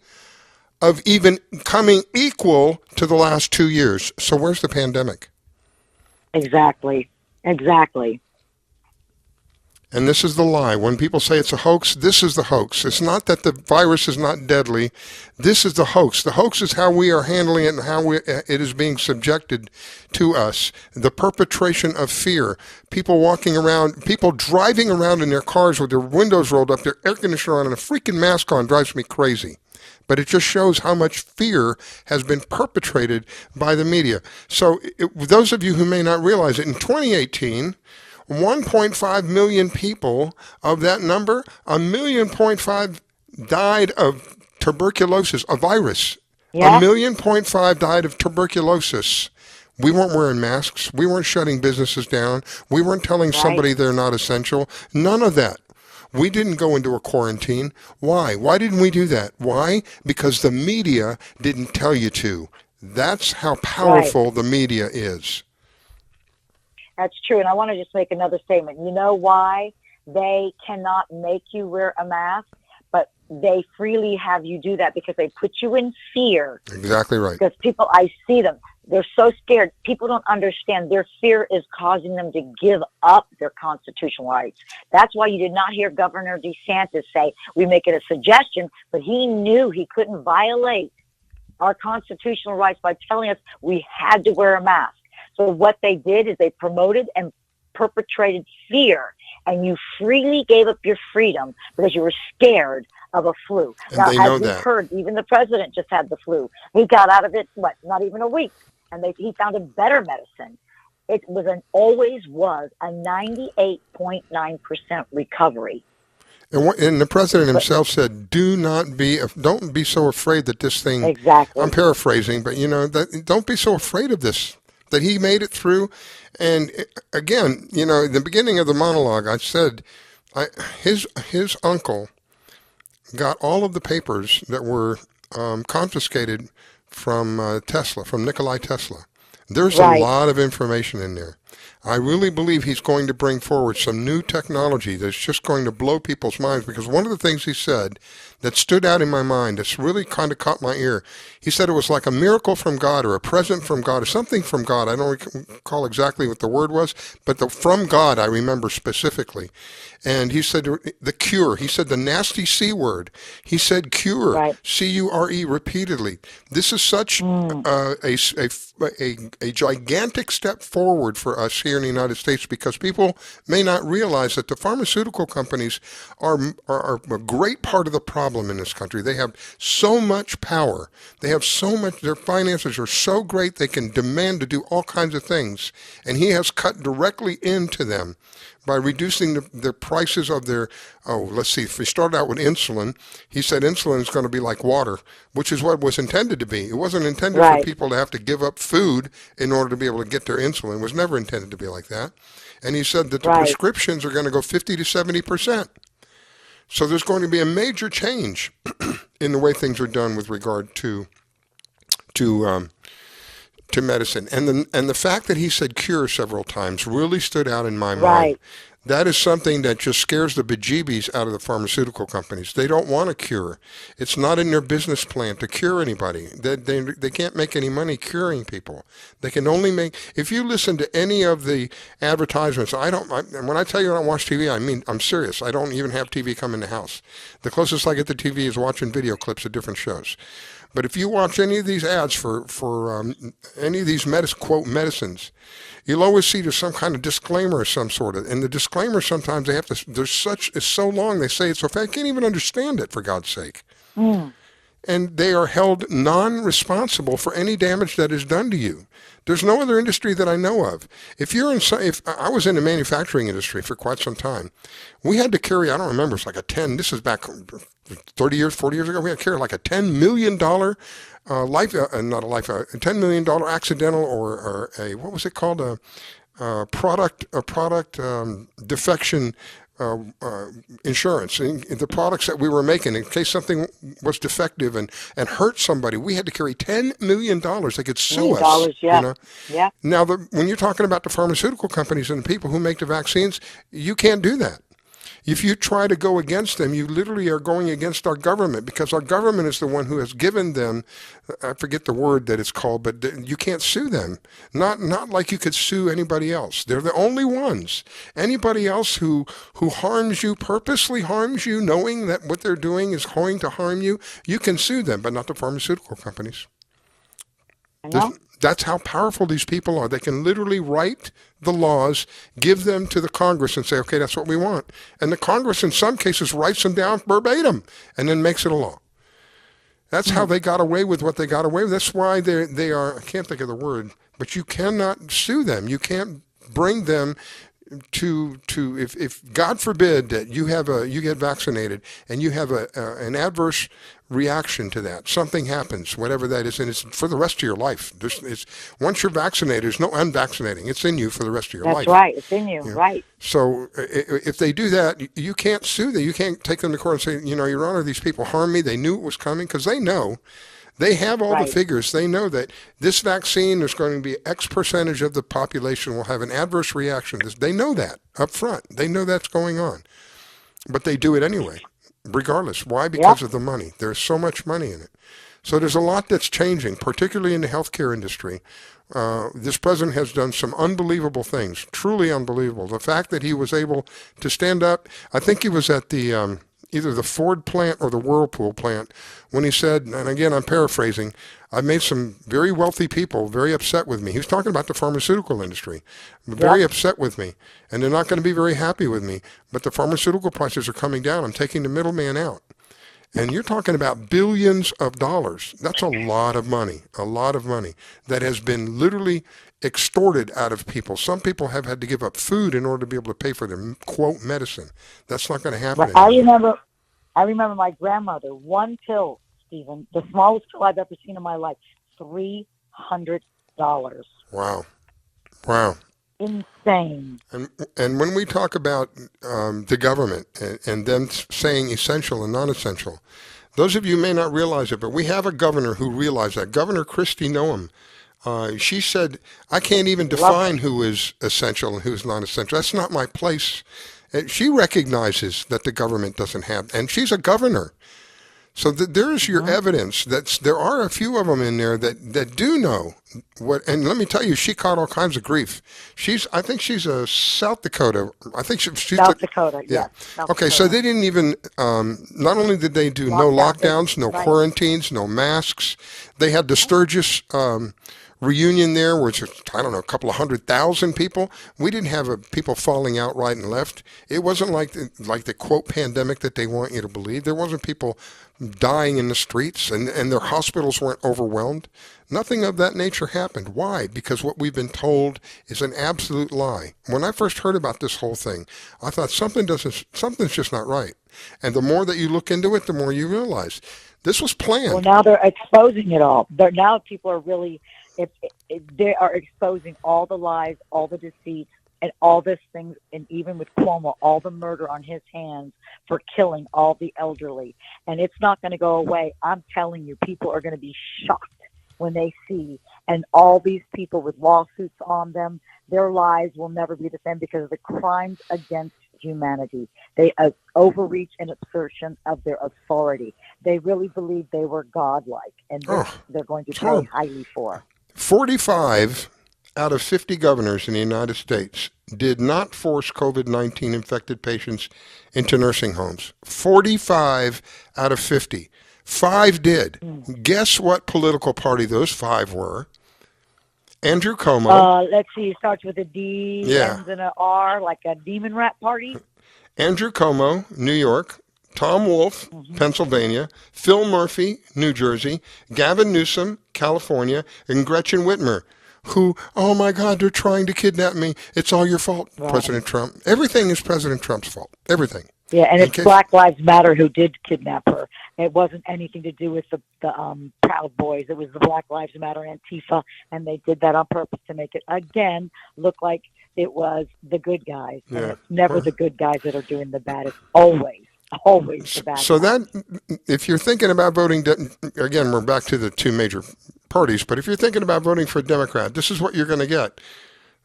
of even coming equal to the last 2 years. So where's the pandemic? Exactly. And this is the lie. When people say it's a hoax, this is the hoax. It's not that the virus is not deadly. This is the hoax. The hoax is how we are handling it and how it is being subjected to us. The perpetration of fear. People walking around, people driving around in their cars with their windows rolled up, their air conditioner on, and a freaking mask on drives me crazy. But it just shows how much fear has been perpetrated by the media. So those of you who may not realize it, in 2018, 1.5 million people of that number, 1.5 million died of tuberculosis, a virus. Yeah. 1.5 million died of tuberculosis. We weren't wearing masks. We weren't shutting businesses down. We weren't telling somebody they're not essential. None of that. We didn't go into a quarantine. Why? Why didn't we do that? Why? Because the media didn't tell you to. That's how powerful the media is. That's true. And I want to just make another statement. You know why they cannot make you wear a mask, but they freely have you do that? Because they put you in fear. Exactly right. Because people, I see them. They're so scared. People don't understand. Their fear is causing them to give up their constitutional rights. That's why you did not hear Governor DeSantis say, we make it a suggestion, but he knew he couldn't violate our constitutional rights by telling us we had to wear a mask. So what they did is they promoted and perpetrated fear, and you freely gave up your freedom because you were scared of a flu. And now, they know as we've that. heard, even the president just had the flu. He got out of it, not even a week. And he found a better medicine. It always was a 98.9% recovery. And the president himself said, don't be so afraid that this thing, exactly. I'm paraphrasing, but don't be so afraid of this, that he made it through. And again, in the beginning of the monologue, I said, his uncle got all of the papers that were confiscated from from Nikola Tesla. There's a lot of information in there. I really believe he's going to bring forward some new technology that's just going to blow people's minds, because one of the things he said that stood out in my mind, that's really kind of caught my ear, he said it was like a miracle from God or a present from God or something from God. I don't recall exactly what the word was, but from God I remember specifically. And he said the cure. He said the nasty C word. He said cure, C-U-R-E, repeatedly. This is such a gigantic step forward for us here in the United States, because people may not realize that the pharmaceutical companies are a great part of the problem in this country. They have so much power. They have so much, their finances are so great they can demand to do all kinds of things. And he has cut directly into them by reducing the prices of their, let's see, if we start out with insulin, he said insulin is going to be like water, which is what it was intended to be. It wasn't intended for people to have to give up food in order to be able to get their insulin. It was never intended to be like that. And he said that the prescriptions are going to go 50 to 70%. So there's going to be a major change in the way things are done with regard to medicine. And the fact that he said cure several times really stood out in my mind. That is something that just scares the bejeebies out of the pharmaceutical companies. They don't want a cure. It's not in their business plan to cure anybody. They can't make any money curing people. They can only make, if you listen to any of the advertisements, when I tell you I don't watch TV, I mean, I'm serious. I don't even have TV come in the house. The closest I get to TV is watching video clips of different shows. But if you watch any of these ads for any of these quote medicines, you'll always see there's some kind of disclaimer of some sort of, and the disclaimer sometimes it's so long they say it's so fast, I can't even understand it, for God's sake. And and they are held non-responsible for any damage that is done to you. There's no other industry that I know of. If I was in the manufacturing industry for quite some time, we had to carry, I don't remember, it's like this is back 30 years, 40 years ago, we had to carry like a $10 million $10 million accidental or a, what was it called? A product defection insurance. And the products that we were making, in case something was defective and hurt somebody, we had to carry $10 million. They could sue us. Yeah. You know? Yeah. Now, when you're talking about the pharmaceutical companies and the people who make the vaccines, you can't do that. If you try to go against them, you literally are going against our government, because our government is the one who has given them, I forget the word that it's called, but you can't sue them. Not like you could sue anybody else. They're the only ones. Anybody else who harms you, purposely harms you, knowing that what they're doing is going to harm you, you can sue them, but not the pharmaceutical companies. That's how powerful these people are. They can literally write the laws, give them to the Congress, and say, okay, that's what we want. And the Congress, in some cases, writes them down verbatim and then makes it a law. That's how they got away with what they got away with. That's why they are, I can't think of the word, but you cannot sue them. You can't bring them to if God forbid that you get vaccinated and you have an adverse reaction to that, something happens, whatever that is, and it's for the rest of your life. Once you're vaccinated, there's no unvaccinating. It's in you for the rest of your life. That's right. It's in you, right. So if they do that, you can't sue them. You can't take them to court and say, Your Honor, these people harmed me. They knew it was coming, because they know. They have all the figures. They know that this vaccine, there's going to be X percentage of the population will have an adverse reaction. They know that up front. They know that's going on. But they do it anyway, regardless. Why? Because of the money. There's so much money in it. So there's a lot that's changing, particularly in the healthcare industry. This president has done some unbelievable things, truly unbelievable. The fact that he was able to stand up, I think he was at the either the Ford plant or the Whirlpool plant, when he said, and again, I'm paraphrasing, I've made some very wealthy people very upset with me. He was talking about the pharmaceutical industry, very upset with me, and they're not going to be very happy with me, but the pharmaceutical prices are coming down. I'm taking the middleman out. And you're talking about billions of dollars. That's a lot of money that has been literally extorted out of people. Some people have had to give up food in order to be able to pay for their, quote, medicine. That's not going to happen anymore. I remember my grandmother, one pill, Stephen, the smallest pill I've ever seen in my life, $300. Wow. Insane. And when we talk about the government and them saying essential and non-essential, those of you may not realize it, but we have a governor who realized that. Governor Christy Noem. She said, I can't even define who is essential and who's non-essential. That's not my place. She recognizes that the government doesn't have, and she's a governor. So there's your evidence that there are a few of them in there that do know what. And let me tell you, she caught all kinds of grief. I think she's a South Dakota. I think she's South Dakota. Yeah. South okay, Dakota. So they didn't even. Not only did they do no lockdowns, no quarantines, no masks. They had the Sturgis reunion there, which is, I don't know, a couple of 100,000 people. We didn't have people falling out right and left. It wasn't like the quote pandemic that they want you to believe. There wasn't people dying in the streets, and their hospitals weren't overwhelmed. Nothing of that nature happened. Why? Because what we've been told is an absolute lie. When I first heard about this whole thing, I thought something's just not right. And the more that you look into it, the more you realize this was planned. Well, now they're exposing it all. Now people are really, they are exposing all the lies, all the deceits, and all these things, and even with Cuomo, all the murder on his hands for killing all the elderly. And it's not going to go away. I'm telling you, people are going to be shocked when they see, and all these people with lawsuits on them, their lives will never be the same because of the crimes against humanity. They overreach and assertion of their authority. They really believe they were godlike, and they're going to pay highly for. 45 out of 50 governors in the United States did not force COVID-19 infected patients into nursing homes. 45 out of 50. 5 did. Guess what political party those 5 were? Andrew Cuomo. Let's see, it starts with a D, ends in an R, like a demon rat party. Andrew Cuomo, New York. Tom Wolf, Pennsylvania, Phil Murphy, New Jersey, Gavin Newsom, California, and Gretchen Whitmer, who, oh my God, they're trying to kidnap me. It's all your fault, Right. President Trump. Everything is President Trump's fault. Everything. Yeah, and it's Okay. Black Lives Matter who did kidnap her. It wasn't anything to do with the Proud Boys. It was the Black Lives Matter Antifa, and they did that on purpose to make it, again, look like it was the good guys. And Yeah. it's never the good guys that are doing the bad. It's always the bad So guys. that, if you're thinking about voting, again, we're back to the two major parties, but if you're thinking about voting for a Democrat, this is what you're going to get.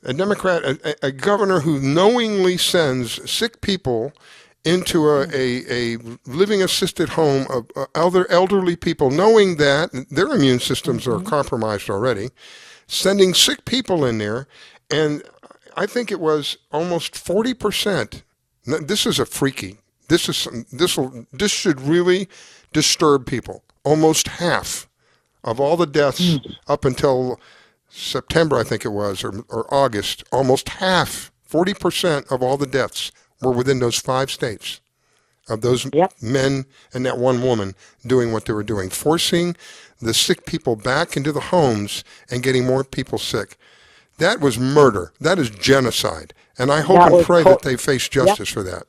A Democrat, a governor who knowingly sends sick people into a living assisted home of elderly people, knowing that their immune systems are compromised already, sending sick people in there, and I think it was almost 40%. This is a freaky. This should really disturb people. Almost half of all the deaths up until September, I think it was, or August, almost half, 40% of all the deaths were within those 5 states of those men and that one woman doing what they were doing, forcing the sick people back into the homes and getting more people sick. That was murder. That is genocide. And I hope and pray that they face justice for that.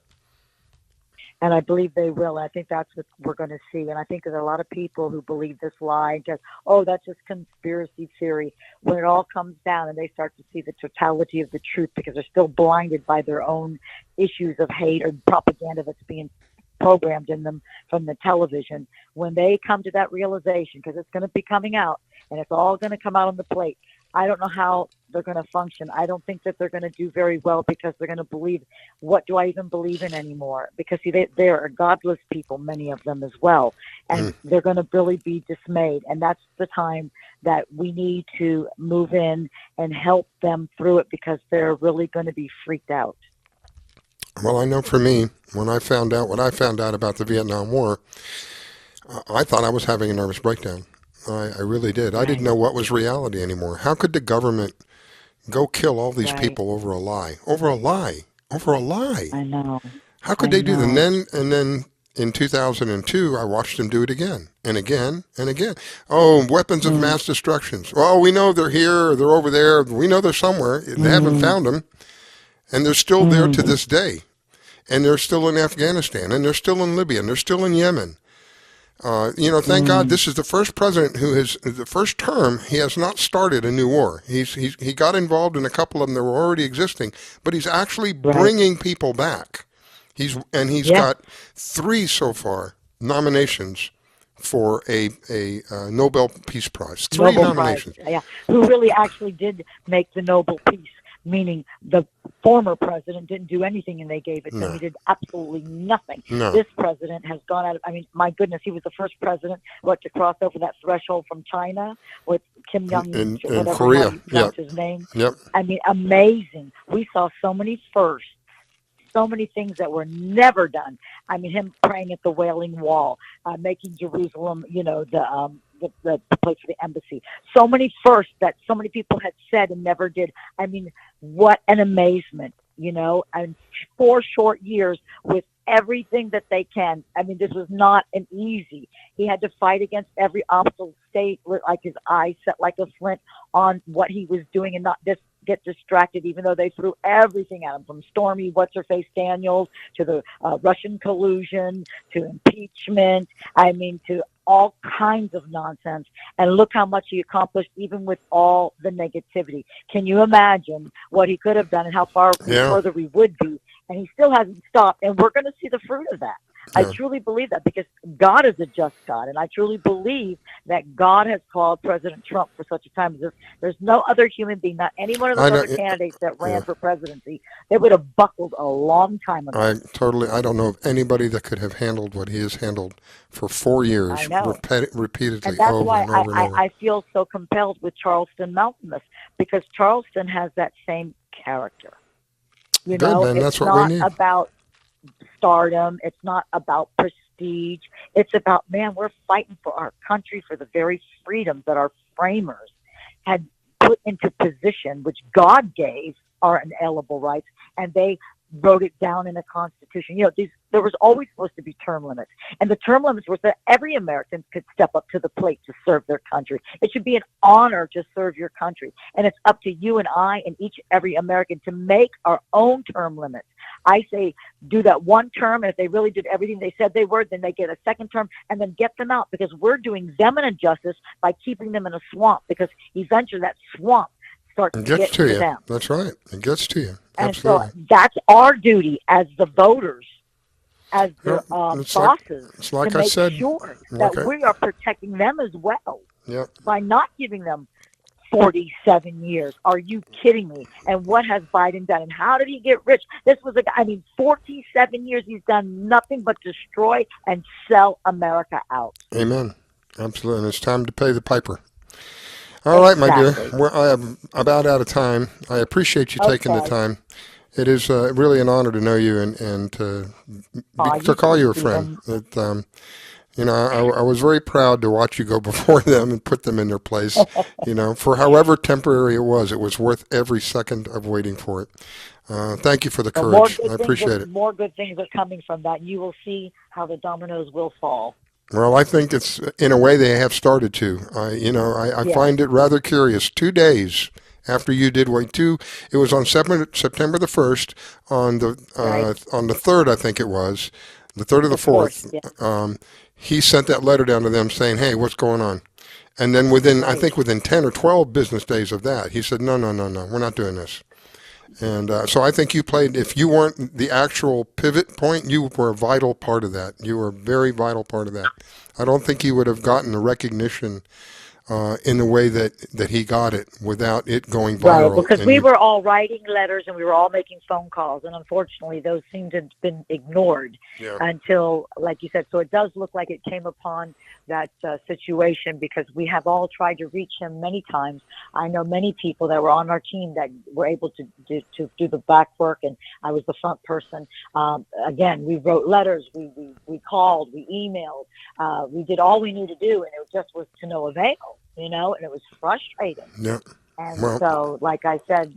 And I believe they will. I think that's what we're going to see. And I think there's a lot of people who believe this lie and just, oh, that's just conspiracy theory. When it all comes down and they start to see the totality of the truth, because they're still blinded by their own issues of hate or propaganda that's being programmed in them from the television. When they come to that realization, because it's going to be coming out and it's all going to come out on the plate, I don't know how they're going to function. I don't think that they're going to do very well, because they're going to believe, what do I even believe in anymore? Because see, they are godless people, many of them as well, and they're going to really be dismayed. And that's the time that we need to move in and help them through it, because they're really going to be freaked out. Well, I know for me, when I found out what I found out about the Vietnam War, I thought I was having a nervous breakdown. I really did. I didn't know what was reality anymore. How could the government go kill all these people over a lie? Over a lie. Over a lie. I know. How could they do that? And then in 2002, I watched them do it again and again and again. Oh, weapons of mass destruction. Well, we know they're here, or they're over there. We know they're somewhere. They haven't found them. And they're still there to this day. And they're still in Afghanistan. And they're still in Libya. And they're still in Yemen. Thank God this is the first president who has, the first term, he has not started a new war. He got involved in a couple of them that were already existing, but he's actually bringing people back. He's got 3 so far nominations for a Nobel Peace Prize. 3 Nobel nominations. Prize, yeah, who really actually did make the Nobel Peace. Meaning the former president didn't do anything and they gave it to him. He did absolutely nothing. No. This president has gone out of, my goodness, he was the first president to cross over that threshold from China with Kim Jong-un, whatever Korea. you pronounce his name. Yep. Amazing. We saw so many firsts, so many things that were never done. Him praying at the Wailing Wall, making Jerusalem, the place for the embassy. So many firsts that so many people had said and never did. What an amazement, and 4 short years with everything that they can. This was not an easy. He had to fight against every obstacle, stay like his eyes set like a flint on what he was doing and not just get distracted, even though they threw everything at him, from Stormy What's-Her-Face Daniels to the Russian collusion to impeachment, to all kinds of nonsense. And look how much he accomplished, even with all the negativity. Can you imagine what he could have done and how far further we would be? And he still hasn't stopped, and we're going to see the fruit of that. I truly believe that, because God is a just God, and I truly believe that God has called President Trump for such a time as this. There's no other human being, not any one of those other candidates that ran for presidency, they would have buckled a long time ago. I don't know of anybody that could have handled what he has handled for 4 years, repeatedly, and that's over why and over and over. I feel so compelled with Charleston Malkemus, because Charleston has that same character. Good, man. That's what we need. It's not about stardom. It's not about prestige. It's about, man, we're fighting for our country, for the very freedoms that our framers had put into position, which God gave our inalienable rights, and they wrote it down in the Constitution. You know, there was always supposed to be term limits. And the term limits were that every American could step up to the plate to serve their country. It should be an honor to serve your country. And it's up to you and I and every American to make our own term limits. I say do that one term, and if they really did everything they said they were, then they get a second term, and then get them out, because we're doing them an injustice by keeping them in a swamp, because eventually that swamp starts to get to them. That's right. It gets to you. And Absolutely. so that's our duty as the voters, as the bosses, like to I make said, sure that we are protecting them as well by not giving them 47 years. Are you kidding me? And what has Biden done? And how did he get rich? This was a guy, 47 years, he's done nothing but destroy and sell America out. Amen. Absolutely. And it's time to pay the piper. All right, my dear. I am about out of time. I appreciate you taking the time. It is really an honor to know you and to call you a friend. I was very proud to watch you go before them and put them in their place. For however temporary it was worth every second of waiting for it. Thank you for the courage. I appreciate it. More good things are coming from that. You will see how the dominoes will fall. Well, I think it's, in a way, they have started to. I find it rather curious. 2 days after you did it was on September the 1st, on the 3rd, I think it was, the 3rd or the 4th, he sent that letter down to them saying, hey, what's going on? And then within 10 or 12 business days of that, he said, no, we're not doing this. And so I think you played, if you weren't the actual pivot point, you were a vital part of that. You were a very vital part of that. I don't think you would have gotten the recognition in the way that he got it without it going viral. Right, because we were all writing letters and we were all making phone calls, and unfortunately those seem to have been ignored until, like you said, so it does look like it came upon that situation, because we have all tried to reach him many times. I know many people that were on our team that were able to do the back work, and I was the front person. Again, we wrote letters, we called, we emailed, we did all we knew to do, and it just was to no avail. And it was frustrating. Yeah. And so, like I said,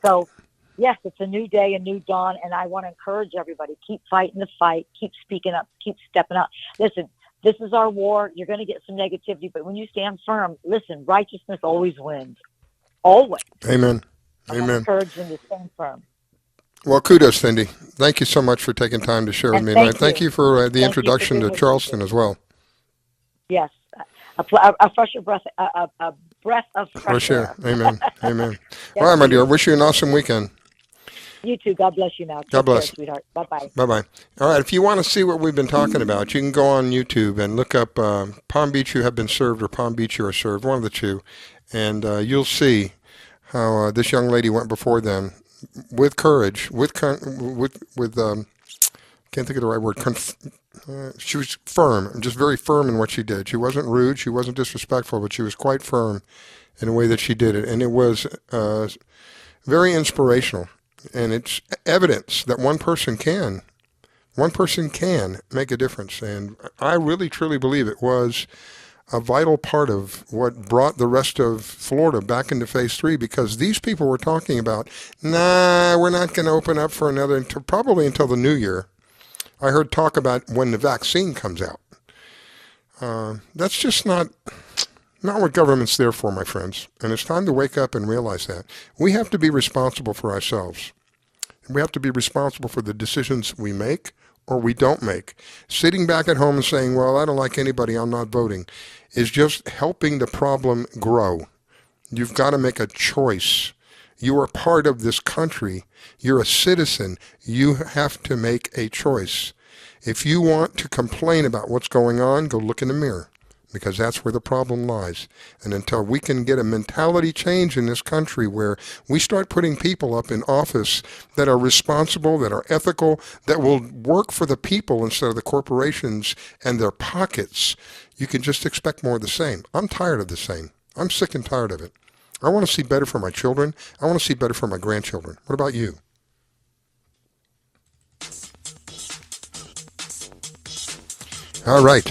So, yes, it's a new day, a new dawn, and I want to encourage everybody, keep fighting the fight, keep speaking up, keep stepping up. Listen, this is our war. You're going to get some negativity, but when you stand firm, listen, righteousness always wins. Always. Amen. I'm encouraging you to stand firm. Well, kudos, Cindy. Thank you so much for taking time to share with me. And thank you for the introduction to Charleston as well. Yes. A fresher breath, a breath of fresh air. Amen. Amen. All right, my dear. Wish you an awesome weekend. You too. God bless you now. God bless. Take care, sweetheart. Bye-bye. Bye-bye. All right, if you want to see what we've been talking about, you can go on YouTube and look up Palm Beach You Have Been Served or Palm Beach You Are Served, one of the two, and you'll see how this young lady went before them with courage, with can't think of the right word, she was firm, just very firm in what she did. She wasn't rude, she wasn't disrespectful, but she was quite firm in the way that she did it. And it was very inspirational. And it's evidence that one person can make a difference. And I really, truly believe it was a vital part of what brought the rest of Florida back into phase 3, because these people were talking about, we're not going to open up for probably until the new year. I heard talk about when the vaccine comes out. That's just not what government's there for, my friends. And it's time to wake up and realize that. We have to be responsible for ourselves. We have to be responsible for the decisions we make or we don't make. Sitting back at home and saying, well, I don't like anybody, I'm not voting, is just helping the problem grow. You've got to make a choice. You are part of this country. You're a citizen. You have to make a choice. If you want to complain about what's going on, go look in the mirror, because that's where the problem lies. And until we can get a mentality change in this country where we start putting people up in office that are responsible, that are ethical, that will work for the people instead of the corporations and their pockets, you can just expect more of the same. I'm tired of the same. I'm sick and tired of it. I want to see better for my children. I want to see better for my grandchildren. What about you? All right.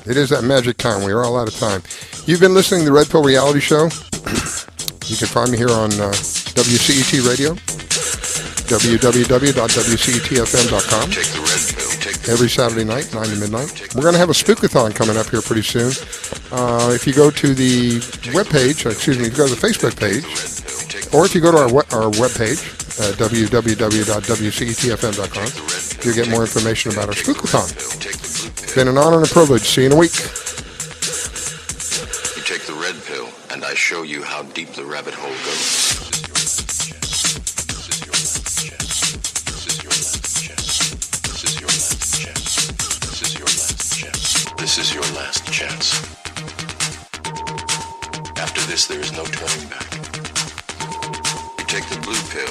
It is that magic time. We are all out of time. You've been listening to the Red Pill Reality Show. You can find me here on WCET Radio, www.wcetfm.com. Every Saturday night, 9 to midnight. We're going to have a spookathon coming up here pretty soon. If you go to the webpage, if you go to the Facebook page, or if you go to our webpage, www.wcetfm.com, you'll get more information about our spookathon. It's been an honor and a privilege. See you in a week. You take the red pill, and I show you how deep the rabbit hole goes. This is your last chance. After this, there is no turning back. You take the blue pill,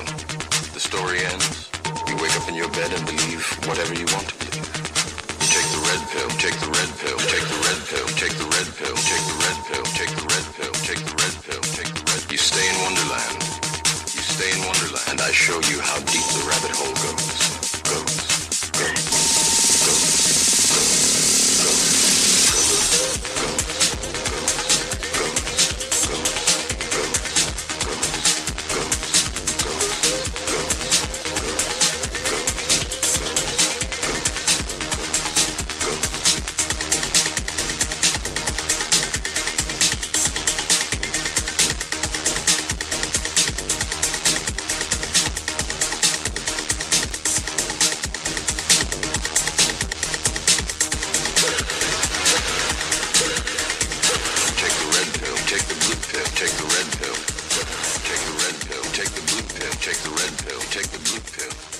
the story ends. You wake up in your bed and believe whatever you want to believe. You take the red pill, take the red pill, take the red pill, take the red pill, take the red pill, take the red pill, take the red pill, take the red. You stay in Wonderland. You stay in Wonderland, and I show you how deep the rabbit hole goes. Take the red pill, take the blue pill, take the red pill, take the blue pill.